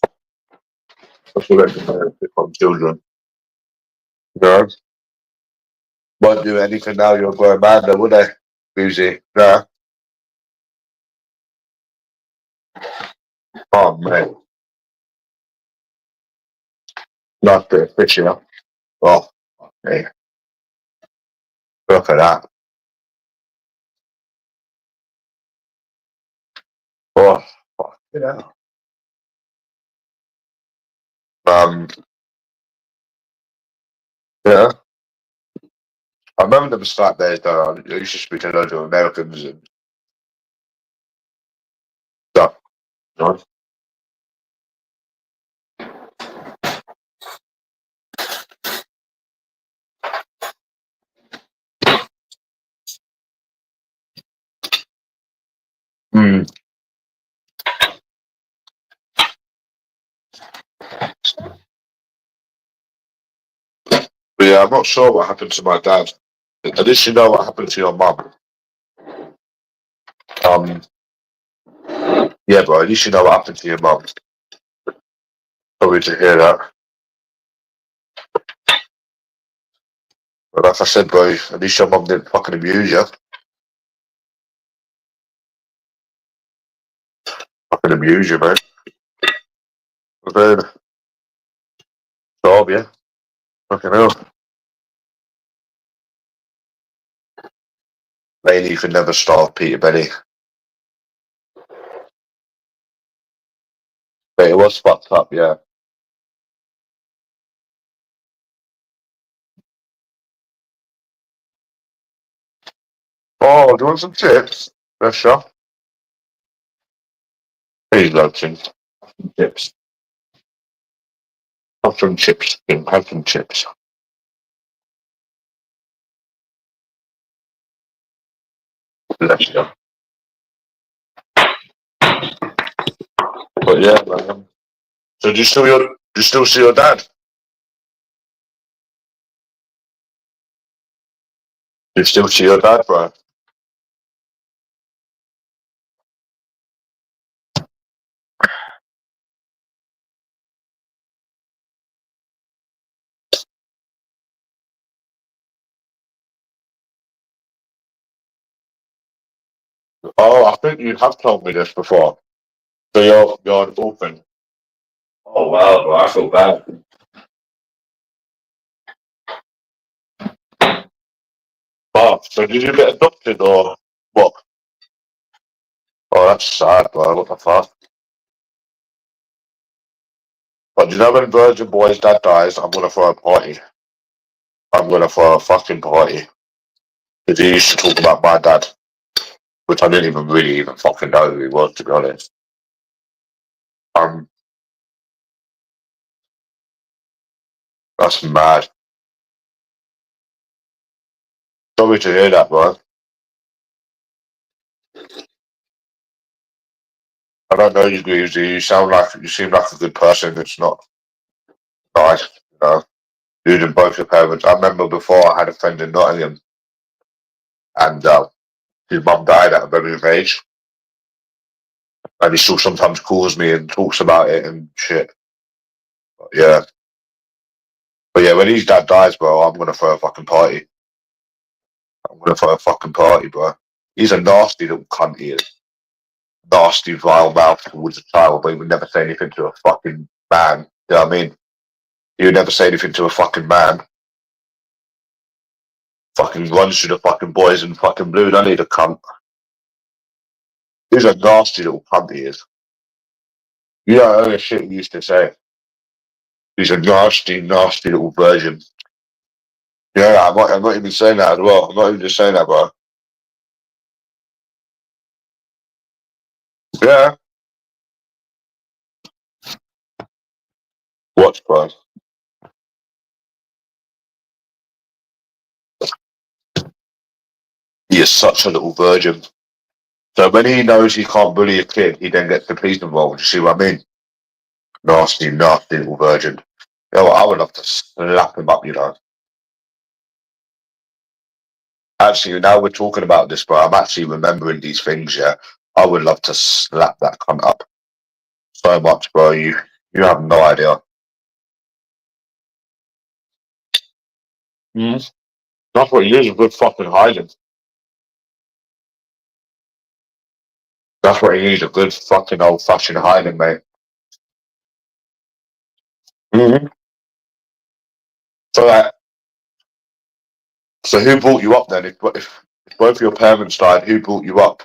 That's what they pick on children. No. Won't do anything now, you're a grown man though, would they? Easy. No. Oh man. Not the fish, you know. Oh, hey. Look at that. Oh, fuck, you know. Yeah. I remember the start days though. I used to speak to loads of Americans and stuff. You know? Mm. But yeah, I'm not sure what happened to my dad. At least you know what happened to your mum. Yeah, bro, at least you know what happened to your mum. Sorry to hear that. But like I said, bro, at least your mum didn't fucking abuse you. Fucking abuse you, man. But then, job, yeah. Fucking hell. Mainly you can never starve Peter Benny. But it was fucked up, yeah. Oh, do you want some chips? Yes, sure. Here you go, Tim. Chips. Have some chips, Tim. Have some chips. Bless you. But yeah, man. So do you still see your dad? Do you still see your dad, bro? Oh, I think you have told me this before. So you're an orphan. Oh wow, bro, I feel bad. Oh, so did you get adopted or what? Oh, that's sad, bro. What the fuck? But you know when Virgin Boy's dad dies, I'm gonna throw a party. I'm gonna throw a fucking party. Because he used to talk about my dad, which I didn't even really even fucking know who he was, to be honest. That's mad. Sorry to hear that, bro. I don't know you, Greasy. You seem like a good person. It's not nice, you know. Losing both your parents. I remember before I had a friend in Nottingham, and his mum died at a very young age, and he still sometimes calls me and talks about it and shit. But yeah, when his dad dies, bro, I'm gonna throw a fucking party. I'm gonna throw a fucking party, bro. He's a nasty little cunt. He is. Nasty, vile mouth towards a child, but he would never say anything to a fucking man. You know what I mean? He would never say anything to a fucking man. Fucking runs through the fucking boys in fucking blue. Don't need a cunt. He's a nasty little cunt, he is. You know the shit he used to say. He's a nasty, nasty little virgin. Yeah, I'm not even saying that as well. I'm not even just saying that, bro. Yeah. Watch, bro. He is such a little virgin. So when he knows he can't bully a kid, he then gets the police involved. You see what I mean? Nasty, nasty little virgin. You know what? I would love to slap him up, you know. Actually, now we're talking about this, bro, I'm actually remembering these things, yeah. I would love to slap that cunt up so much, bro. You have no idea. That's what he is, a good fucking hiding. That's what he needs, a good fucking old-fashioned hiding, mate. So who brought you up then? If both your parents died, who brought you up?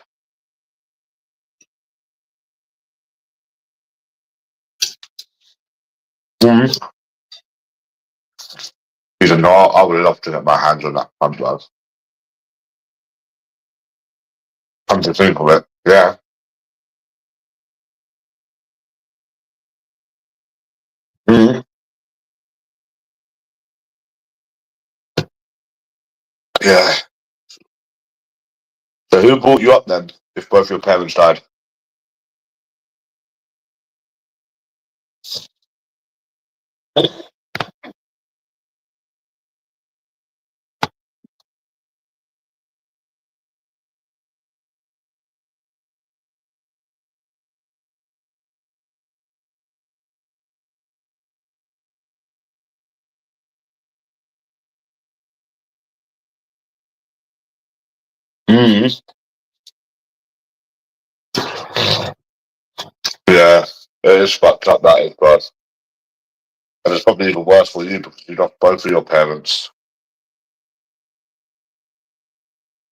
He's a no. I would love to get my hands on that cunt, bro. Come to think of it, yeah. Yeah. So who brought you up then? If both your parents died. Yeah, it is fucked up, that is, bro. And it's probably even worse for you because you lost both of your parents.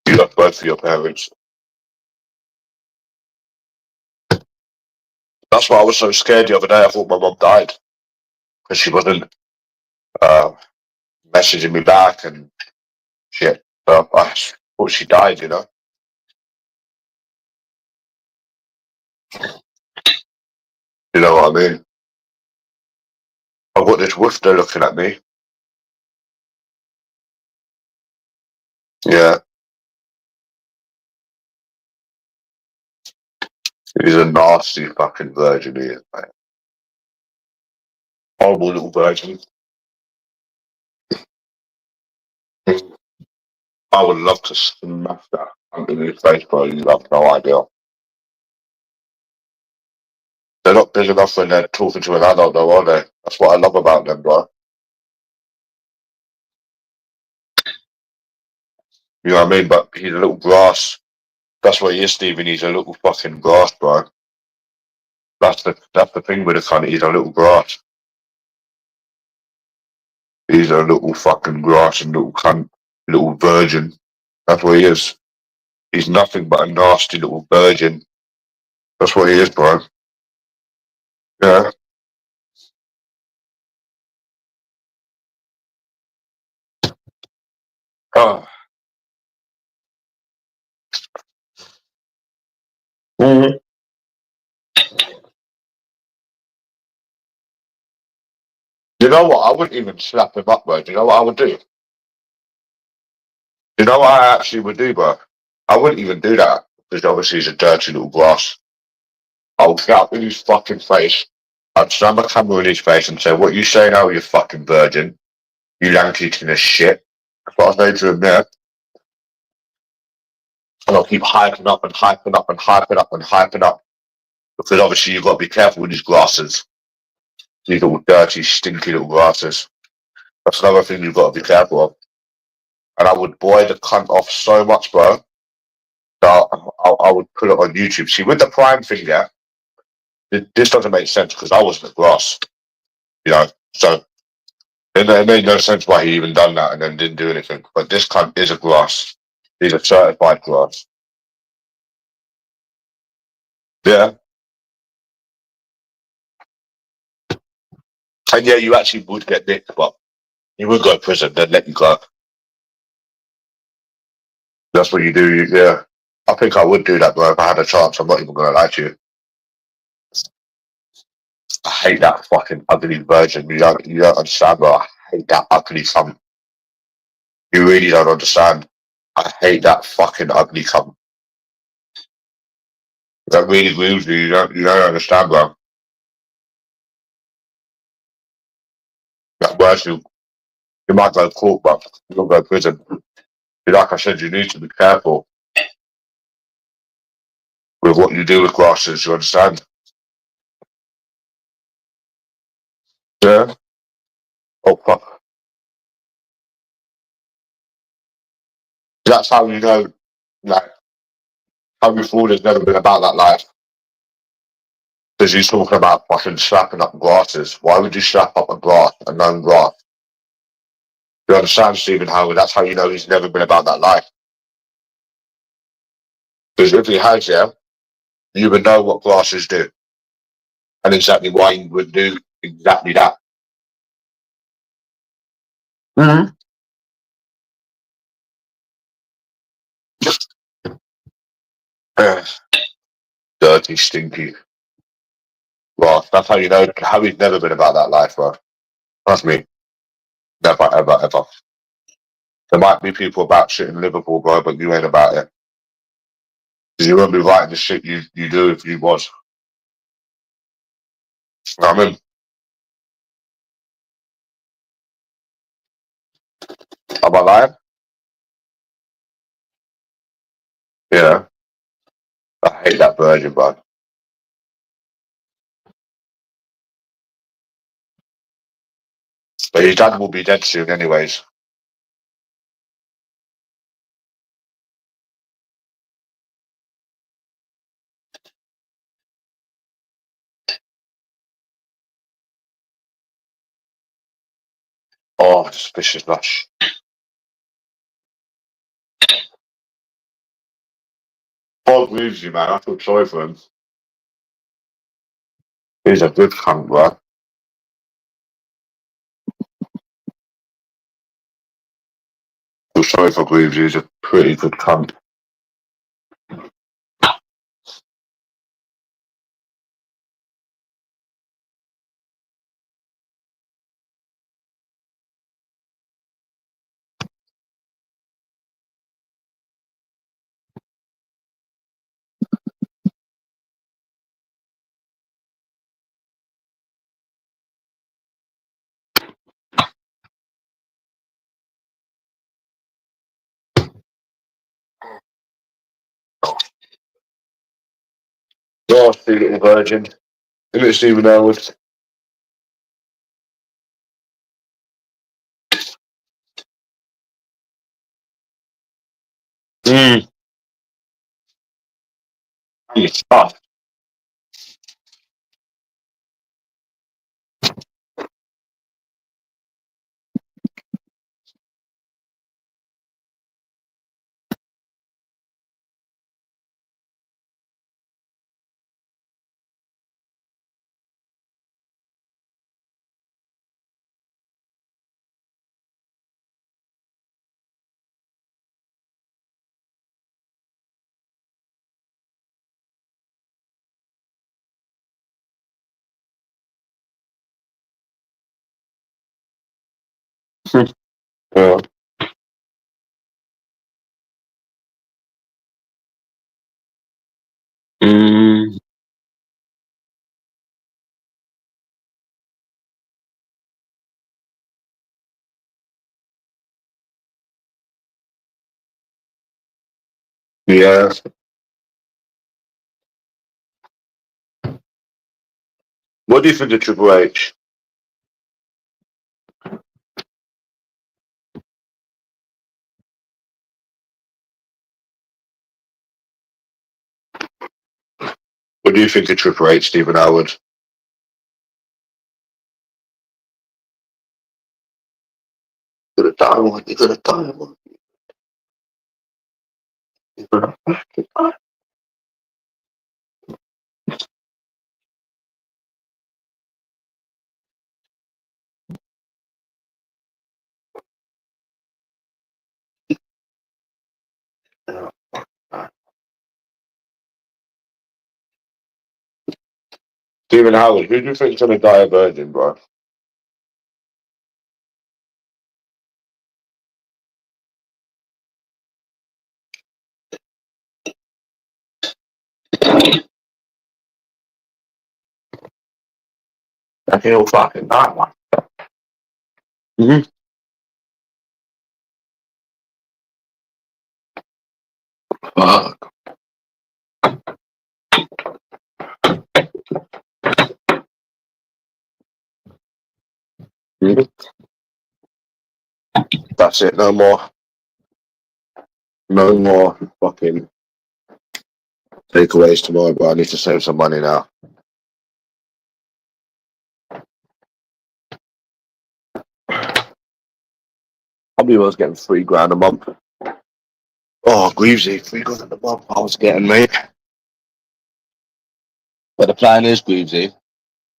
You lost both of your parents. That's why I was so scared the other day. I thought my mum died because she wasn't messaging me back and shit. But I thought she died, you know. You know what I mean? I've got this wolf there looking at me. Yeah. He's a nasty fucking virgin, he is, mate. Horrible little virgin. I would love to smash that in his face, bro. You have no idea. They're not big enough when they're talking to an adult, though, are they? That's what I love about them, bro. You know what I mean? But he's a little grass. That's what he is, Stephen. He's a little fucking grass, bro. That's the thing with the cunt. He's a little grass. He's a little fucking grass and little cunt, little virgin. That's what he is. He's nothing but a nasty little virgin. That's what he is, bro. Yeah. Oh. Mm-hmm. You know what? I wouldn't even slap him up, bro. Do you know what I would do? You know what I actually would do, bro? I wouldn't even do that because obviously he's a dirty little grass. I would get up in his fucking face. I'd slam my camera in his face and say, "What you say now, you fucking virgin? You lanky tin of shit." That's what I say to him there. And I'll keep hyping up and hyping up and hyping up and hyping up because obviously you've got to be careful with these grasses. These little dirty, stinky little grasses. That's another thing you've got to be careful of. And I would boy the cunt off so much, bro. That I would put it on YouTube. See, with the Prime thing, yeah, this doesn't make sense because I wasn't a grass, you know. So it made no sense why he even done that and then didn't do anything. But this cunt is a grass. He's a certified grass. Yeah. And yeah, you actually would get nicked, but you would go to prison, then let you go. That's what you do, yeah. I think I would do that, bro, if I had a chance. I'm not even going to lie to you. I hate that fucking ugly virgin. You don't understand, bro. I hate that ugly cunt. You really don't understand. I hate that fucking ugly cunt. That really grieves you. You don't understand, bro. That worse, you might go to court, but you don't go to prison. Like I said, you need to be careful with what you do with grasses, you understand? Yeah? Oh, fuck. That's how you know, like, how you fool has never been about that life. Because he's talking about fucking slapping up grasses. Why would you slap up a grass, a known grass? You understand, Stephen Howard? That's how you know he's never been about that life. Because if he has, yeah, you would know what grasses do and exactly why he would do exactly that. Mm-hmm. Dirty, stinky grass. That's how you know how he's never been about that life, bro. Trust me. Never, ever, ever. There might be people about shit in Liverpool, bro, but you ain't about it. Because you wouldn't be writing the shit you do if you was. You know what I mean? Am I lying? Yeah. I hate that virgin, bro. But his dad will be dead soon, anyways. Oh, suspicious lush. God grieves you, man. I feel sorry for him. He's a good cunt, bro. I feel sorry for Greaves. He's a pretty good cunt. Nasty little virgin. Isn't it, Stephen Howard? Mm. He's tough. Yeah. Mm. Yeah. What do you think of Triple H? What do you think of Triple H, Stephen Howard? You're gonna die one. You're gonna die one. You're gonna fucking die. Stephen Howard, who do you think's gonna die a virgin, bro? I think he'll fucking die one. Mm-hmm. Fuck. Mhm. That's it, no more. No more fucking takeaways tomorrow, bro. I need to save some money now. Probably was getting $3,000 a month. Oh, Greavesy, $3,000 a month I was getting, mate. But the plan is, Greavesy,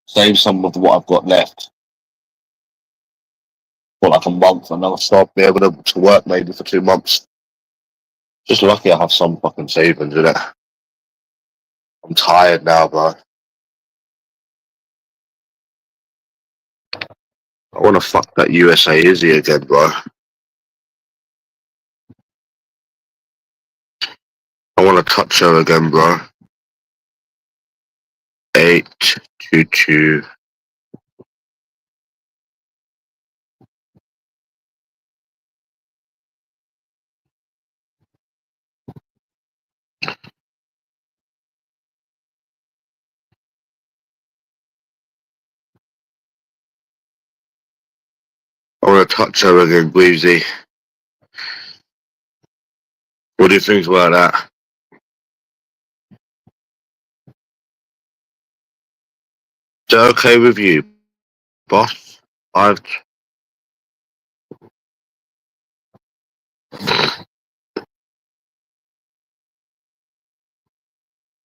save some of what I've got left for like a month, and I'll start be able to work maybe for 2 months. Just lucky I have some fucking savings in it. I'm tired now, bro. I want to fuck that USA Izzy again, bro. I want to touch her again, bro. 822. I want to touch her again, Greavesy. What do you think about that? Is that okay with you, boss?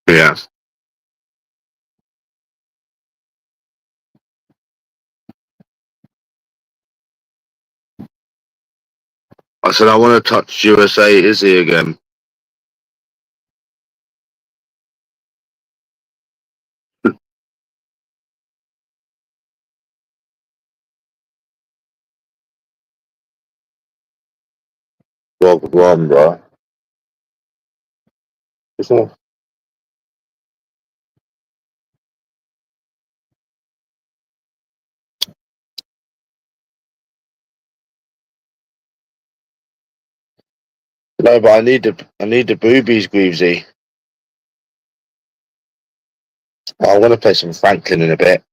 Yeah. I said I want to touch USA Izzy again. Well, one, bro. No, but I need the boobies, Greavesy. I want to play some Franklin in a bit.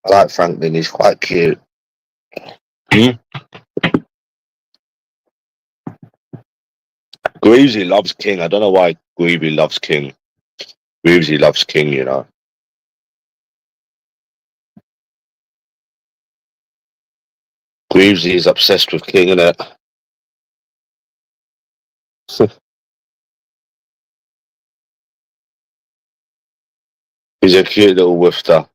I like Franklin. He's quite cute. Hmm? Greavesy loves King. I don't know why Greavesy loves King. Greavesy loves King, you know. Greavesy is obsessed with King, innit? He's a cute little wifter.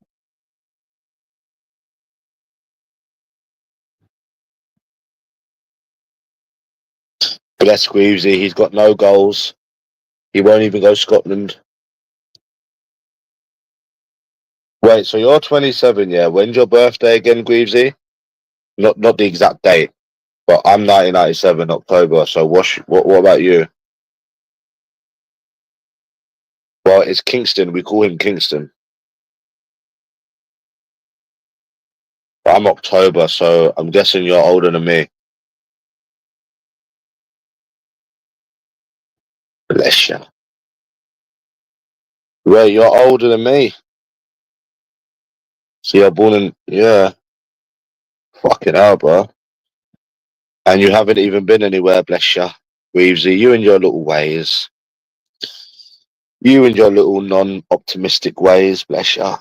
Bless Greavesy. He's got no goals. He won't even go Scotland. Wait, so you're 27, yeah? When's your birthday again, Greavesy? Not the exact date, but I'm 1997 October. So what about you? Well, it's Kingston. We call him Kingston. I'm October, so I'm guessing you're older than me. Bless you. Well, you're older than me. So you're born in, yeah. Fucking hell, bro. And you haven't even been anywhere, bless you. Weavesy, you and your little ways. You and your little non-optimistic ways, bless you.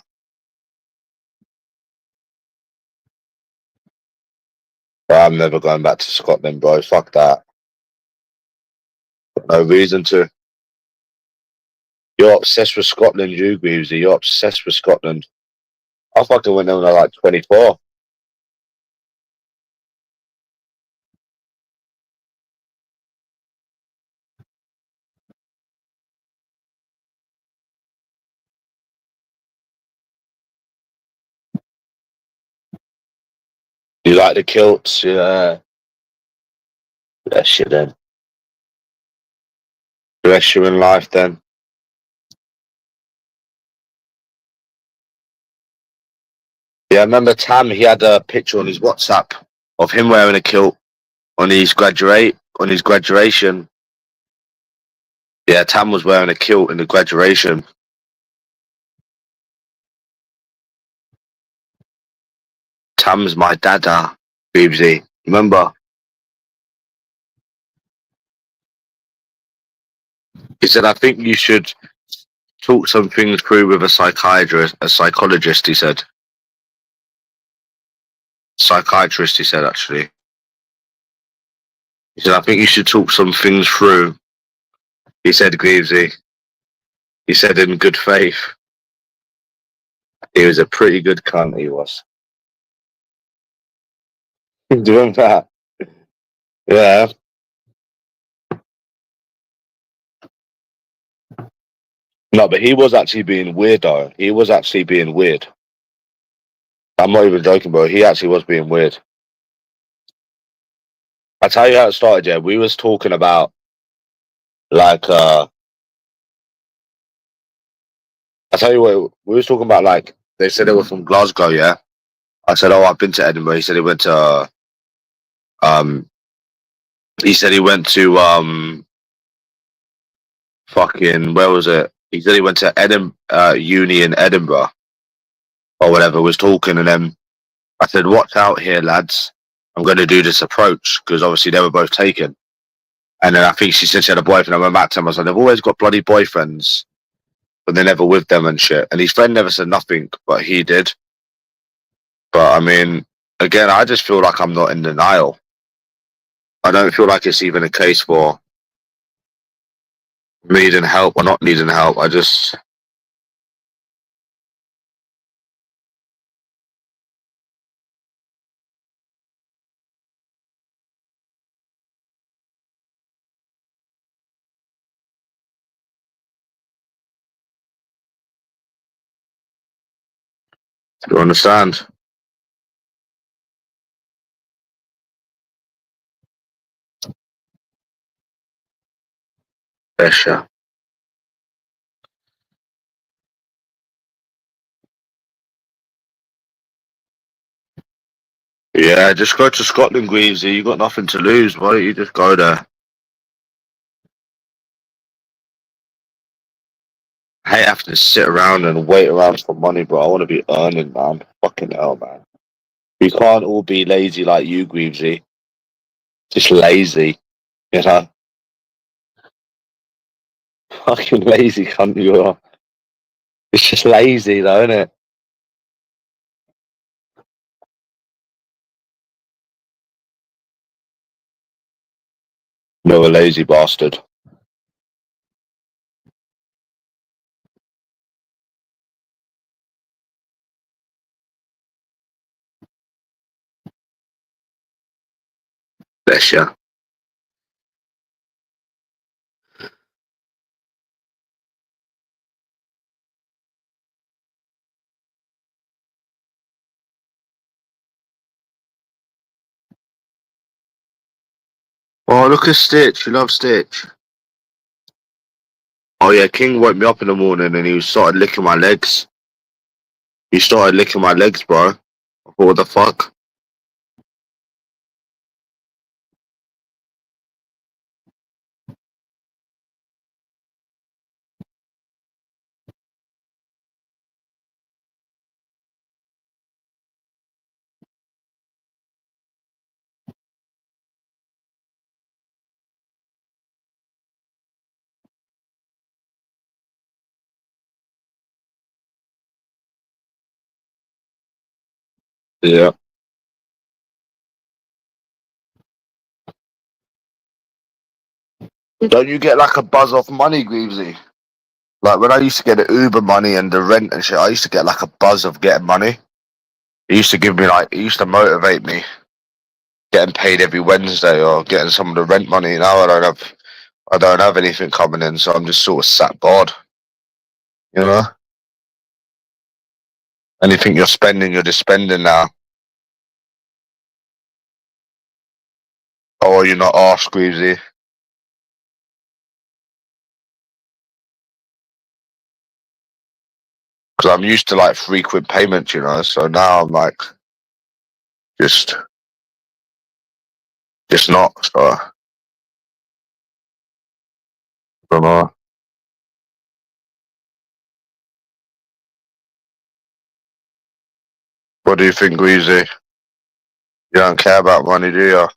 Bro, I'm never going back to Scotland, bro. Fuck that. Got no reason to. You're obsessed with Scotland, you, Weavesy. You're obsessed with Scotland. I fucking went there when I was like 24. You like the kilts? Yeah. Bless you then. Bless you in life then. Yeah, I remember Tam, he had a picture on his WhatsApp of him wearing a kilt on his graduation. Yeah, Tam was wearing a kilt in the graduation. Tam's my dada, Beebsy. Remember? He said, I think you should talk some things through with a psychologist, he said. Psychiatrist, he said, actually. He said, I think you should talk some things through. He said, Greavesy. He said in good faith. He was a pretty good cunt, he was. Doing that. Yeah. No, but he was actually being weird, though. He was actually being weird. I'm not even joking, bro. He actually was being weird. I tell you how it started, yeah. We was talking about, like, I tell you what, we was talking about, like, they said they were from Glasgow, yeah? I said, oh, I've been to Edinburgh. He said he went to, he said he went to, fucking, where was it? He said he went to uni in Edinburgh or whatever, was talking, and then I said, watch out here, lads. I'm going to do this approach, because obviously they were both taken. And then I think she said she had a boyfriend. I went back to him. I was like, they've always got bloody boyfriends, but they're never with them and shit. And his friend never said nothing, but he did. But I mean, again, I just feel like I'm not in denial. I don't feel like it's even a case for needing help or not needing help. I just, you understand? Yes, yeah. Yeah, just go to Scotland, Greavesy. You got nothing to lose. Why don't you just go there? I hate having to sit around and wait around for money, bro. I want to be earning, man. Fucking hell, man. We can't all be lazy like you, Greavesy. Just lazy, you know? Fucking lazy cunt you are. It's just lazy though, isn't it? You're a lazy bastard. Bless you. Oh, look at Stitch. You love Stitch. Oh yeah, King woke me up in the morning and he started licking my legs. He started licking my legs, bro. I thought, what the fuck? Yeah. Don't you get like a buzz off money, Greavesy? Like when I used to get the Uber money and the rent and shit, I used to get like a buzz of getting money. It used to give me like, it used to motivate me. Getting paid every Wednesday or getting some of the rent money. Now I don't have anything coming in, so I'm just sort of sat bored. You know? Anything you're spending, you're just spending now. Oh, you're not asked, Greavesy. Because I'm used to like frequent payments, you know. So now I'm like, just not. So I don't know. What do you think, Greavesy? You don't care about money, do you?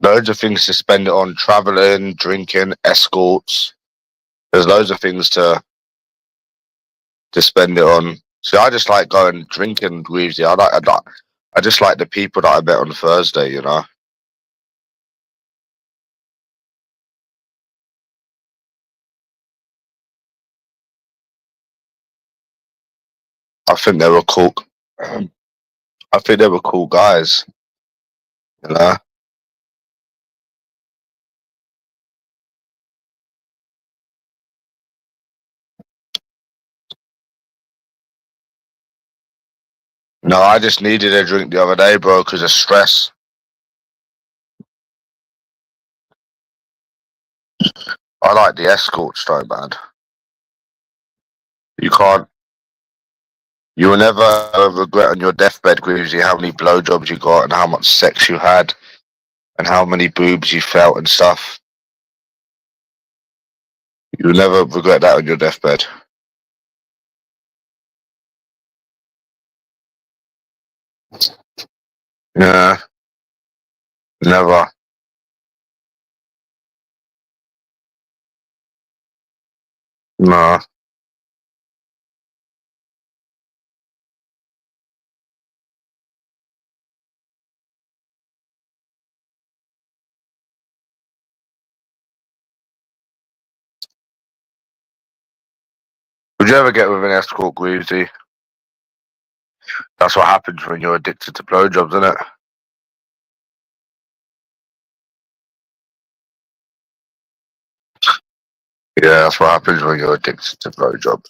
Loads of things to spend it on: traveling, drinking, escorts. There's loads of things to spend it on. See, I just like going drinking, Greavesy. I just like the people that I met on Thursday. You know, I think they were cool. I think they were cool guys. You know, no, I just needed a drink the other day, bro, because of stress. I like the escorts though, man. You can't. You will never regret on your deathbed, Greavesy, how many blowjobs you got and how much sex you had and how many boobs you felt and stuff. You'll never regret that on your deathbed. Yeah, never. No. Would you ever get with an escort, Greavesy? That's what happens when you're addicted to blowjobs, isn't it? Yeah, that's what happens when you're addicted to blowjobs.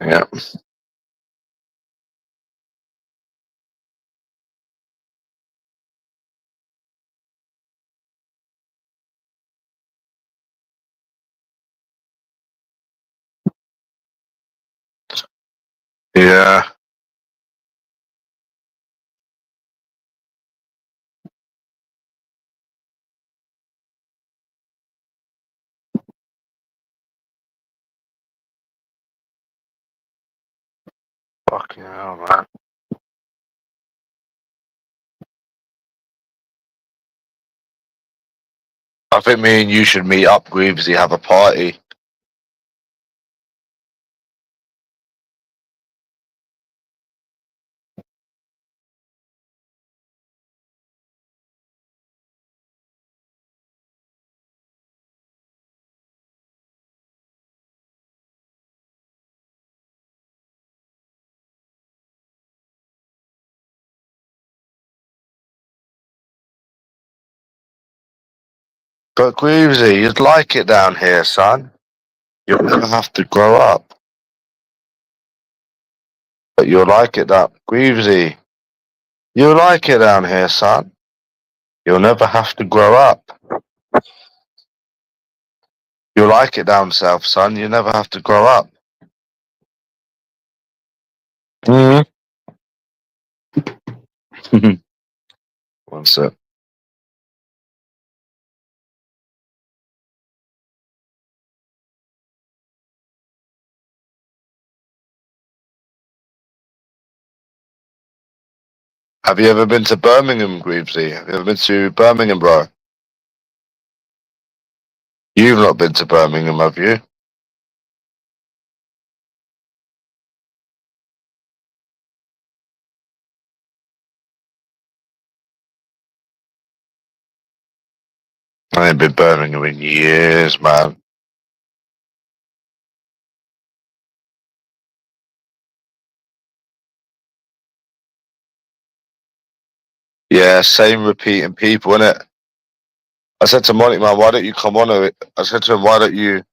Yeah. Yeah. Fucking hell, man. I think me and you should meet up, Greavesy, have a party. But Greavesy, you'd like it down here, son. You'll never have to grow up. But you'll like it down... Greavesy, you'll like it down here, son. You'll never have to grow up. You'll like it down south, son. You never have to grow up. Mm-hmm. One sec. Have you ever been to Birmingham, Greavesy? Have you ever been to Birmingham, bro? You've not been to Birmingham, have you? I ain't been Birmingham in years, man. Yeah, same repeating people, innit? I said to Monty, man, why don't you come on it? I said to him, why don't you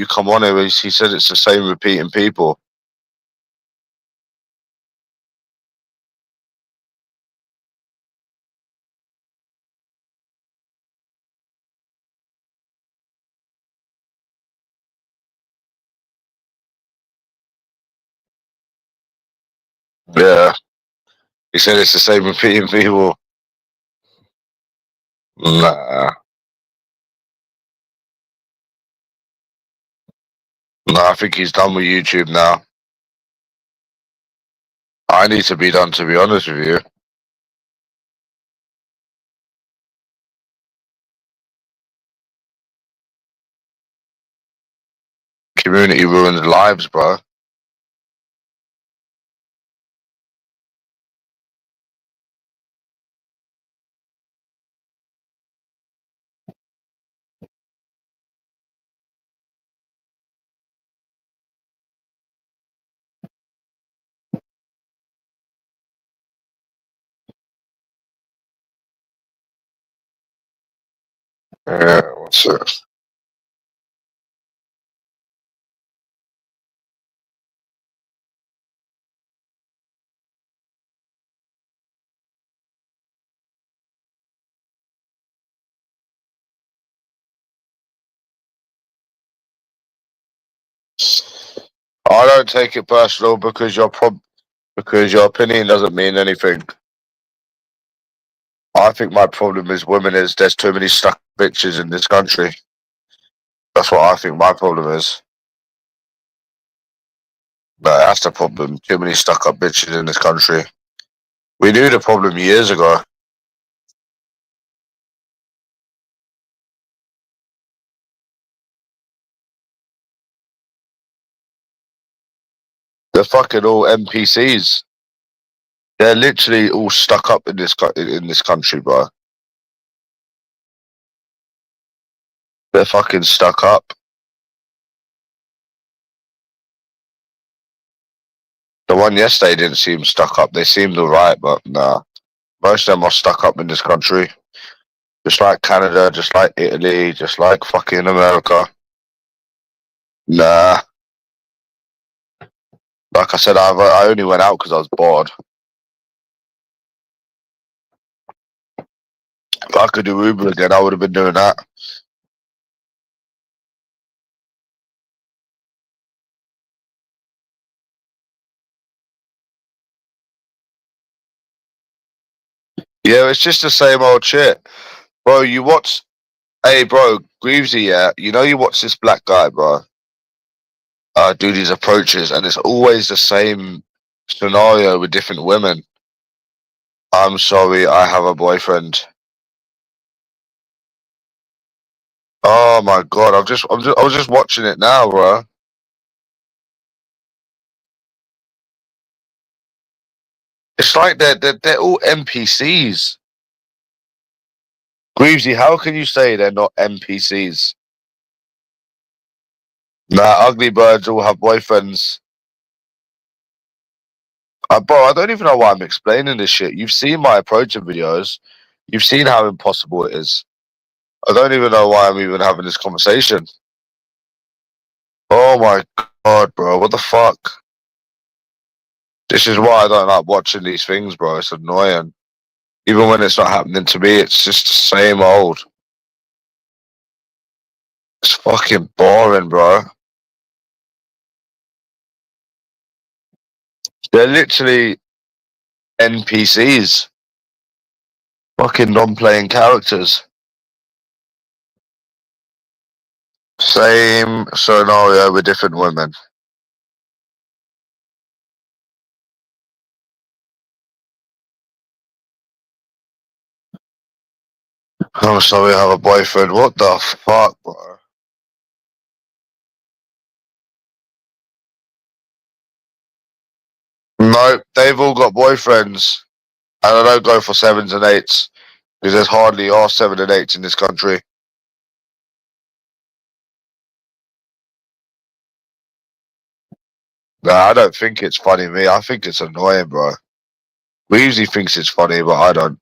come on it? He said it's the same repeating people. Yeah. He said it's the same repeating people. Nah. Nah, I think he's done with YouTube now. I need to be done, to be honest with you. Community ruins lives, bro. Yeah, what's this? I don't take it personal because your opinion doesn't mean anything. I think my problem is women is there's too many stuck bitches in this country. That's what I think my problem is. No, that's the problem. Too many stuck up bitches in this country. We knew the problem years ago. They're fucking all NPCs. They're literally all stuck up in this country, bro. They're fucking stuck up. The one yesterday didn't seem stuck up. They seemed alright, but nah. Most of them are stuck up in this country. Just like Canada, just like Italy, just like fucking America. Nah. Like I said, I only went out because I was bored. If I could do Uber again, I would have been doing that. Yeah, it's just the same old shit. Bro, you watch... Hey, bro, Greavesy, yeah? You know you watch this black guy, bro? do these approaches, and it's always the same scenario with different women. I'm sorry, I have a boyfriend. Oh my god, I was just watching it now, bro. It's like they're all NPCs. Greavesy, how can you say they're not NPCs? Nah, ugly birds all have boyfriends. Bro, I don't even know why I'm explaining this shit. You've seen my approaching videos. You've seen how impossible it is. I don't even know why I'm even having this conversation. Oh my god, bro, what the fuck? This is why I don't like watching these things, bro. It's annoying. Even when it's not happening to me, it's just the same old. It's fucking boring, bro. They're literally NPCs. Fucking non-playing characters. Same scenario with different women. I'm sorry, I have a boyfriend. What the fuck, bro? No, they've all got boyfriends. And I don't go for 7s and 8s. Because there's hardly are 7 and 8s in this country. Nah, I don't think it's funny, me. I think it's annoying, bro. Weezy thinks it's funny, but I don't.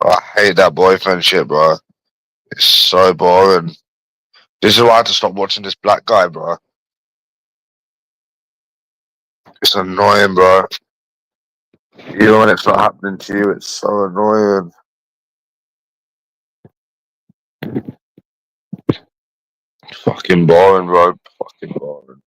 I hate that boyfriend shit, bro. It's so boring. This is why I had to stop watching this black guy, bro. It's annoying, bro. Even when it's not happening to you, it's so annoying. Fucking boring, bro. Fucking boring.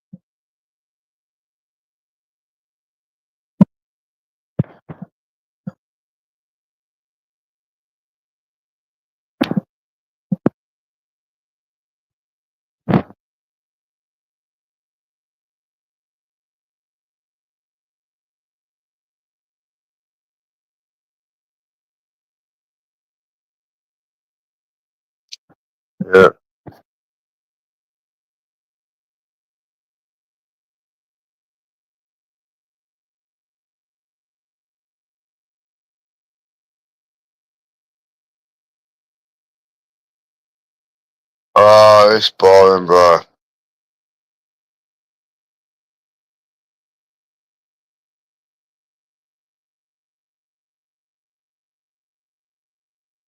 Yeah. Oh, it's boring, bro.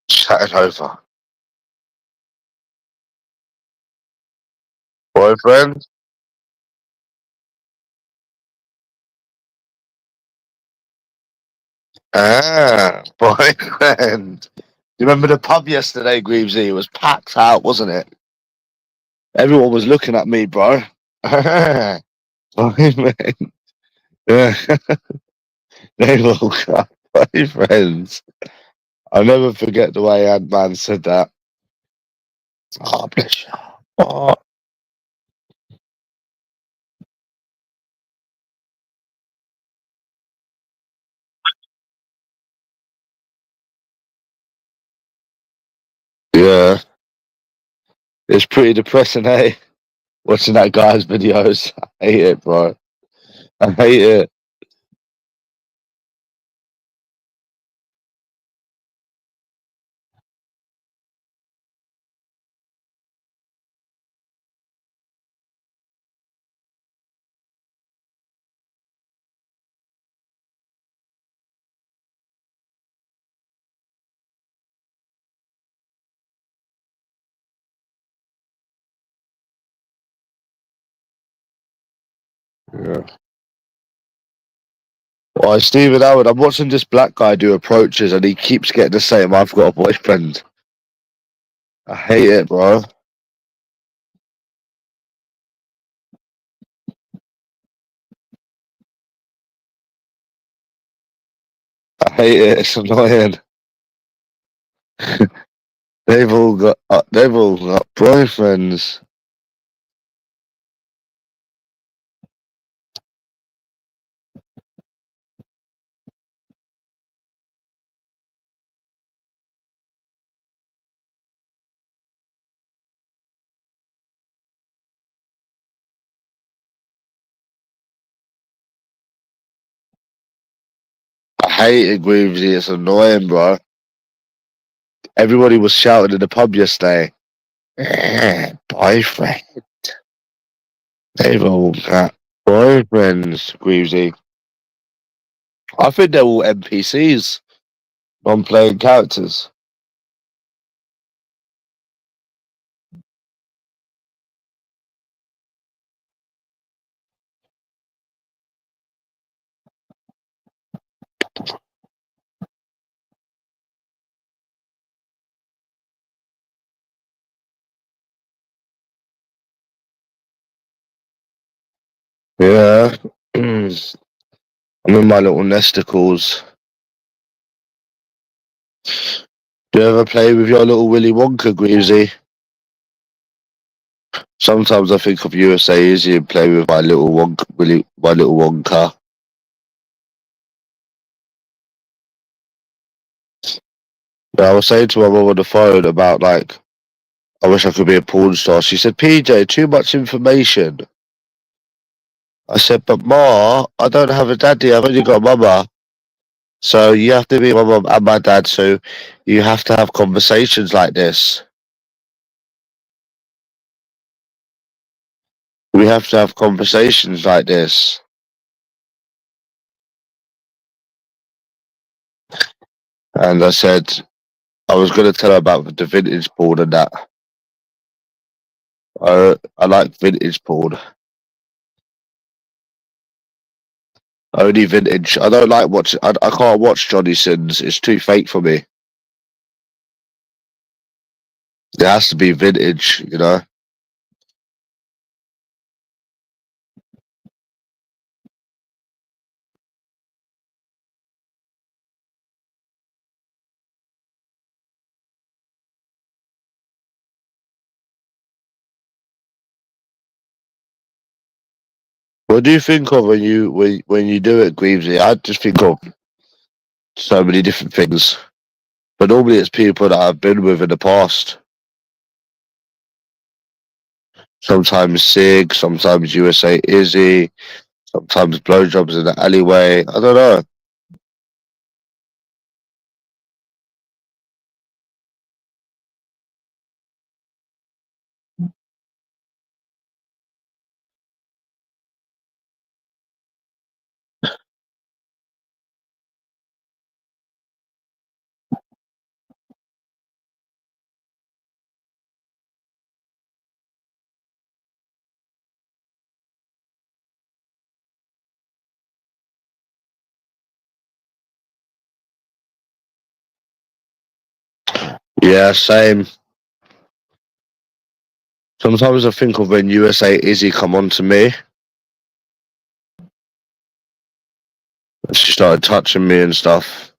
Chatting over. Boyfriend? Ah, boyfriend. You remember the pub yesterday, Greavesy? It was packed out, wasn't it? Everyone was looking at me, bro. Boyfriend. Yeah. They all got boyfriends. I'll never forget the way Ant-Man said that. Oh, bless you. Oh. Yeah. It's pretty depressing, eh? Watching that guy's videos. I hate it, bro. I hate it. Yeah. Well, Stephen Howard, I'm watching this black guy do approaches and he keeps getting the same, I've got a boyfriend. I hate it, bro. hate it. It's annoying. They've all got boyfriends. I hate it, Greavesy. It's annoying, bro. Everybody was shouting in the pub yesterday. Boyfriend. They've all got boyfriends, Greavesy. I think they're all NPCs, non-playing characters. Yeah. I'm in my little nesticles. Do you ever play with your little Willy Wonka, Greavesy? Sometimes I think of USA Izzy and play with my little Wonka, my little Wonka. But I was saying to my mum on the phone about, like, I wish I could be a porn star. She said, PJ, too much information. I said, but Ma, I don't have a daddy. I've only got a mama. So you have to be my mum and my dad. So you have to have conversations like this. We have to have conversations like this. And I said, I was going to tell her about the vintage porn and that. I like vintage porn. Only vintage. I don't like watching. I can't watch Johnny Sins. It's too fake for me. It has to be vintage, you know. What do you think of when you do it, Greavesy? I just think of so many different things. But normally it's people that I've been with in the past. Sometimes Sig, sometimes USA Izzy, sometimes blowjobs in the alleyway. I don't know. Yeah, same. Sometimes I think of when USA Izzy come on to me. She started touching me and stuff.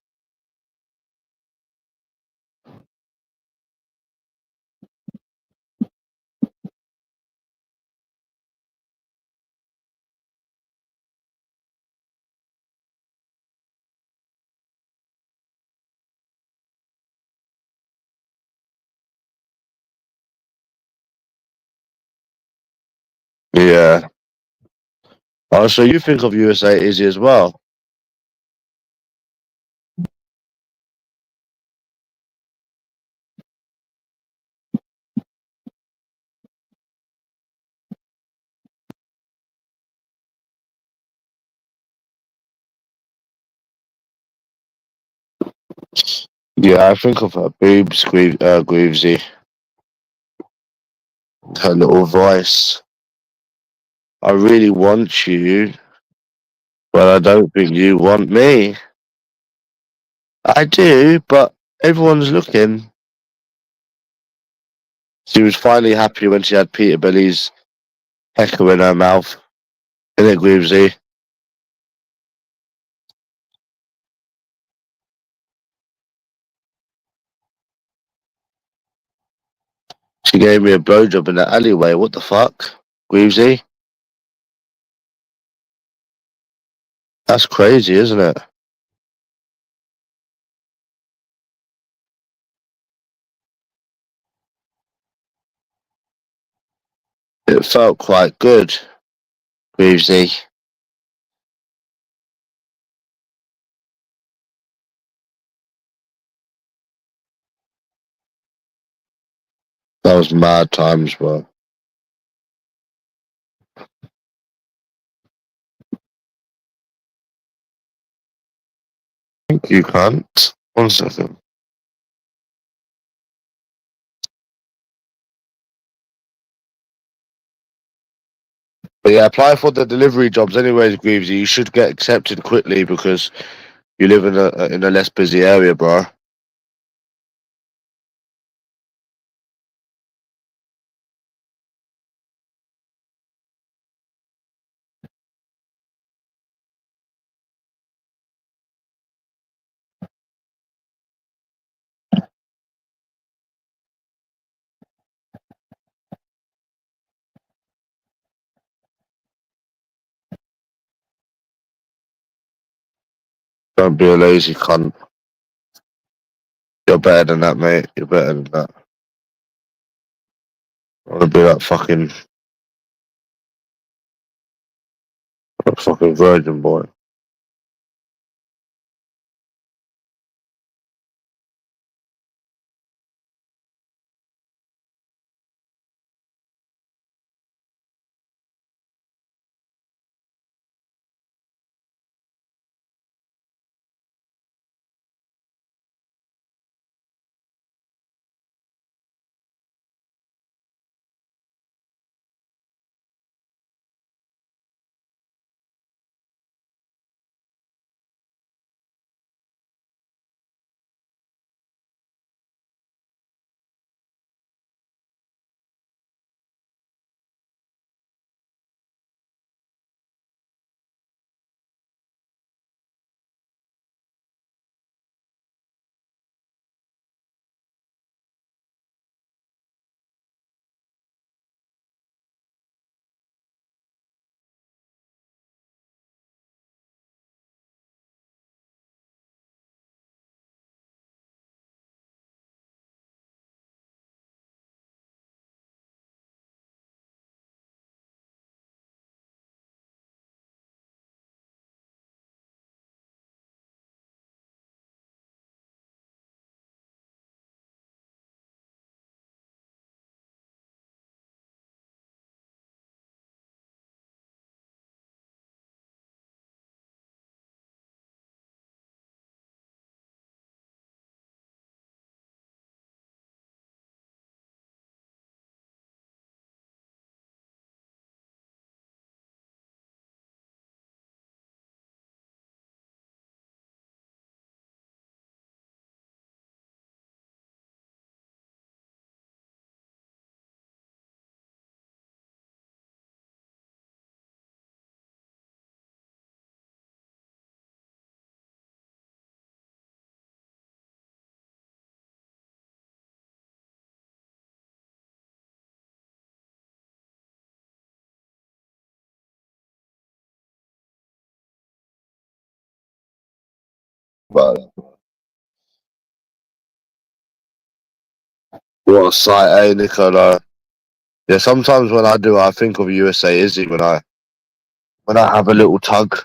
Yeah. Oh, so you think of USA Izzy as well? Yeah, I think of her boobs, Greavesy. Her little voice. I really want you, but I don't think you want me. I do, but everyone's looking. She was finally happy when she had Peter Billy's pecker in her mouth. Isn't it, Greavesy? She gave me a blowjob in the alleyway. What the fuck? Greavesy? That's crazy, isn't it? It felt quite good, Greavesy. That was mad times, bro. Thank you, cunt. 1 second. But yeah, apply for the delivery jobs anyways, Greavesy. You should get accepted quickly because you live in a less busy area, bro. Don't be a lazy cunt. You're better than that, mate. You're better than that. I want to be that fucking virgin boy. But what a sight, eh, Nicola? Yeah, sometimes when I do, I think of USA Izzy when I have a little tug.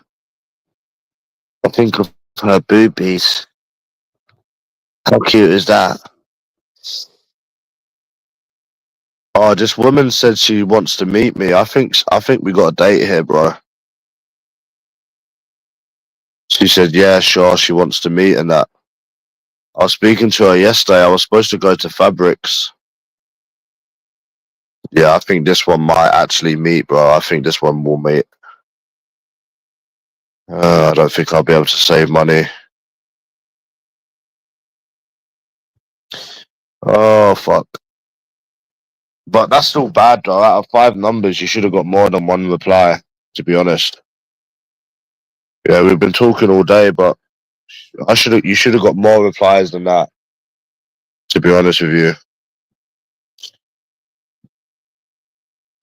I think of her boobies. How cute is that? Oh, this woman said she wants to meet me. I think we got a date here, bro. She said, yeah, sure, she wants to meet and that. I was speaking to her yesterday. I was supposed to go to Fabrics. Yeah, I think this one might actually meet, bro. I think this one will meet. I don't think I'll be able to save money. Oh, fuck. But that's still bad, though. Out of 5 numbers, you should have got more than 1 reply, to be honest. Yeah, we've been talking all day, but you should have got more replies than that, to be honest with you.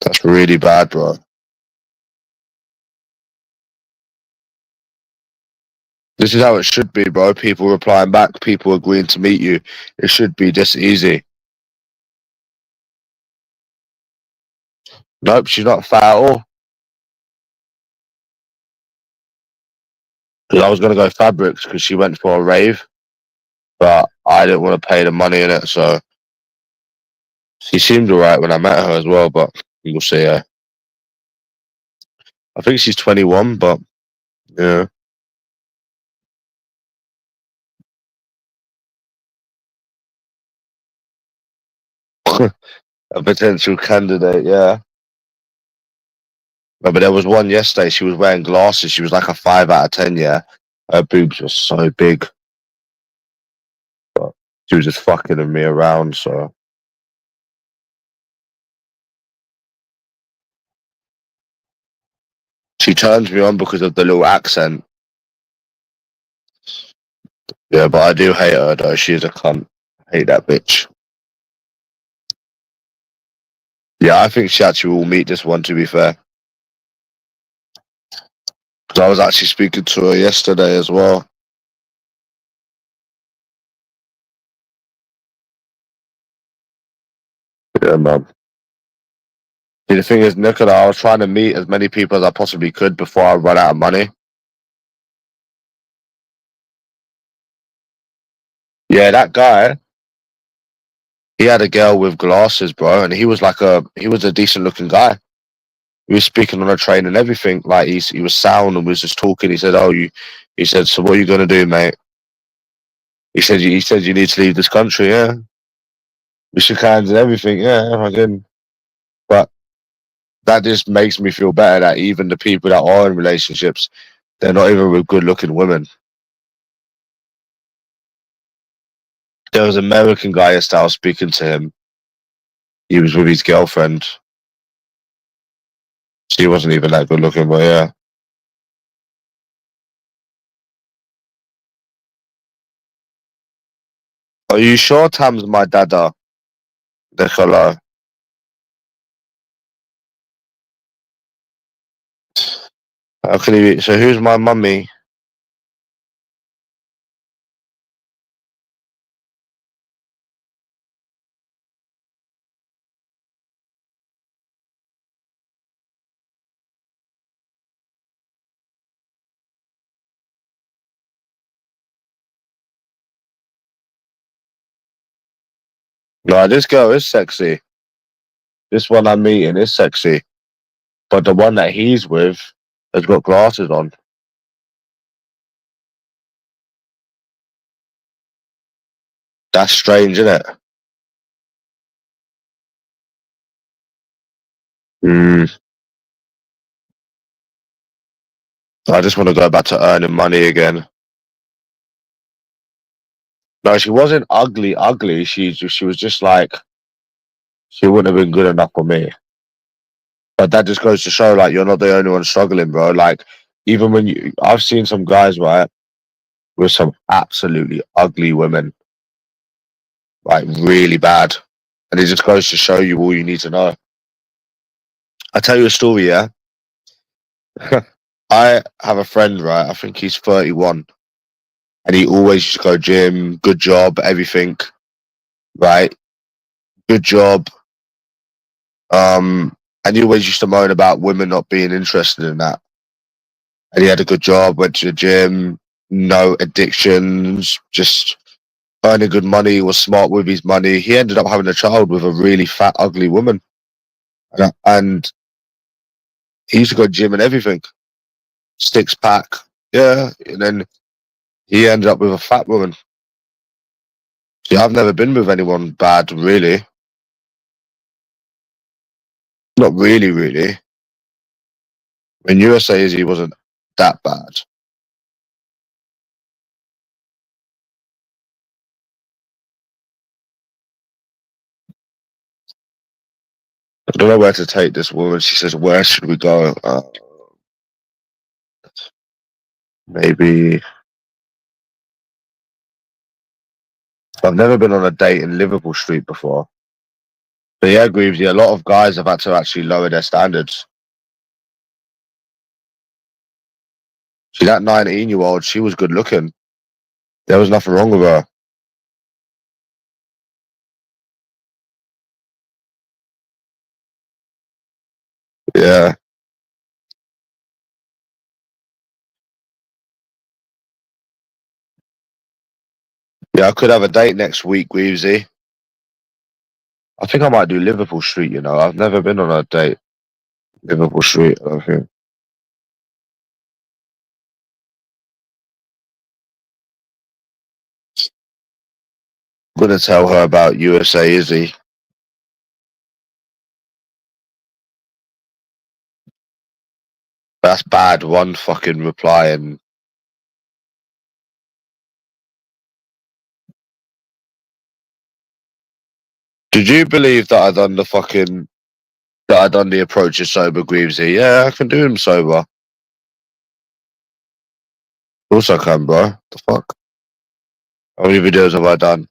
That's really bad, bro. This is how it should be, bro. People replying back, people agreeing to meet you. It should be this easy. Nope, she's not fat at all. Because I was going to go fabrics because she went for a rave, but I didn't want to pay the money in it, so she seemed alright when I met her as well, but we'll see. I think she's 21, but yeah. A potential candidate, yeah. No, but there was one yesterday. She was wearing glasses. She was like a 5 out of 10. Yeah, her boobs were so big, but she was just fucking me around. So she turns me on because of the little accent. Yeah, but I do hate her though. She's a cunt. I hate that bitch. Yeah, I think she actually will meet this one. To be fair, because I was actually speaking to her yesterday as well. Yeah, man. See, the thing is, Nicola, I was trying to meet as many people as I possibly could before I run out of money. Yeah, that guy, he had a girl with glasses, bro, and he was a decent looking guy. He was speaking on a train and everything. Like he was sound and was just talking. He said, he said, so what are you gonna do, mate? He said you need to leave this country, yeah. We shook hands and everything, yeah, again. But that just makes me feel better that even the people that are in relationships, they're not even with good looking women. There was an American guy yesterday, I was speaking to him. He was with his girlfriend. She wasn't even that good looking, but yeah. Are you sure Tam's my dada? Nicola. How can he be? So who's my mummy? No, this girl is sexy. This one I'm meeting is sexy. But the one that he's with has got glasses on. That's strange, isn't it? I just want to go back to earning money again. No, she wasn't ugly, ugly. She was just like, she wouldn't have been good enough for me. But that just goes to show, like, you're not the only one struggling, bro. Like, even when I've seen some guys, right, with some absolutely ugly women, like, really bad. And it just goes to show you all you need to know. I'll tell you a story, yeah? I have a friend, right? I think he's 31. And he always used to go gym, good job, everything, right? Good job. And he always used to moan about women not being interested in that. And he had a good job, went to the gym, no addictions, just earning good money, was smart with his money. He ended up having a child with a really fat, ugly woman. And he used to go gym and everything. 6-pack. Yeah. And then he ended up with a fat woman. See, I've never been with anyone bad, really. Not really, really. When USA is, he wasn't that bad. I don't know where to take this woman. She says, where should we go? Maybe. I've never been on a date in Liverpool Street before. But yeah, I agree with you. A lot of guys have had to actually lower their standards. See, that 19-year-old, she was good looking. There was nothing wrong with her. Yeah. Yeah, I could have a date next week, Weavesy. I think I might do Liverpool Street, you know. I've never been on a date. Liverpool Street, I think. I'm going to tell her about USA Izzy. That's bad. One fucking reply and... Did you believe that I done the approaches sober, Greavesy? Yeah, I can do them sober. Of course I can, bro. The fuck? How many videos have I done?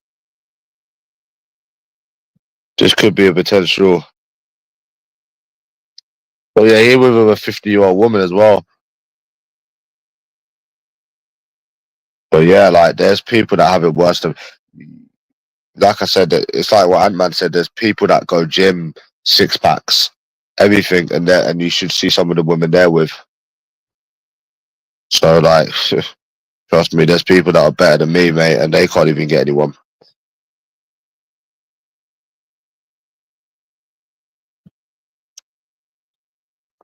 This could be a potential. Oh yeah, here with a 50-year-old woman as well. But yeah, like there's people that have it worse than. Like I said, it's like what Ant-Man said. There's people that go gym, 6-packs, everything, and you should see some of the women they're with. So like, trust me, there's people that are better than me, mate, and they can't even get anyone.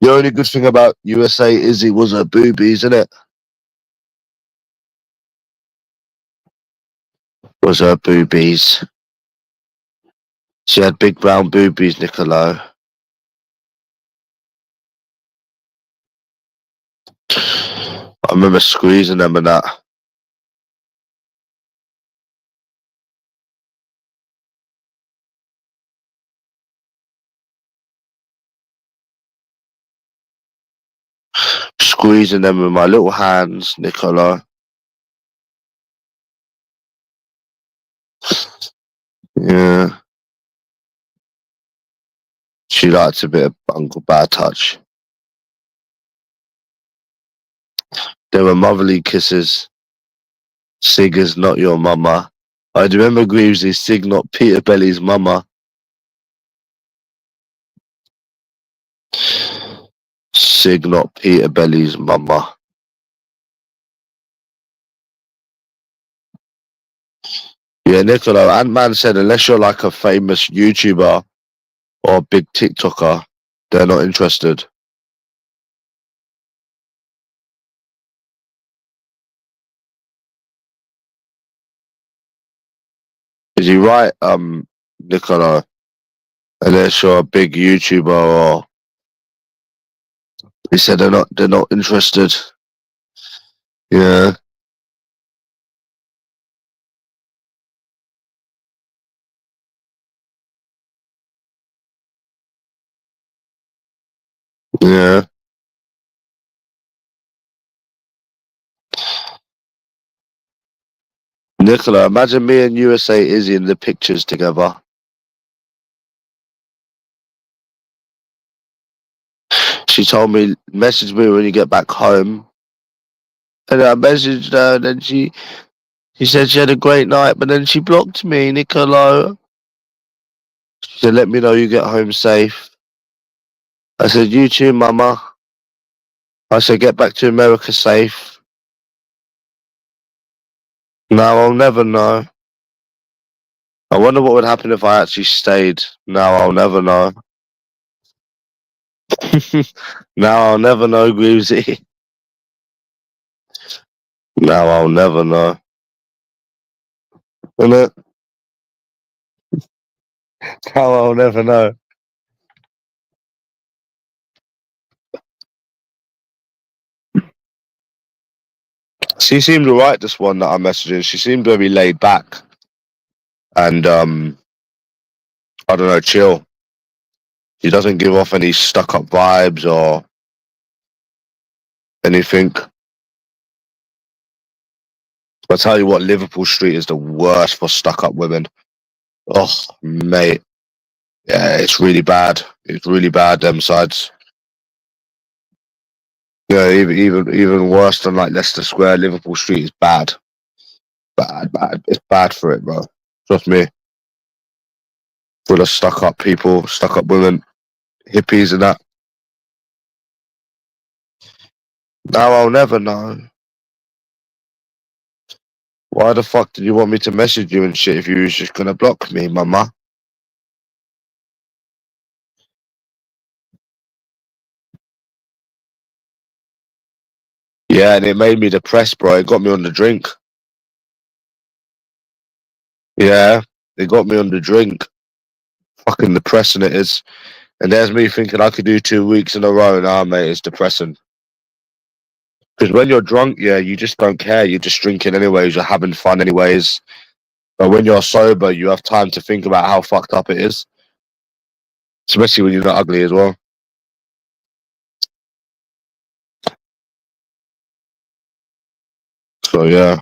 The only good thing about USA Izzy was her boobies, isn't it? Was her boobies. She had big brown boobies, Niccolo. I remember squeezing them and that. Squeezing them with my little hands, Niccolo. Yeah. She likes a bit of Uncle Bad Touch. There were motherly kisses. Sig is not your mama. I remember Greavesy, Sig not Peter Belly's mama. Sig not Peter Belly's mama. Yeah, Niccolo, Ant-Man said unless you're like a famous YouTuber or a big TikToker, they're not interested. Is he right, Niccolo? Unless you're a big YouTuber or he said they're not interested. Yeah. Yeah. Nicola, imagine me and USA Izzy in the pictures together. She told me, message me when you get back home. And I messaged her, and then she said she had a great night, but then she blocked me, Nicola. She said, let me know you get home safe. I said, you too, mama. I said, get back to America safe. Now I'll never know. I wonder what would happen if I actually stayed. Now I'll never know. Now I'll never know, Greavesy. Now I'll never know. Innit? Now I'll never know. She seemed alright, this one that I'm messaging. She seemed very laid back. And, I don't know, chill. She doesn't give off any stuck-up vibes or anything. I'll tell you what, Liverpool Street is the worst for stuck-up women. Oh, mate. Yeah, it's really bad. It's really bad, them sides. Yeah, even worse than like Leicester Square, Liverpool Street is bad. Bad. It's bad for it, bro. Trust me. Full of stuck up people, stuck up women, hippies and that. Now I'll never know. Why the fuck did you want me to message you and shit if you was just gonna block me, mama? Yeah, and it made me depressed, bro. It got me on the drink. Yeah, it got me on the drink. Fucking depressing it is. And there's me thinking I could do 2 weeks in a row. Nah, mate, it's depressing. Because when you're drunk, yeah, you just don't care. You're just drinking anyways. You're having fun anyways. But when you're sober, you have time to think about how fucked up it is. Especially when you're not ugly as well. So, yeah.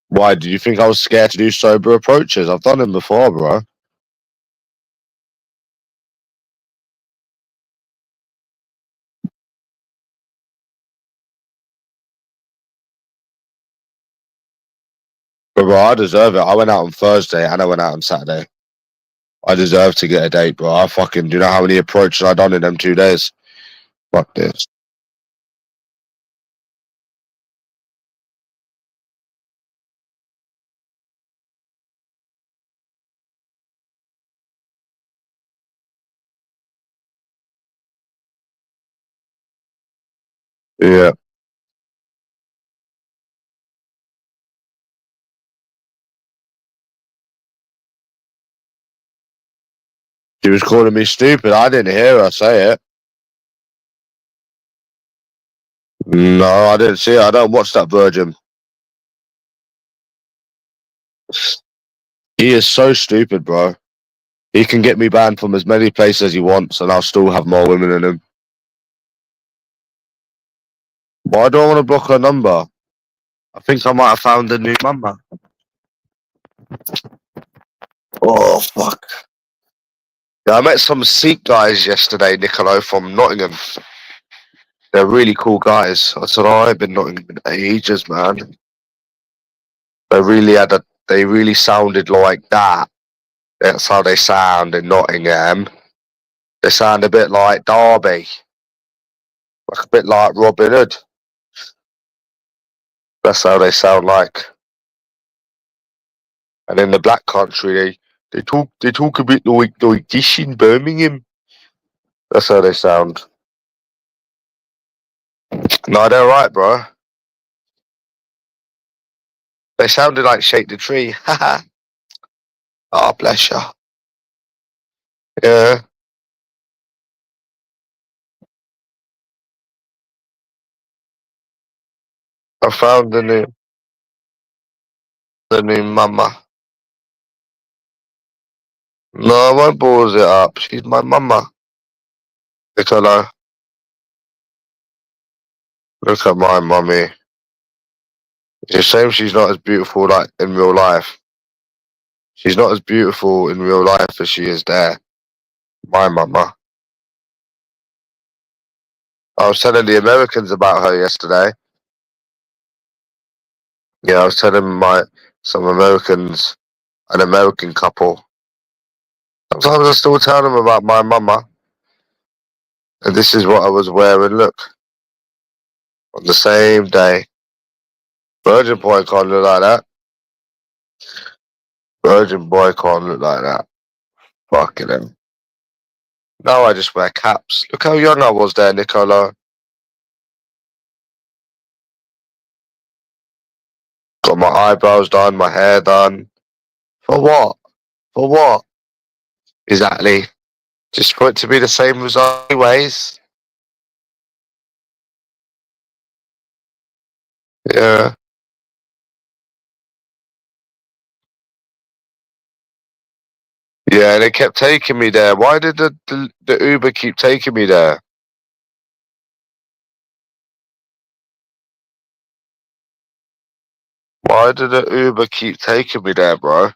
Why? Did you think I was scared to do sober approaches? I've done them before, bro. But, bro, I deserve it. I went out on Thursday and I went out on Saturday. I deserve to get a date, bro. I fucking, do you know how many approaches I done in them 2 days? Fuck this. Yeah. She was calling me stupid. I didn't hear her say it. No, I didn't see it. I don't watch that Virgin. He is so stupid, bro. He can get me banned from as many places as he wants, and I'll still have more women in him. Why do I want to block her number? I think I might have found a new number. Oh, fuck. Yeah, I met some Sikh guys yesterday, Niccolo, from Nottingham. They're really cool guys. I said, oh, I've been Nottingham in ages, man. They really sounded like that. That's how they sound in Nottingham. They sound a bit like Derby. Like a bit like Robin Hood. That's how they sound like. And in the Black Country, they talk a bit like this in Birmingham. That's how they sound. No, they're right, bro. They sounded like Shake the Tree. Haha. Oh, bless you. Yeah. I found the new mama. No, I won't balls it up. She's my mama. Nicola, look at my mummy. It's a shame she's not as beautiful like in real life. She's not as beautiful in real life as she is there. My mama. I was telling the Americans about her yesterday. Yeah, I was telling some Americans, an American couple. Sometimes I still tell them about my mama. And this is what I was wearing, look. On the same day. Virgin boy can't look like that. Virgin boy can't look like that. Fucking hell. Now I just wear caps. Look how young I was there, Nicola. Got my eyebrows done, my hair done. For what? For what? Exactly. Just for it to be the same result anyways. Yeah. Yeah, they kept taking me there. Why did the Uber keep taking me there? Why did the Uber keep taking me there, bro?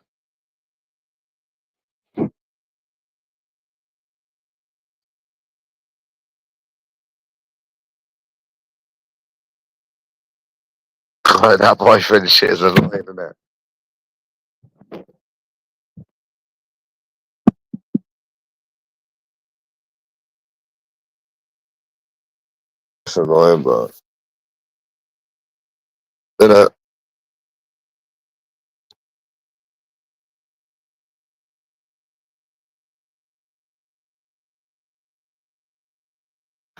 That boyfriend shit is annoying, isn't it? It's annoying, bro. Isn't it?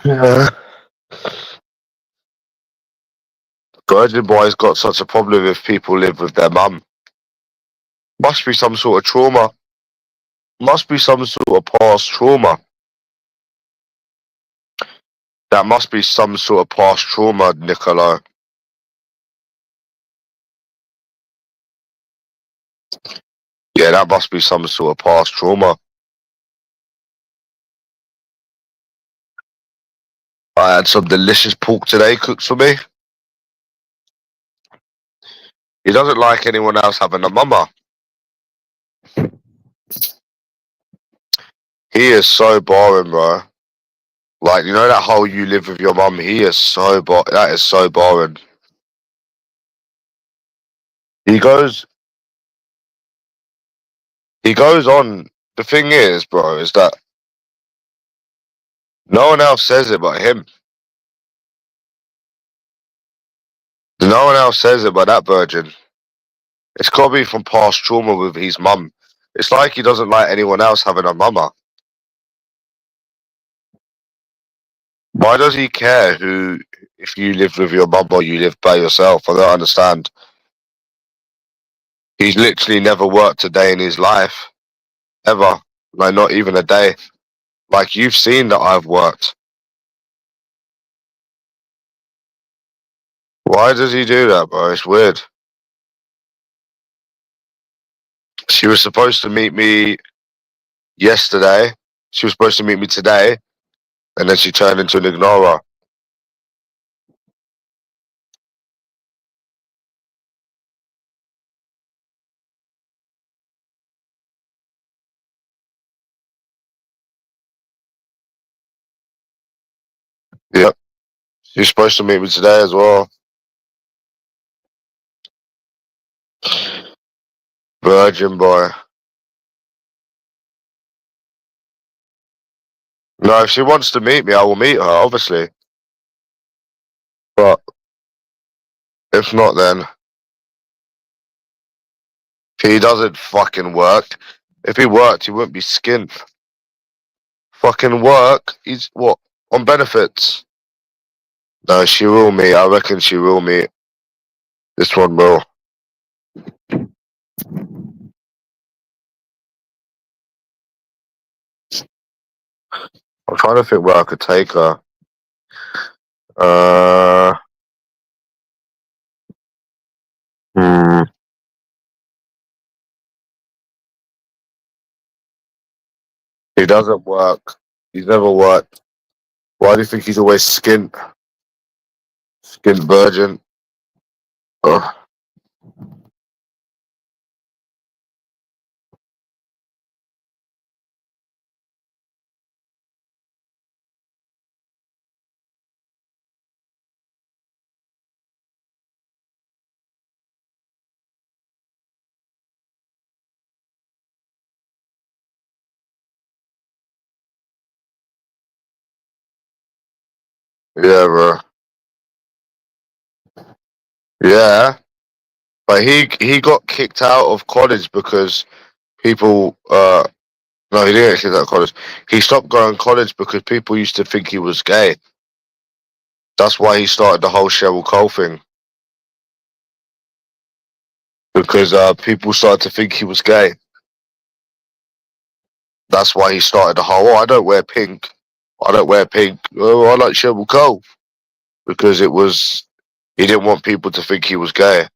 Yeah. Virgin boys got such a problem if people live with their mum. Must be some sort of trauma. Must be some sort of past trauma. That must be some sort of past trauma, Nicola. Yeah, that must be some sort of past trauma. I had some delicious pork today cooked for me. He doesn't like anyone else having a mama. He is so boring, bro. Like, you know that whole you live with your mum? He is so that is so boring. He goes on. The thing is, bro, is that no one else says it but him. No one else says it but that virgin. It's got to be from past trauma with his mum. It's like he doesn't like anyone else having a mama. Why does he care if you live with your mum or you live by yourself? I don't understand. He's literally never worked a day in his life. Ever. Like, not even a day. Like, you've seen that I've worked. Why does he do that, bro? It's weird. She was supposed to meet me yesterday. She was supposed to meet me today. And then she turned into an ignorer. Yep. She's supposed to meet me today as well. Virgin boy. No, if she wants to meet me, I will meet her, obviously. But if not, then he doesn't fucking work. If he worked, he wouldn't be skint. Fucking work. He's what? On benefits. No, she will meet. I reckon she will meet. This one will. I'm trying to think where I could take her. Hmm. He doesn't work. He's never worked. Why do you think he's always skint? Skint virgin. Ugh. Yeah, bro. Yeah, but he got kicked out of college because people. No, he didn't get kicked out of college. He stopped going to college because people used to think he was gay. That's why he started the whole Cheryl Cole thing. Because people started to think he was gay. That's why he started the whole. Oh, I don't wear pink. I don't wear pink. Oh, I like Cheryl Cole because it was. He didn't want people to think he was gay.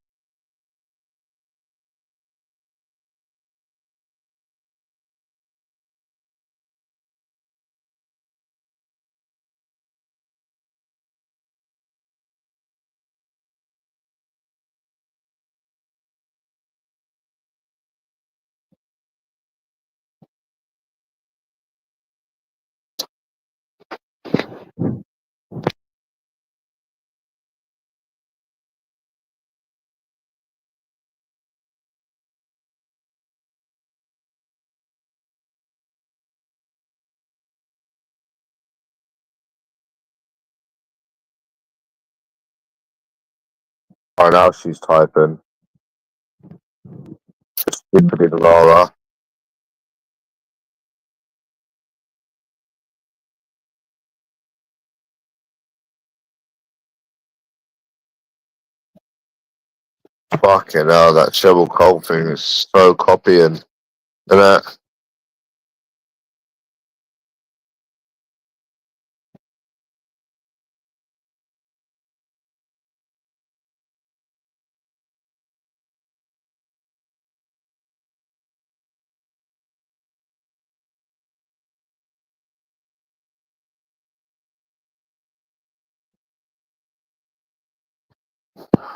Oh, now she's typing. Stupid Laura. Fucking hell, that shovel cold thing is so copying, isn't it?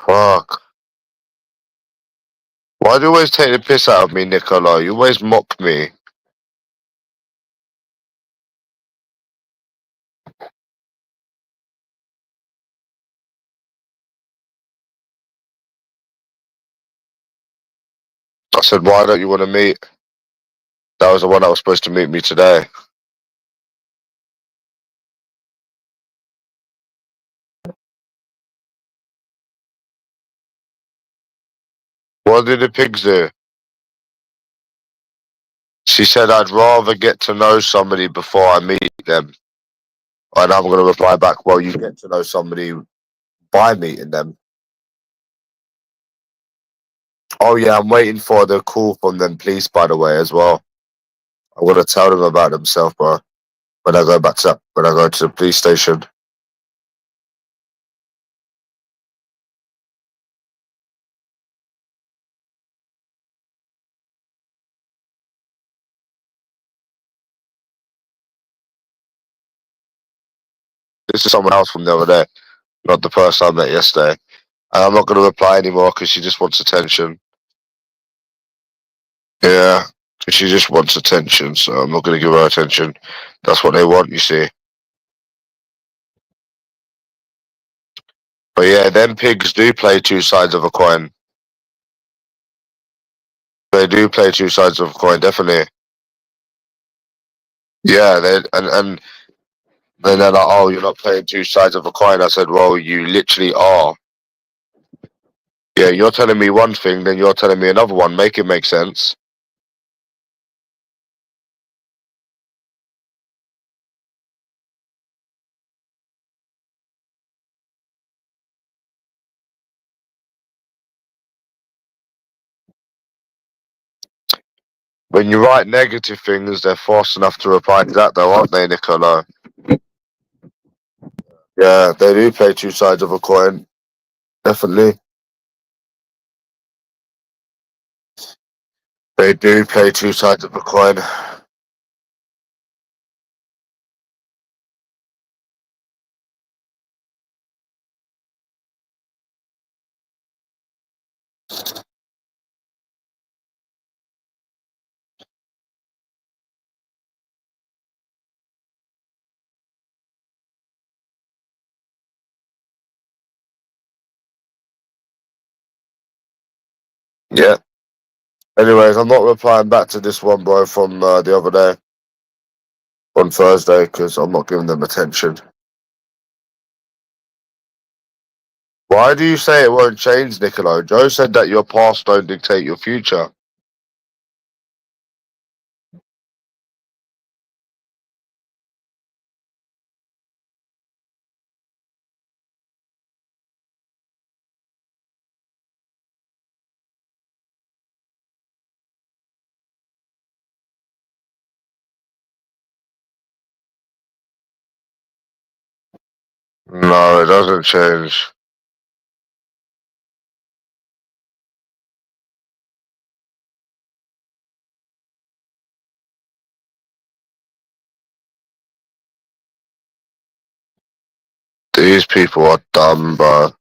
Fuck. Why do you always take the piss out of me, Nicola? You always mock me. I said, why don't you want to meet? That was the one that was supposed to meet me today. What did the pigs do? She said, I'd rather get to know somebody before I meet them. And I'm going to reply back, well, you get to know somebody by meeting them. Oh, yeah, I'm waiting for the call from them police, by the way, as well. I want to tell them about themselves, bro. When I go to the police station. This is someone else from the other day, not the person I met yesterday. And I'm not going to reply anymore because she just wants attention. Yeah, she just wants attention, so I'm not going to give her attention. That's what they want, you see. But yeah, them pigs do play two sides of a coin. They do play two sides of a coin, definitely. Yeah, and then they're like, oh, you're not playing two sides of a coin. I said, well, you literally are. Yeah, you're telling me one thing, then you're telling me another one. Make it make sense. When you write negative things, they're fast enough to reply to that, though, aren't they, Nicola? Yeah, they do play two sides of a coin. Definitely. They do play two sides of a coin. Yeah. Anyways, I'm not replying back to this one, bro, from the other day on Thursday because I'm not giving them attention. Why do you say it won't change, Niccolo? Joe said that your past don't dictate your future. No, it doesn't change. These people are dumb, bro.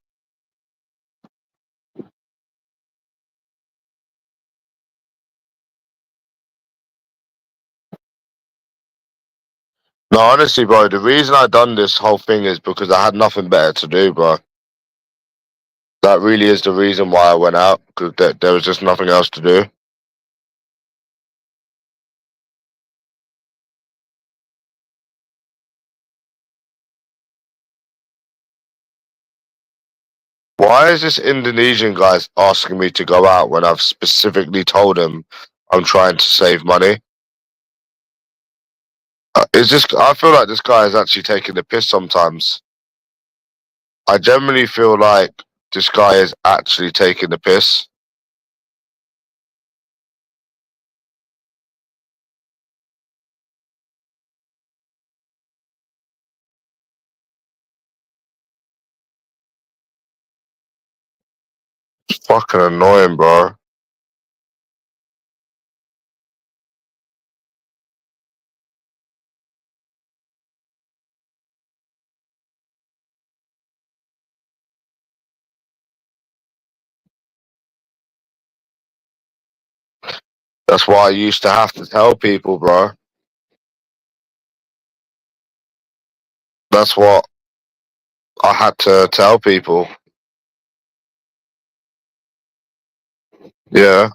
No, honestly, bro, the reason I done this whole thing is because I had nothing better to do, bro. That really is the reason why I went out, because there was just nothing else to do. Why is this Indonesian guy asking me to go out when I've specifically told him I'm trying to save money? I feel like this guy is actually taking the piss sometimes. I generally feel like this guy is actually taking the piss. It's fucking annoying, bro. That's why I used to have to tell people, bro. That's what I had to tell people. Yeah.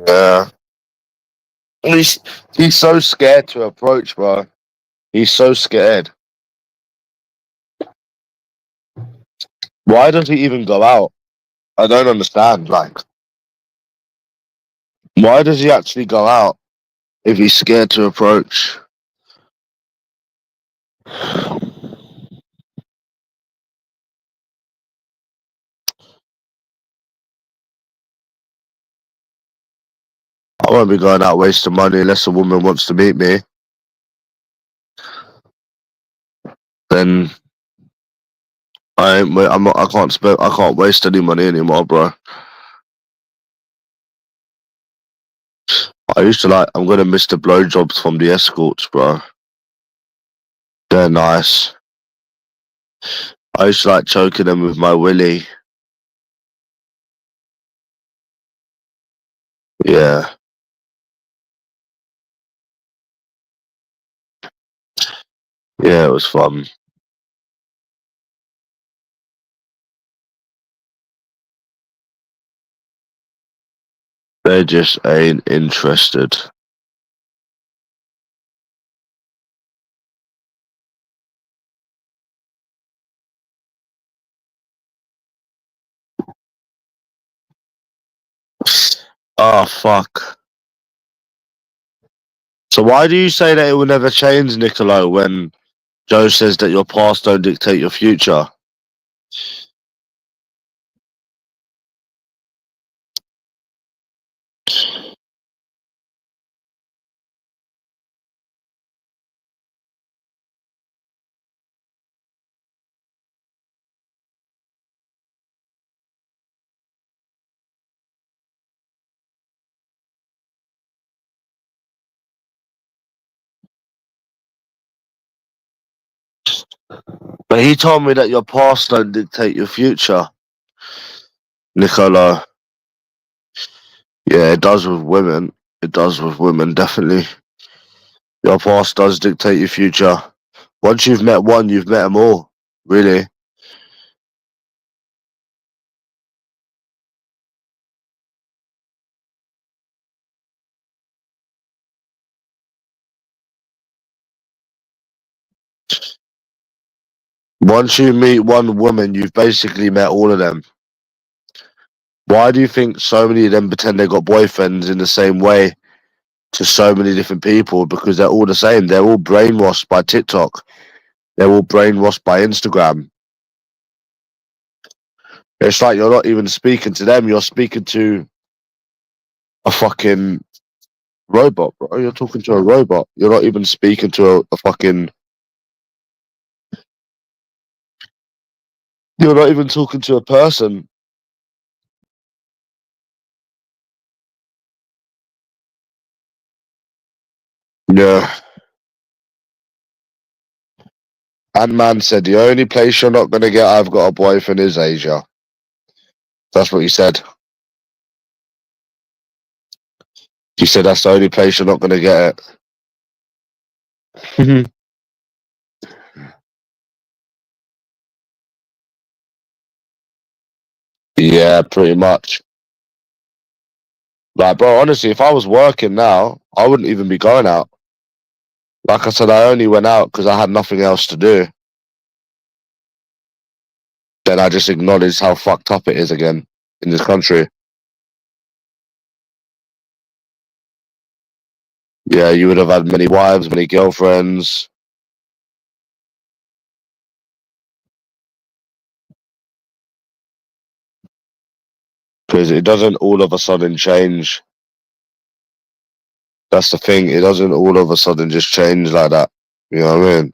Yeah. He's he's so scared to approach, bro. He's so scared. Why does he even go out? I don't understand. Like, why does he actually go out if he's scared to approach? I won't be going out wasting money unless a woman wants to meet me. Then I ain't. I'm not. I can't spend. I can't waste any money anymore, bro. I used to like. I'm gonna miss the blowjobs from the escorts, bro. They're nice. I used to like choking them with my willy. Yeah. Yeah, it was fun. They just ain't interested. Oh fuck. So why do you say that it will never change, Niccolo, when Joe says that your past don't dictate your future? But he told me that your past don't dictate your future, Niccolo. Yeah, it does with women. It does with women, definitely. Your past does dictate your future. Once you've met one, you've met them all, really. Once you meet one woman, you've basically met all of them. Why do you think so many of them pretend they got boyfriends in the same way to so many different people? Because they're all the same. They're all brainwashed by TikTok. They're all brainwashed by Instagram. It's like you're not even speaking to them. You're speaking to a fucking robot, bro. You're talking to a robot. You're not even speaking to a fucking. You're not even talking to a person. Yeah. And man said the only place you're not gonna get I've got a boyfriend is Asia. That's what he said. He said that's the only place you're not gonna get it. Yeah, pretty much. Like, bro, honestly, if I was working now, I wouldn't even be going out. Like I said, I only went out because I had nothing else to do. Then I just acknowledged how fucked up it is again in this country. Yeah, you would have had many wives, many girlfriends. Because it doesn't all of a sudden change. That's the thing. It doesn't all of a sudden just change like that. You know what I mean?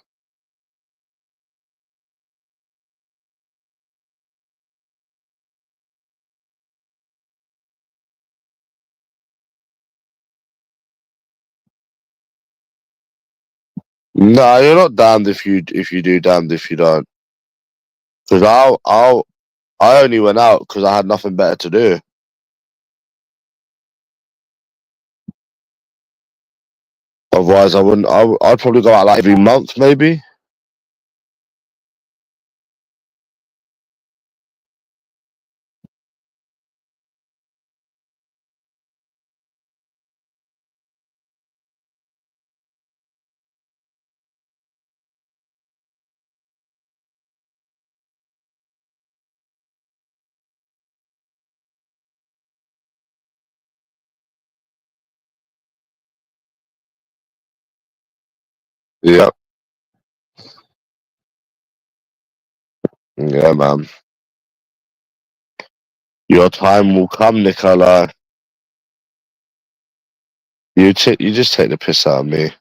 Nah, you're not damned if you do, damned if you don't. Because I only went out because I had nothing better to do. Otherwise, I wouldn't. I'd probably go out like every month, maybe. Yeah, yeah, man. Your time will come, Nicola. You just take the piss out of me.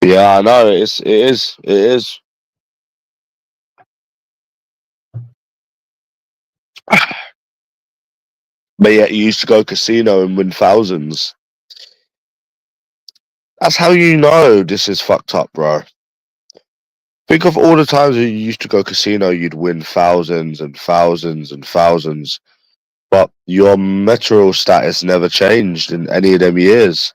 Yeah, I know. It is. But yet you used to go casino and win thousands. That's how you know this is fucked up, bro. Think of all the times that you used to go casino, you'd win thousands and thousands and thousands, but your material status never changed in any of them years.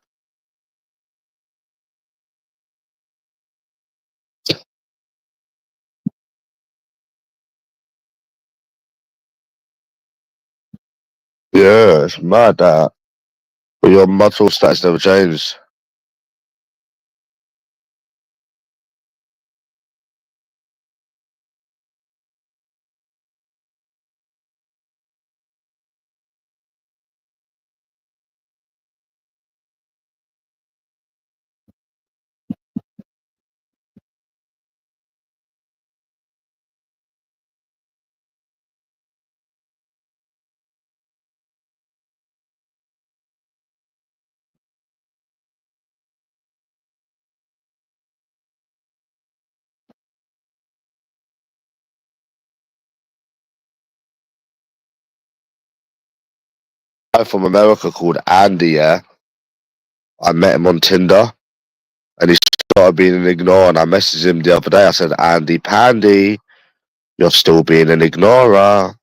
Yeah, it's mad that. But your material status never changed. A guy from America called Andy, yeah. I met him on Tinder and he started being an ignore and I messaged him the other day. I said, Andy Pandy, you're still being an ignorer.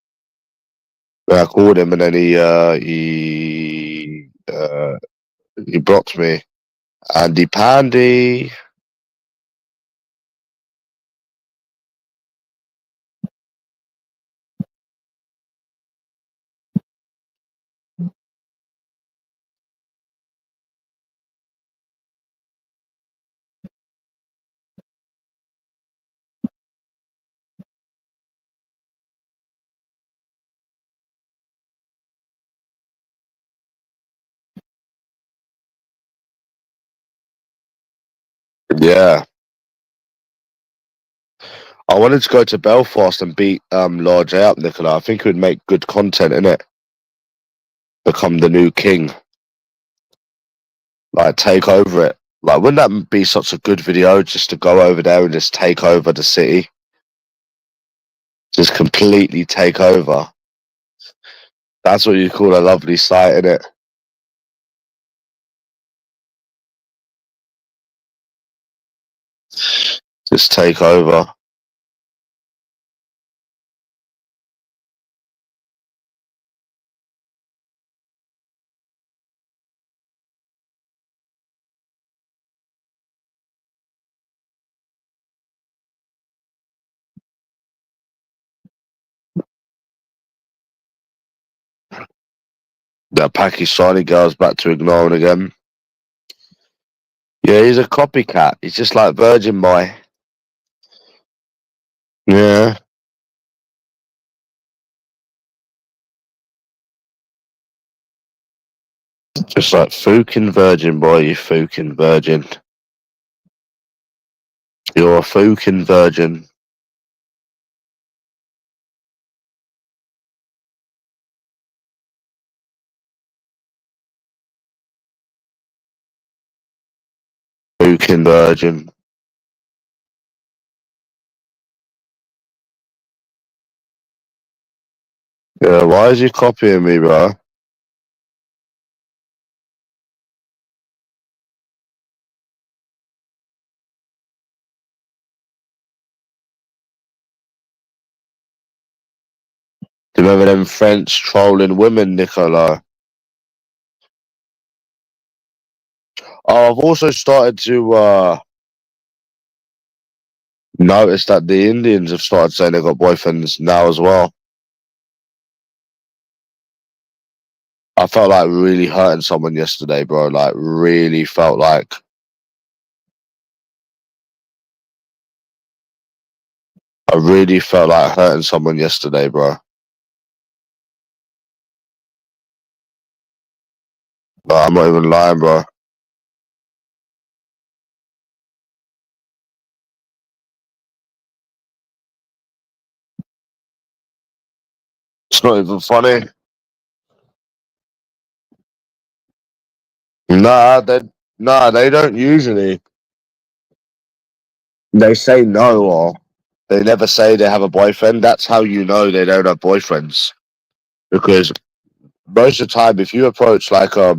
Then I called him and then he blocked me. Andy Pandy. Yeah. I wanted to go to Belfast and beat Lord J up, Nicola. I think it would make good content in it. Become the new king. Like take over it. Like wouldn't that be such a good video just to go over there and just take over the city? Just completely take over. That's what you call a lovely sight, innit? Just take over. The Pakistani girl's back to ignoring again. Yeah, he's a copycat. He's just like Virgin Boy. Yeah. Just like fucking Virgin Boy, you fucking virgin. You're a fucking virgin. Fucking virgin. Yeah, why is he copying me, bro? Do you remember them French trolling women, Nicola? Oh, I've also started to notice that the Indians have started saying they've got boyfriends now as well. I felt like really hurting someone yesterday, bro. Like, really felt like I really felt like hurting someone yesterday, bro. No, I'm not even lying, bro. It's not even funny. Nah, they don't usually. They say no, or they never say they have a boyfriend. That's how you know they don't have boyfriends. Because most of the time, if you approach like a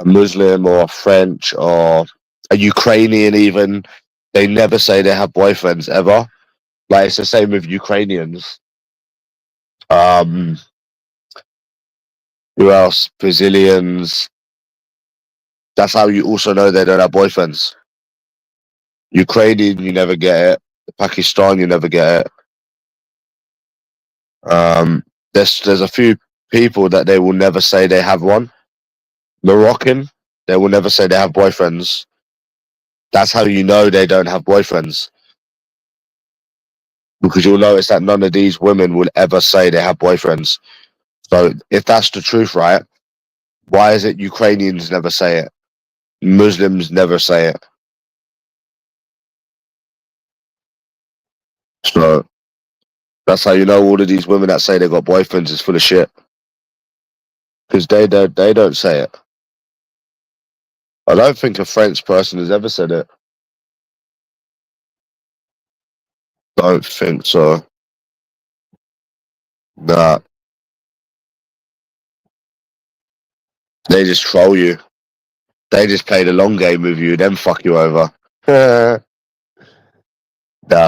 Muslim or a French or a Ukrainian, even, they never say they have boyfriends ever. Like, it's the same with Ukrainians. Who else? Brazilians. That's how you also know they don't have boyfriends. Ukrainian, you never get it. Pakistan, you never get it. There's a few people that they will never say they have one. Moroccan, they will never say they have boyfriends. That's how you know they don't have boyfriends. Because you'll notice that none of these women will ever say they have boyfriends. So if that's the truth, right, why is it Ukrainians never say it? Muslims never say it. So that's how you know all of these women that say they got boyfriends is full of shit. Because they don't say it. I don't think a French person has ever said it. Don't think so. Nah. They just troll you. They just play the long game with you, then fuck you over. The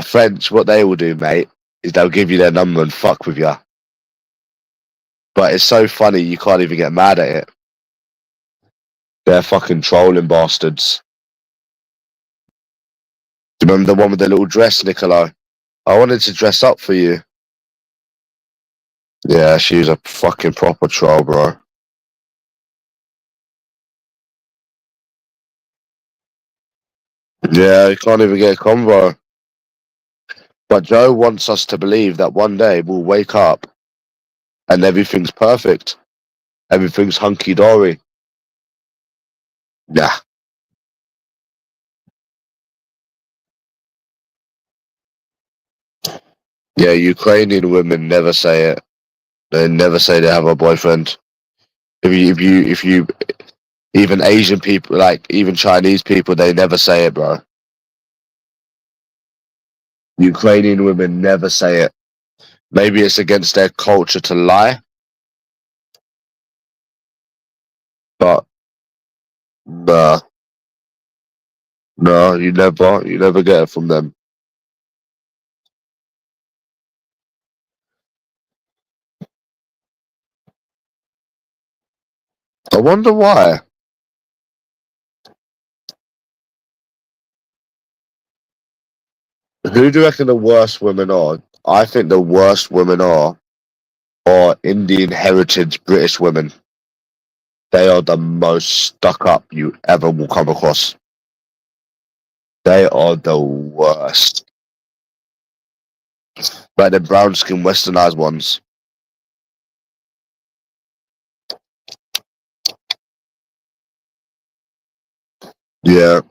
French, what they will do, mate, is they'll give you their number and fuck with you. But it's so funny, you can't even get mad at it. They're fucking trolling bastards. Do you remember the one with the little dress, Nicola? I wanted to dress up for you. Yeah, she was a fucking proper troll, bro. Yeah, you can't even get a convo. But Joe wants us to believe that one day we'll wake up and everything's perfect. Everything's hunky-dory. Nah. Yeah, Ukrainian women never say it. They never say they have a boyfriend. If you, even Asian people, like even Chinese people, they never say it, bro. Ukrainian women never say it. Maybe it's against their culture to lie, but nah, no, you never get it from them. I wonder why. Who do you reckon the worst women are? I think the worst women are Indian heritage British women. They are the most stuck up you ever will come across. They are the worst. Like the brown skin westernized ones. Yeah.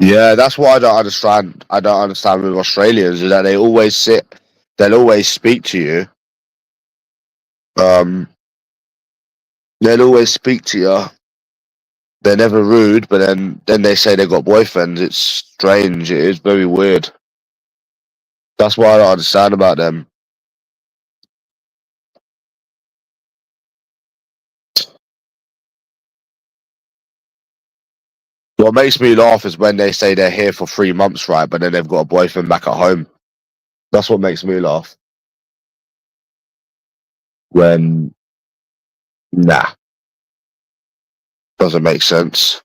Yeah, that's what I don't understand. I don't understand with Australians is that they'll always speak to you. They'll always speak to you. They're never rude, but then they say they got boyfriends. It's strange. It is very weird. That's what I don't understand about them. What makes me laugh is when they say they're here for 3 months, right? But then they've got a boyfriend back at home. That's what makes me laugh. When, nah, doesn't make sense.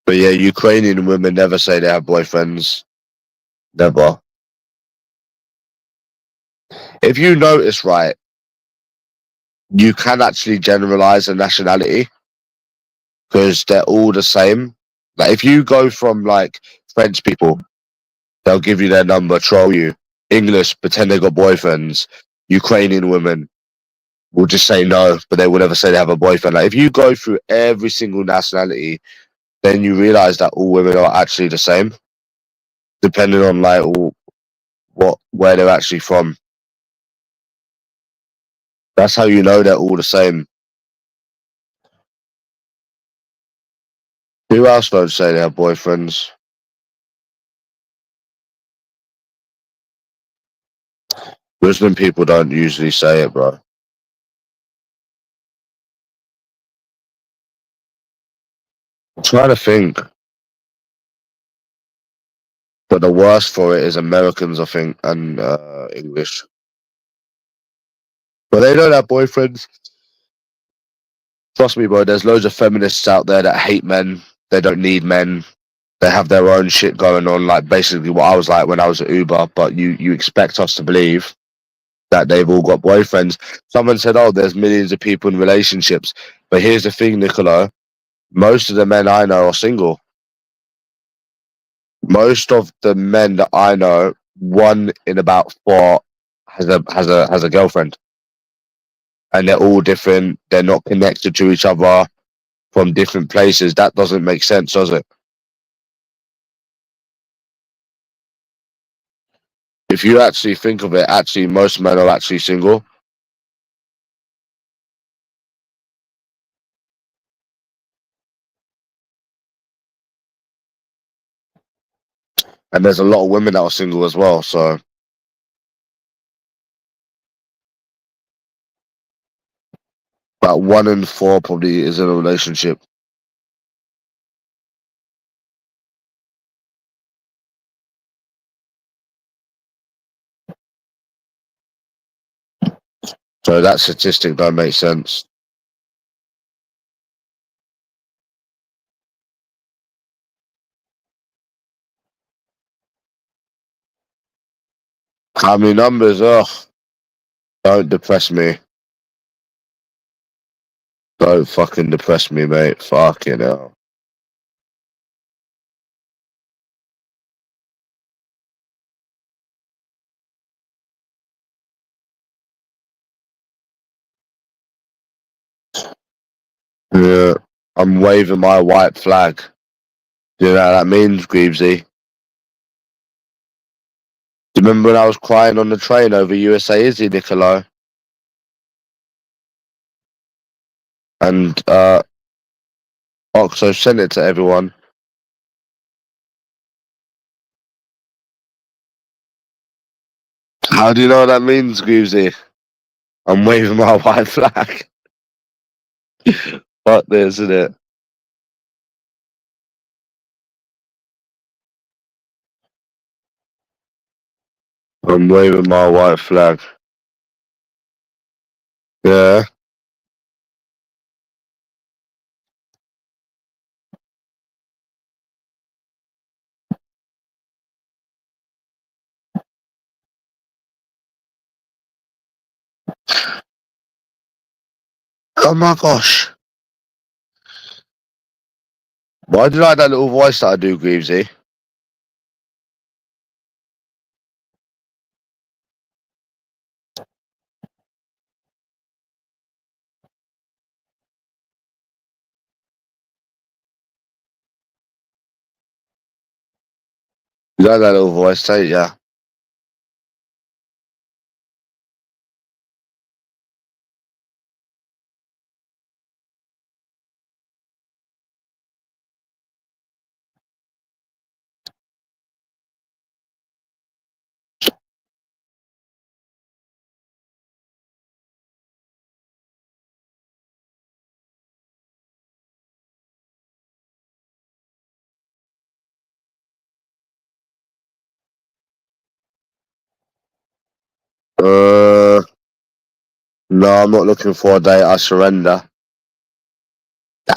But yeah, Ukrainian women never say they have boyfriends. Never. If you notice, right, you can actually generalize a nationality because they're all the same. Like if you go from like French people, they'll give you their number, troll you. English, pretend they got boyfriends. Ukrainian women will just say no, but they will never say they have a boyfriend. Like if you go through every single nationality, then you realize that all women are actually the same, depending on like where they're actually from. That's how you know they're all the same. Who else don't say they have boyfriends? Muslim people don't usually say it, bro. I'm trying to think. But the worst for it is Americans, I think, and English. But they don't have boyfriends. Trust me, bro. There's loads of feminists out there that hate men. They don't need men. They have their own shit going on. Like basically what I was like when I was at Uber. But you expect us to believe that they've all got boyfriends. Someone said, "Oh, there's millions of people in relationships." But here's the thing, Nicola. Most of the men I know are single. Most of the men that I know, one in about four has a girlfriend, and they're all different. They're not connected to each other from different places. That doesn't make sense, does it? If you actually think of it, actually most men are actually single. And there's a lot of women that are single as well. So about one in four probably is in a relationship. So that statistic don't make sense. How many numbers? Ugh, don't depress me. Don't fucking depress me, mate. Fucking hell. Yeah, I'm waving my white flag. Do you know what that means, Greavesy? Do you remember when I was crying on the train over USA Izzy, Niccolo? And Oxo sent it to everyone. How do you know what that means, Greavesy? I'm waving my white flag. Fuck this, isn't it? I'm waving my white flag. Yeah. Oh my gosh. Why did I like that little voice that I do, Greavesy? You like that little voice, don't ya? No, I'm not looking for a date. I surrender.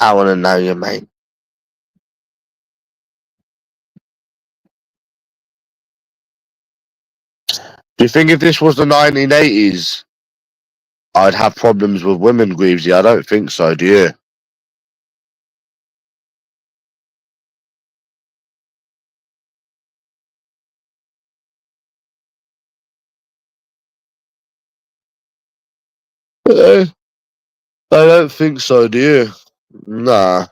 I want to know you, mate. Do you think if this was the 1980s, I'd have problems with women, Greavesy? I don't think so, do you? I don't think so, do you? Nah.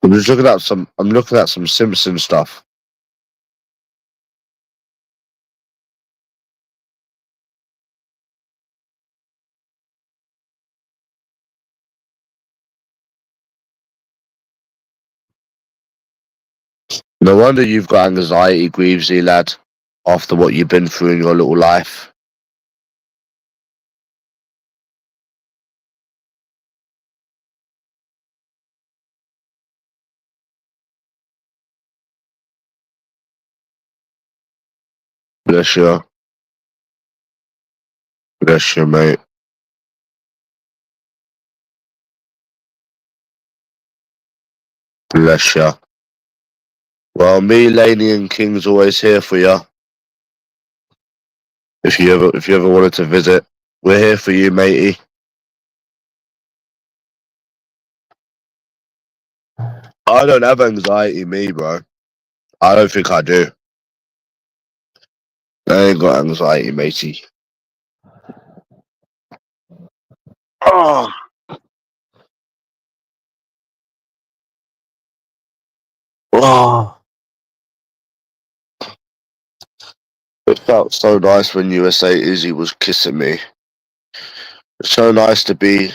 I'm just looking at some. I'm looking at some Simpson stuff. No wonder you've got anxiety, Greavesy, lad. After what you've been through in your little life. Bless you. Bless you, mate. Bless you. Well, me, Laney, and King's always here for you. If you ever wanted to visit, we're here for you, matey. I don't have anxiety, me, bro. I don't think I do. I ain't got anxiety, matey. Oh, oh. It felt so nice when USA Izzy was kissing me. It's so nice to be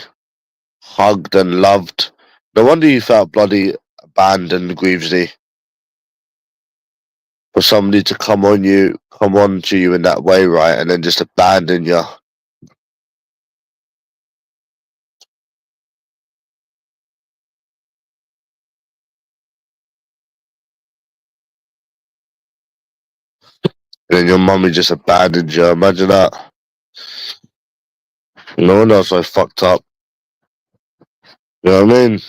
hugged and loved. No wonder you felt bloody abandoned, Greavesy. For somebody to come on to you in that way, right, and then just abandon you. And then your mummy just abandoned you. Imagine that. No one else I fucked up. You know what I mean?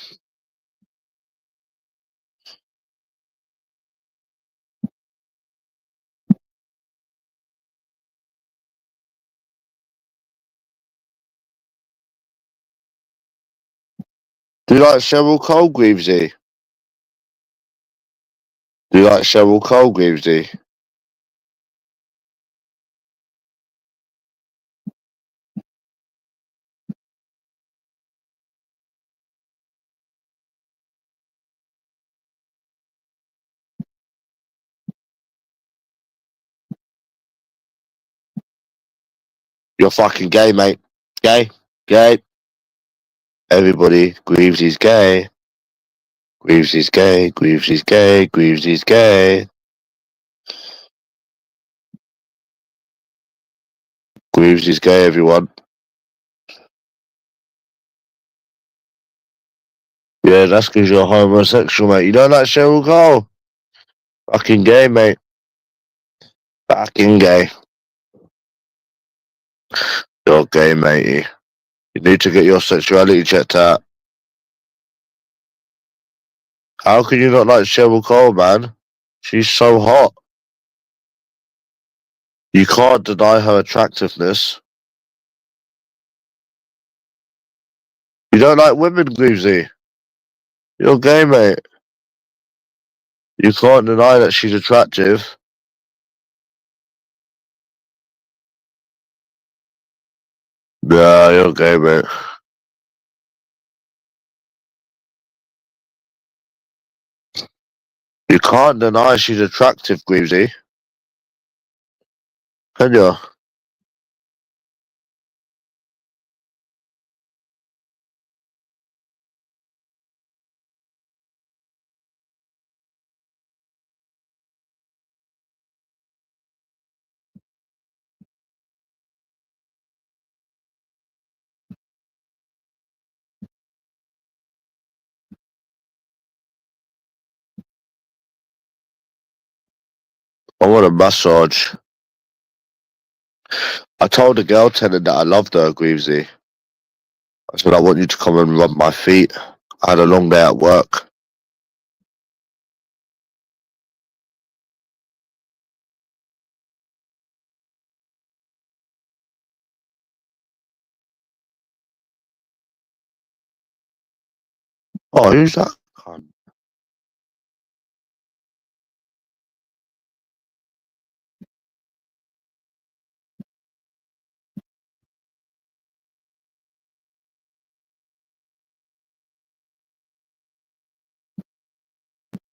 Do you like Cheryl Cole, Greavesy? Do you like Cheryl Cole, Greavesy? You're fucking gay, mate. Gay. Gay. Everybody, Greaves is gay. Greaves is gay. Greaves is gay. Greaves is gay. Greaves is gay, everyone. Yeah, that's because you're homosexual, mate. You don't like Cheryl Cole? Fucking gay, mate. Fucking gay. You're gay, matey. You need to get your sexuality checked out. How can you not like Cheryl Cole, man? She's so hot. You can't deny her attractiveness. You don't like women, Greavesy? You're gay, mate. You can't deny that she's attractive. Yeah, you're gay, mate. You can't deny she's attractive, Greavesy. Can you? I want a massage. I told the girl tenant that I loved her, Greavesy. I said, I want you to come and rub my feet. I had a long day at work. Oh, who's that?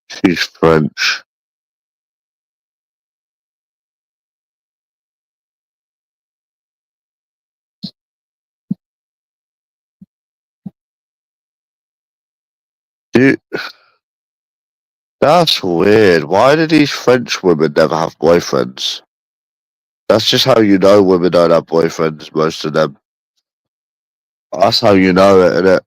She's French. Dude, that's weird. Why do these French women never have boyfriends? That's just how you know women don't have boyfriends, most of them. That's how you know it, innit?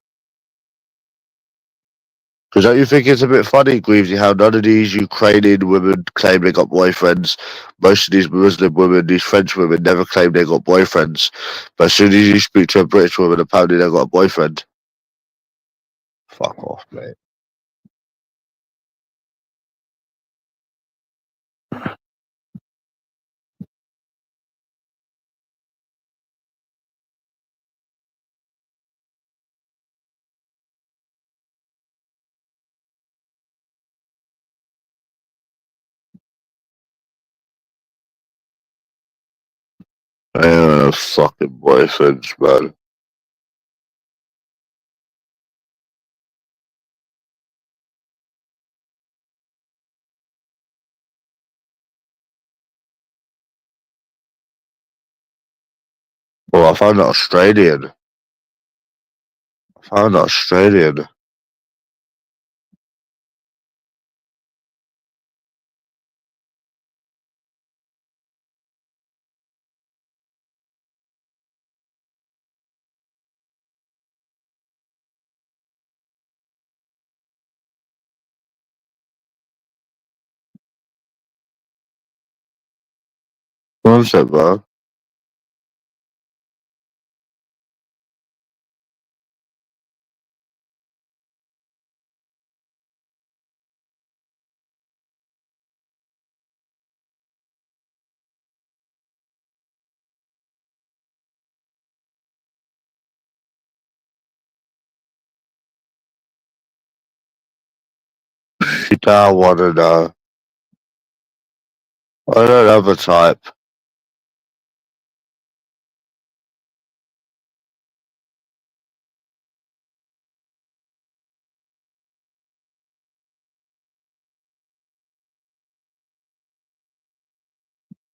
Because don't you think it's a bit funny, Greavesy, how none of these Ukrainian women claim they got boyfriends? Most of these Muslim women, these French women, never claim they got boyfriends. But as soon as you speak to a British woman, apparently they got a boyfriend. Fuck off, mate. I ain't have fucking boyfriends, man. Well, I found that Australian. I found that Australian. One sec, bro. You don't wanna know. I don't have a type.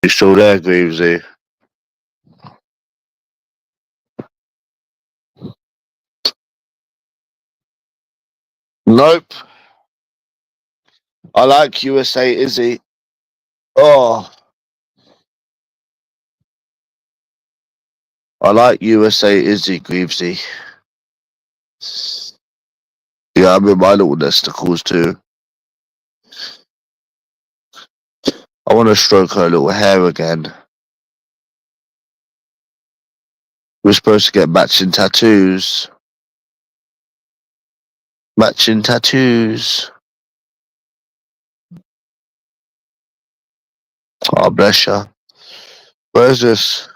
You still there, Greavesy? Nope. I like USA Izzy. Oh. I like USA Izzy Greavesy. Yeah, I'm in my little testicles too. I want to stroke her little hair again. We're supposed to get matching tattoos. Matching tattoos. Oh, bless you. Where's this?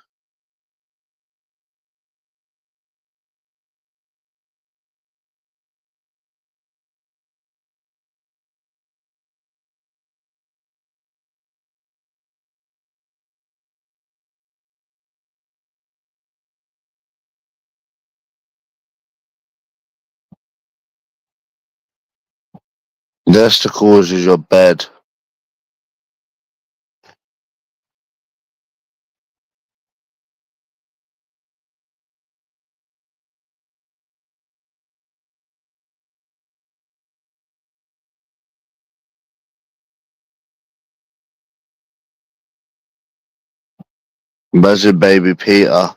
Testicles is your bed. Imagine baby Peter.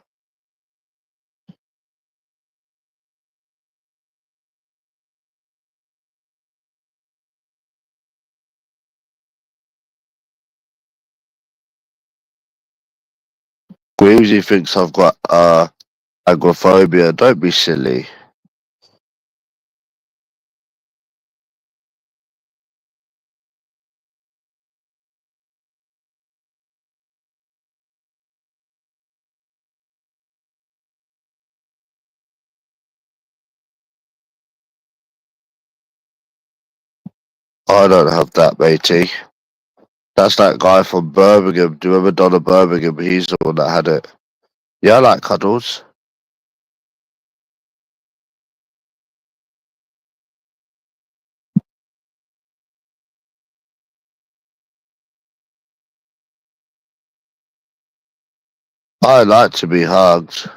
Greavesy thinks I've got agoraphobia. Don't be silly. I don't have that, matey. That's that guy from Birmingham. Do you remember Donna Birmingham? He's the one that had it. Yeah, I like cuddles. I like to be hugged.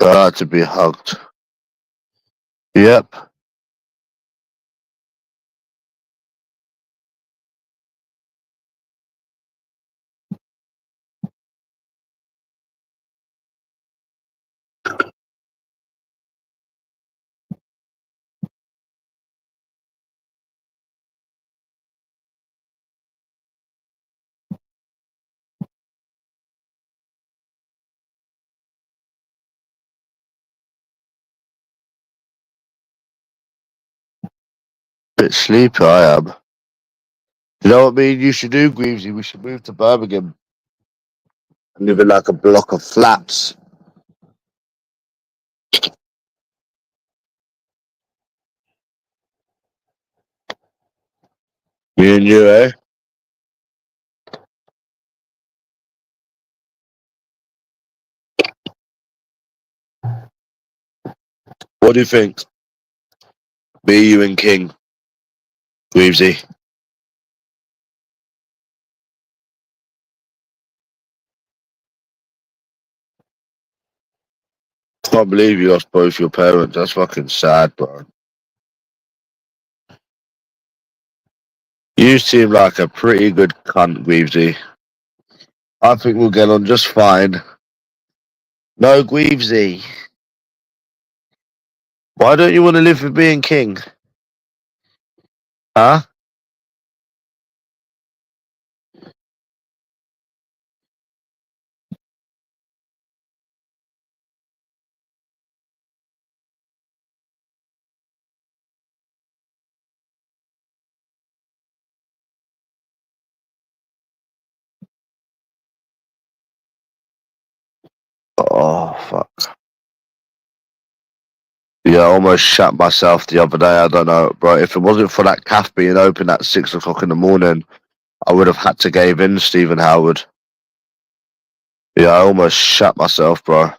I like to be hugged. Yep. Bit sleepy I am. You know what I mean? You should do, Greavesy. We should move to Birmingham and live in like a block of flats. Me and you, eh? What do you think? Me, you, and King. Greavesy. Can't believe you lost both your parents. That's fucking sad, bro. You seem like a pretty good cunt, Greavesy. I think we'll get on just fine. No, Greavesy. Why don't you want to live with me and King? Huh? Oh, fuck. Yeah, I almost shat myself the other day. I don't know, bro. If it wasn't for that cafe being open at 6 o'clock in the morning, I would have had to give in, Stephen Howard. Yeah, I almost shat myself, bro.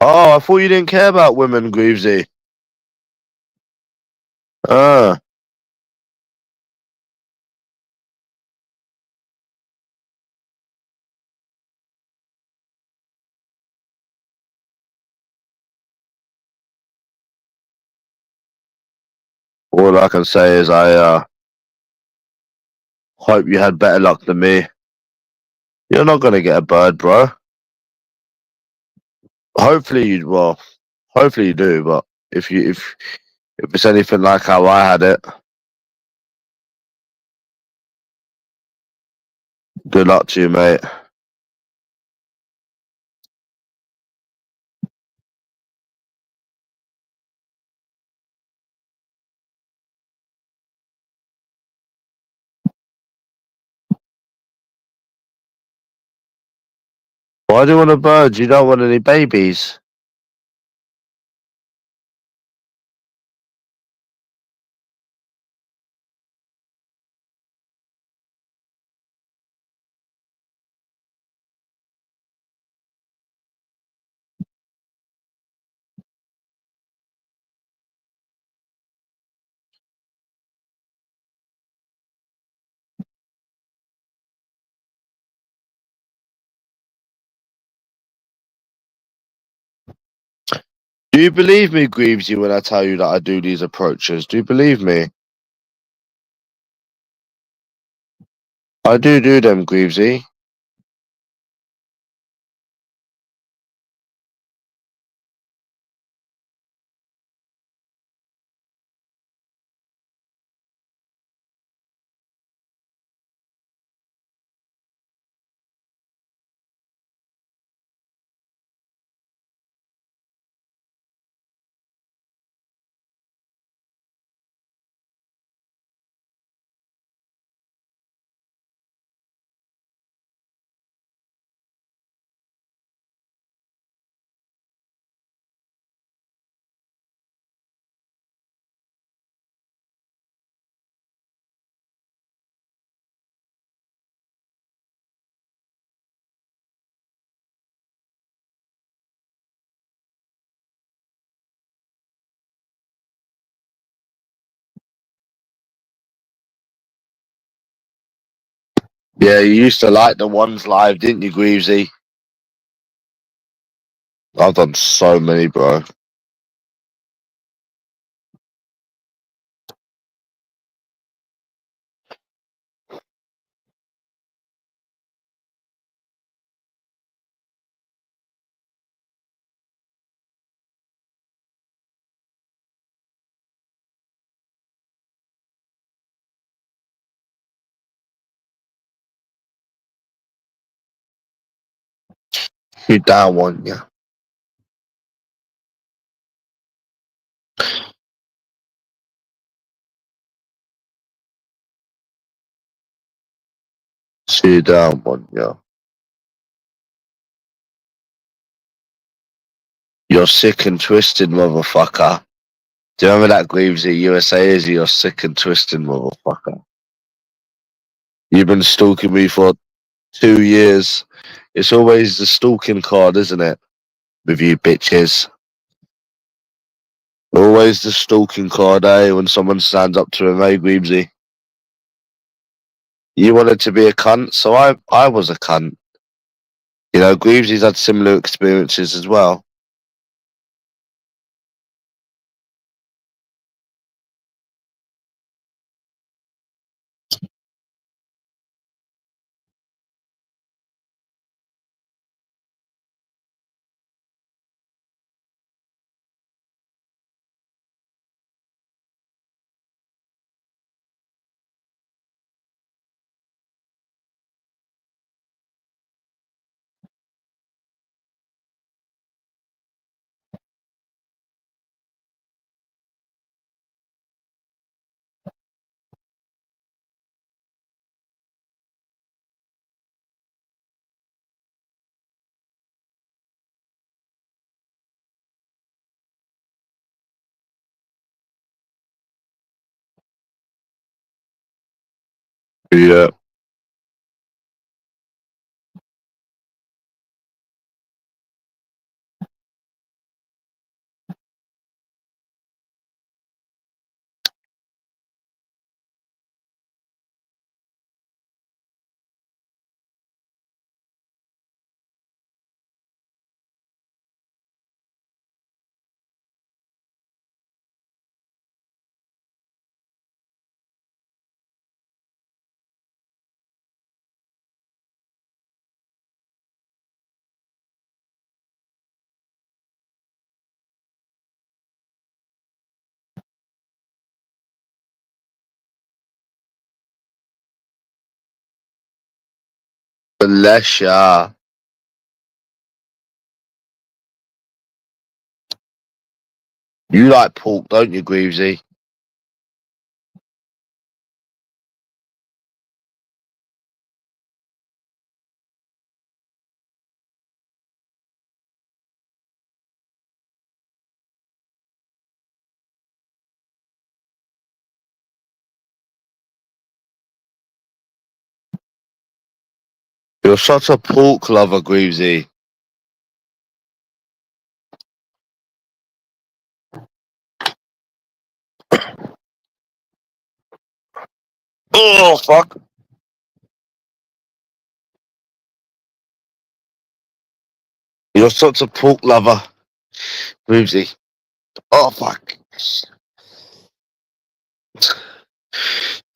Oh, I thought you didn't care about women, Greavesy. Ah. All I can say is I hope you had better luck than me. You're not gonna get a bird, bro. Hopefully hopefully you do, but if it's anything like how I had it, good luck to you, mate. Why do you want a bird? You don't want any babies. Do you believe me, Greavesy, when I tell you that I do these approaches? Do you believe me? I do them, Greavesy. Yeah, you used to like the ones live, didn't you, Greavesy? I've done so many, bro. You down one, yeah. See you down one, yeah. You're sick and twisted, motherfucker. Do you remember that, Greavesy? USA is you're sick and twisted, motherfucker. You've been stalking me for 2 years. It's always the stalking card, isn't it? With you bitches. Always the stalking card, eh? When someone stands up to him, eh, Greavesy? You wanted to be a cunt, so I was a cunt. You know, Greavesy's had similar experiences as well. Yeah. Bless ya. You like pork, don't you, Greavesy? You're such a pork lover, Greavesy. Oh, fuck. You're such a pork lover, Greavesy. Oh, fuck.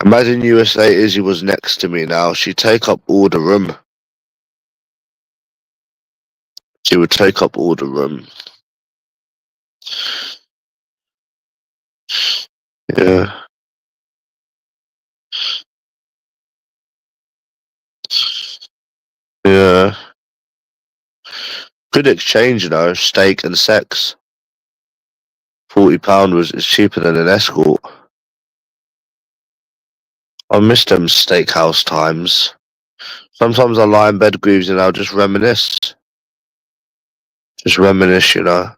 Imagine USA Izzy was next to me now. She'd take up all the room. She would take up all the room. Yeah. Yeah. Good exchange, you know. Steak and sex. £40 is cheaper than an escort. I miss them steakhouse times. Sometimes I lie in bed, Greaves, and I'll just reminisce. Just reminisce, you know.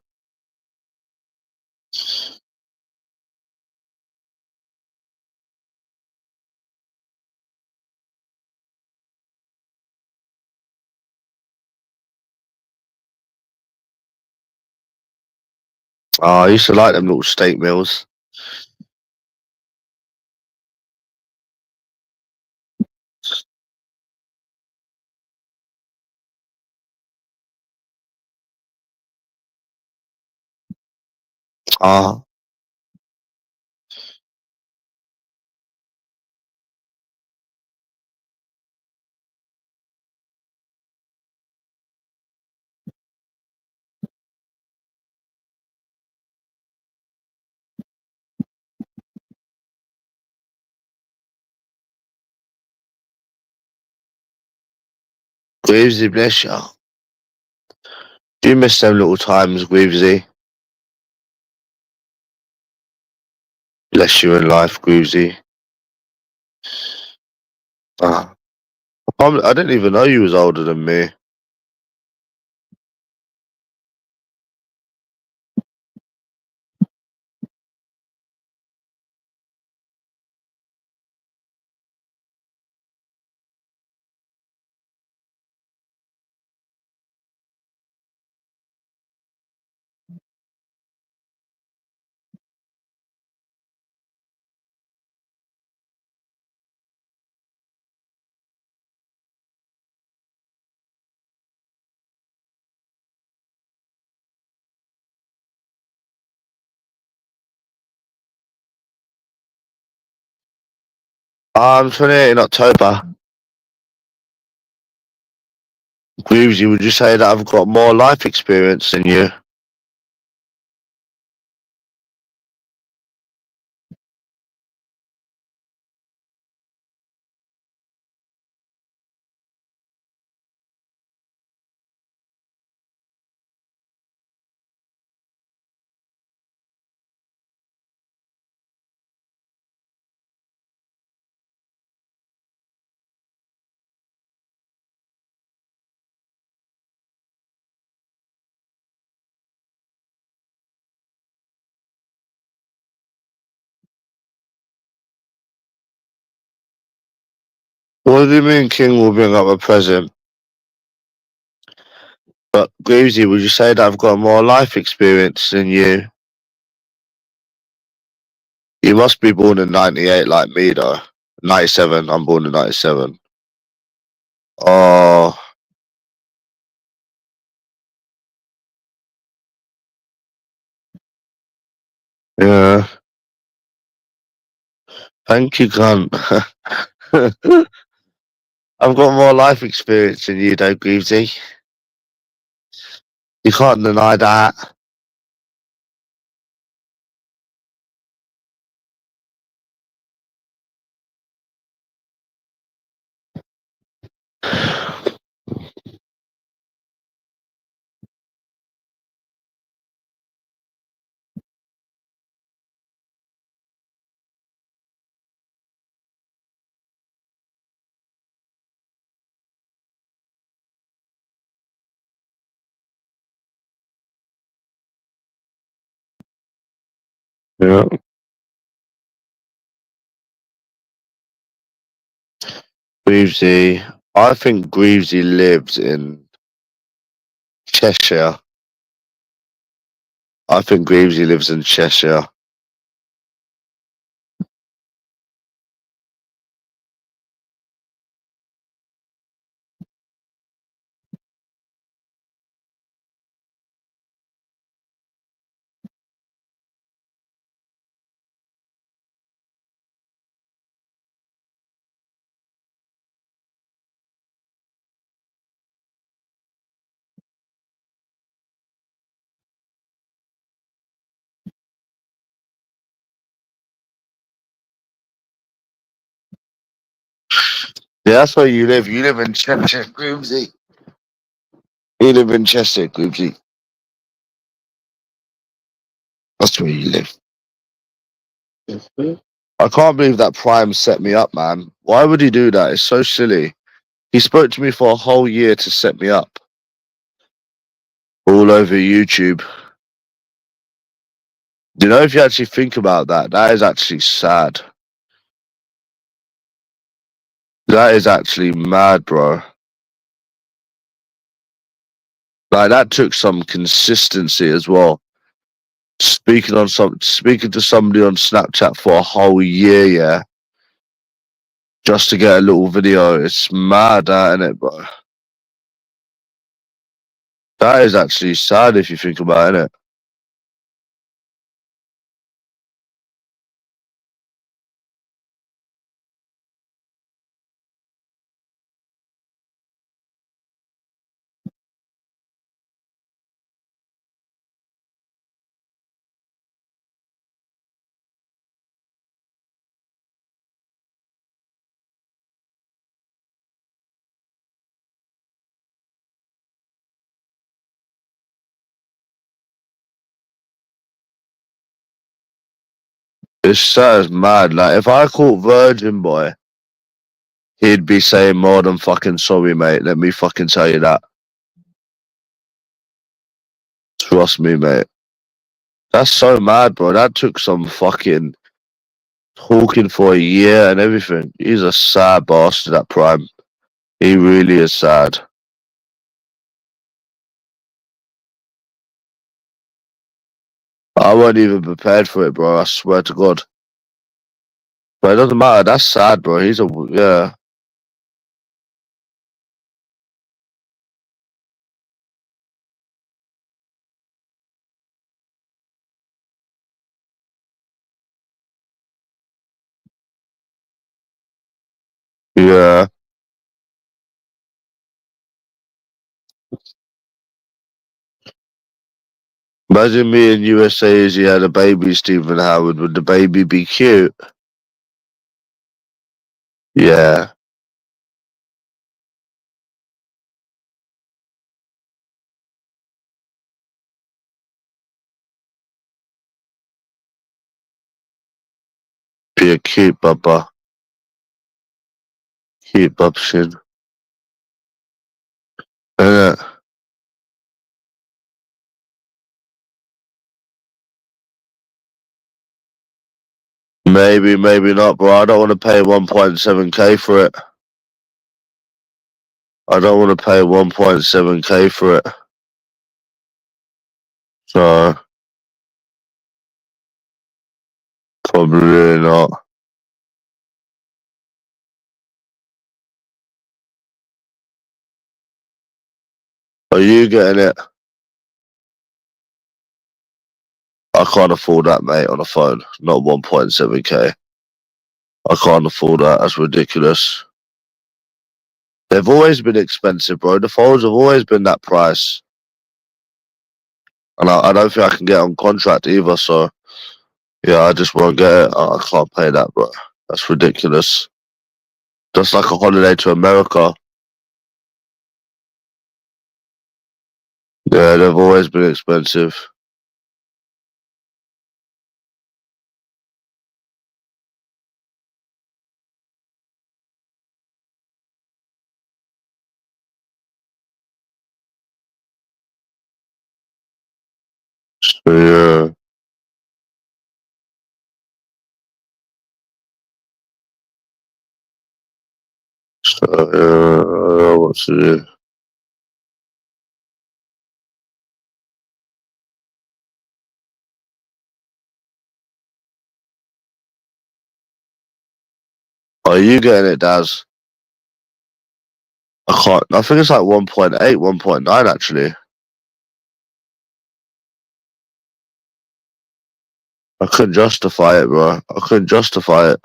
Oh, I used to like them little steak meals. Ah, Greavesy, bless you. Do you miss them little times, Greavesy? Bless you in life, Greavesy. Ah, I didn't even know you was older than me. I'm 28 in October. Greavesy, would you say that I've got more life experience than you? What do you mean King will bring up a present? But Greavesy, would you say that I've got more life experience than you? You must be born in 98 like me though. 97, I'm born in 97. Oh, yeah. Thank you, cunt. I've got more life experience than you though, Greavesy. You can't deny that. Yeah. Greavesy. I think Greavesy lives in Cheshire. I think Greavesy lives in Cheshire. Yeah, that's where you live. You live in Cheshire, Greavesy. You live in Cheshire, Greavesy. That's where you live. I can't believe that Prime set me up, man. Why would he do that? It's so silly. He spoke to me for a whole year to set me up. All over YouTube. You know, if you actually think about that, that is actually sad. That is actually mad, bro. Like, that took some consistency as well. Speaking to somebody on Snapchat for a whole year, yeah, just to get a little video. It's mad, isn't it, bro? That is actually sad if you think about it, innit? It's sad as mad. Like, if I caught Virgin Boy, he'd be saying more than fucking sorry, mate. Let me fucking tell you that. Trust me, mate. That's so mad, bro. That took some fucking talking for a year and everything. He's a sad bastard, that Prime. He really is sad. I wasn't even prepared for it, bro. I swear to God. But it doesn't matter. That's sad, bro. He's a, yeah. Yeah. Imagine me in USA as he had a baby, Stephen Howard. Would the baby be cute? Yeah. Be a cute bubba. Cute bubshin. Innit? Maybe, maybe not, bro. I don't want to pay 1.7k for it. I don't want to pay 1.7k for it. So, probably not. Are you getting it? I can't afford that, mate, on a phone. Not 1.7k. I can't afford that. That's ridiculous. They've always been expensive, bro. The phones have always been that price. And I don't think I can get on contract either, so yeah, I just won't get it. I can't pay that, bro. That's ridiculous. Just like a holiday to America. Yeah, they've always been expensive. So yeah. What to do? Are you getting it, Daz? I can't. I think it's like 1.8, 1.9 actually. I couldn't justify it, bro. I couldn't justify it.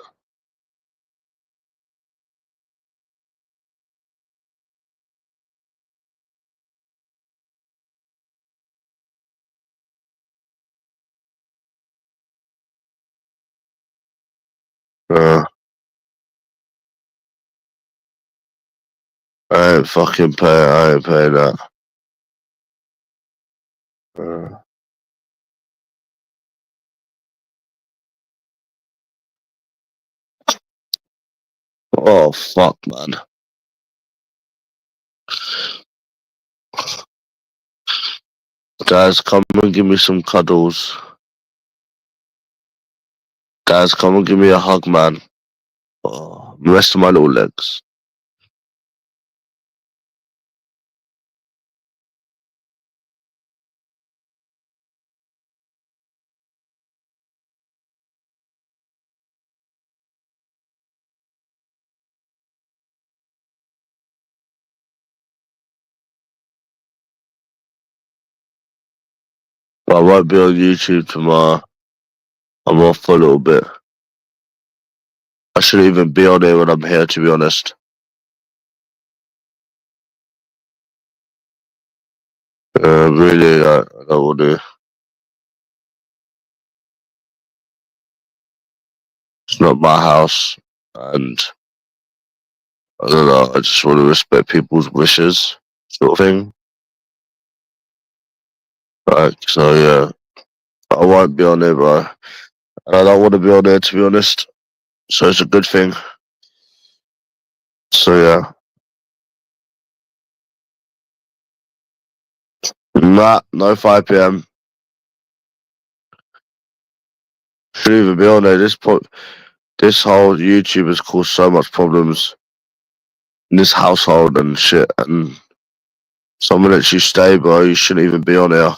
I ain't fucking paying. I ain't paying that. Oh fuck, man. Guys, come and give me some cuddles. Guys, come and give me a hug, man. Oh, the rest of my little legs. But I won't be on YouTube tomorrow. I'm off for a little bit. I shouldn't even be on here when I'm here, to be honest. Really, I don't want to. It's not my house, and I don't know. I just want to respect people's wishes, sort of thing. Like, so yeah, I won't be on here, bro. And I don't want to be on there, to be honest. So it's a good thing. So yeah. Nah, no 5 p.m. Shouldn't even be on there. This whole YouTube has caused so much problems in this household and shit. And someone lets you stay, bro. You shouldn't even be on here.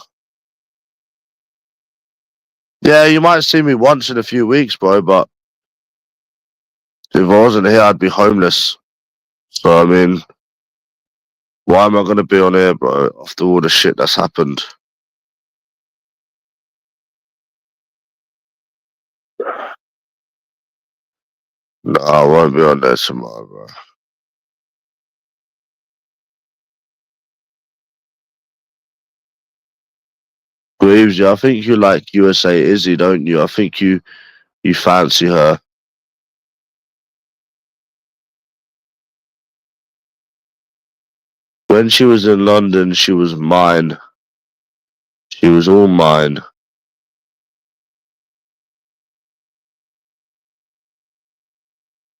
Yeah, you might see me once in a few weeks, bro. But if I wasn't here, I'd be homeless. So I mean, why am I gonna be on here, bro? After all the shit that's happened. No, I won't be on there tomorrow, bro. Greaves, yeah, I think you like USA Izzy, don't you? I think you fancy her. When she was in London, she was mine. She was all mine.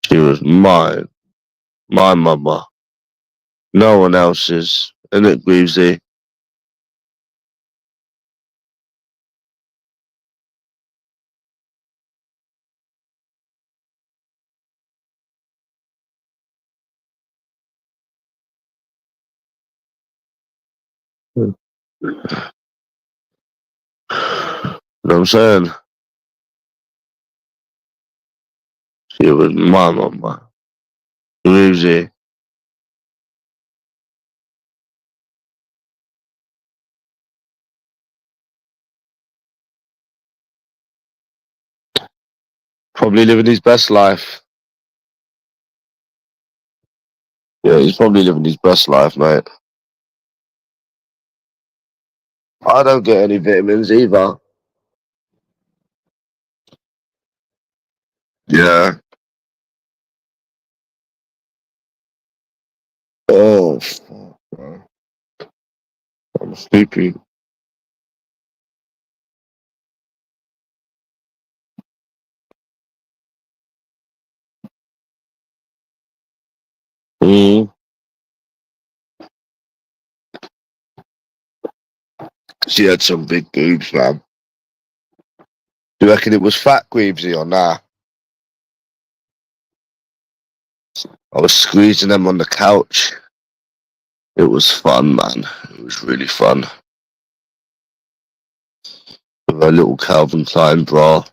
She was mine. My mama. No one else's. Isn't it, Greavesy? You know what I'm saying? She was my mama. Greavesy. Probably living his best life. Yeah, he's probably living his best life, mate. I don't get any vitamins either. Yeah. Oh, fuck, bro. I'm sleepy. Mm. She had some big boobs, man. Do you reckon it was fat, Greavesy, or nah? I was squeezing them on the couch. It was fun, man. It was really fun. With a little Calvin Klein bra.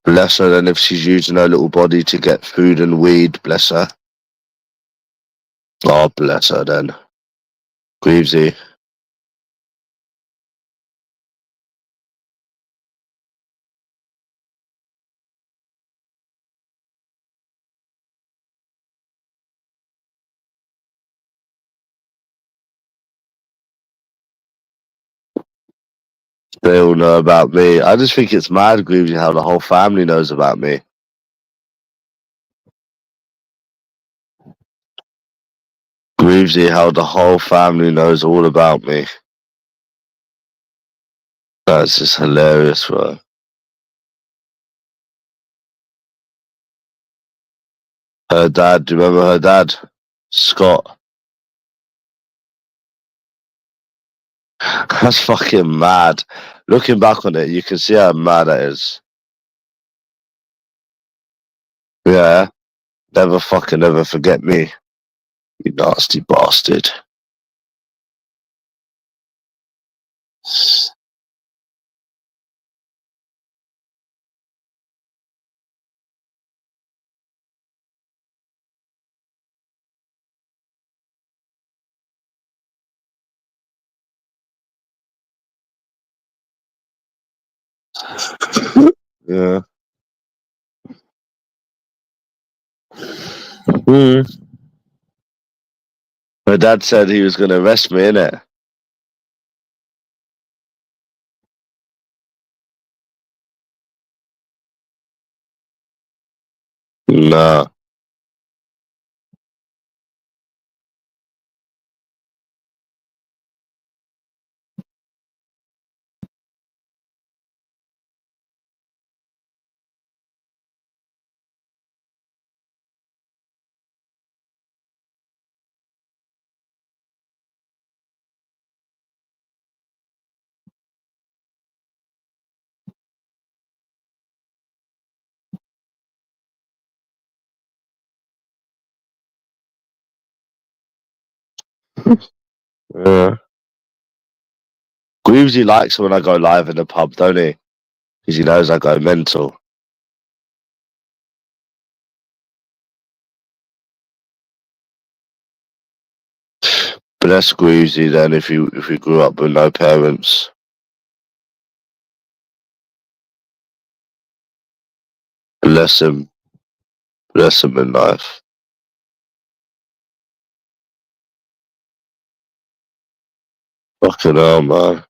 Bless her, then if she's using her little body to get food and weed, bless her. Oh, bless her then. Greavesy. They all know about me. I just think it's mad, Greavesy, how the whole family knows about me. Greavesy, how the whole family knows all about me. That's just hilarious, bro. Her dad, do you remember her dad? Scott. That's fucking mad. Looking back on it, you can see how mad that is. Yeah. Never fucking ever forget me. You nasty bastard. Yeah. My dad said he was going to arrest me, innit? Nah. Yeah. Greavesy likes when I go live in the pub, don't he? Because he knows I go mental. But that's Greavesy then if you grew up with no parents. Bless him. Bless him in life. Fucking hell, man.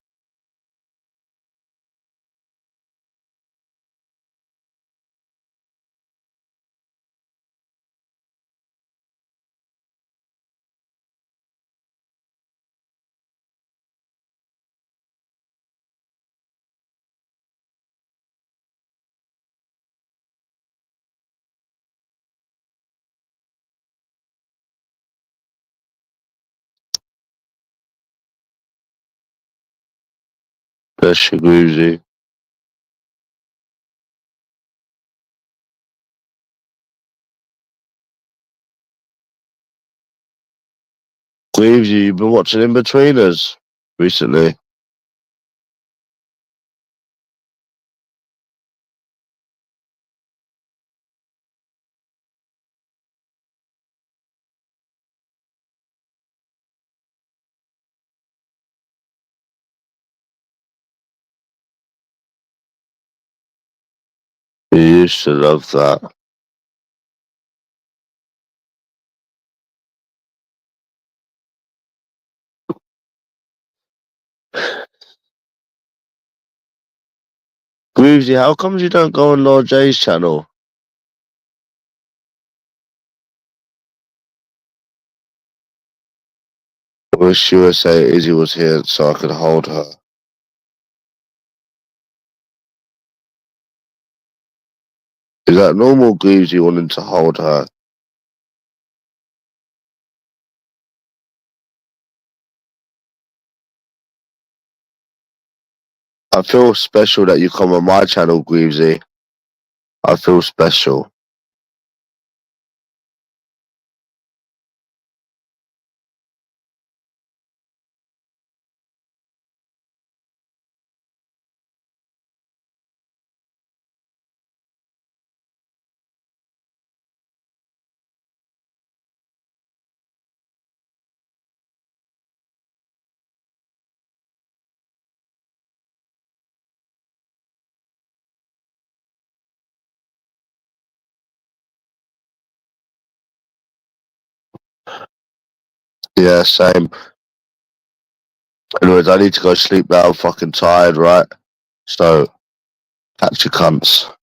Bless you, Greavesy. Greavesy, you've been watching In-Betweeners recently. You used to love that. Greavesy, how comes you don't go on Lord J's channel? I wish USA Izzy was here so I could hold her. Is that normal, Greavesy, wanting to hold her? I feel special that you come on my channel, Greavesy. I feel special. Yeah, same. Anyways, I need to go sleep now. I'm fucking tired, right? So, catch your cunts.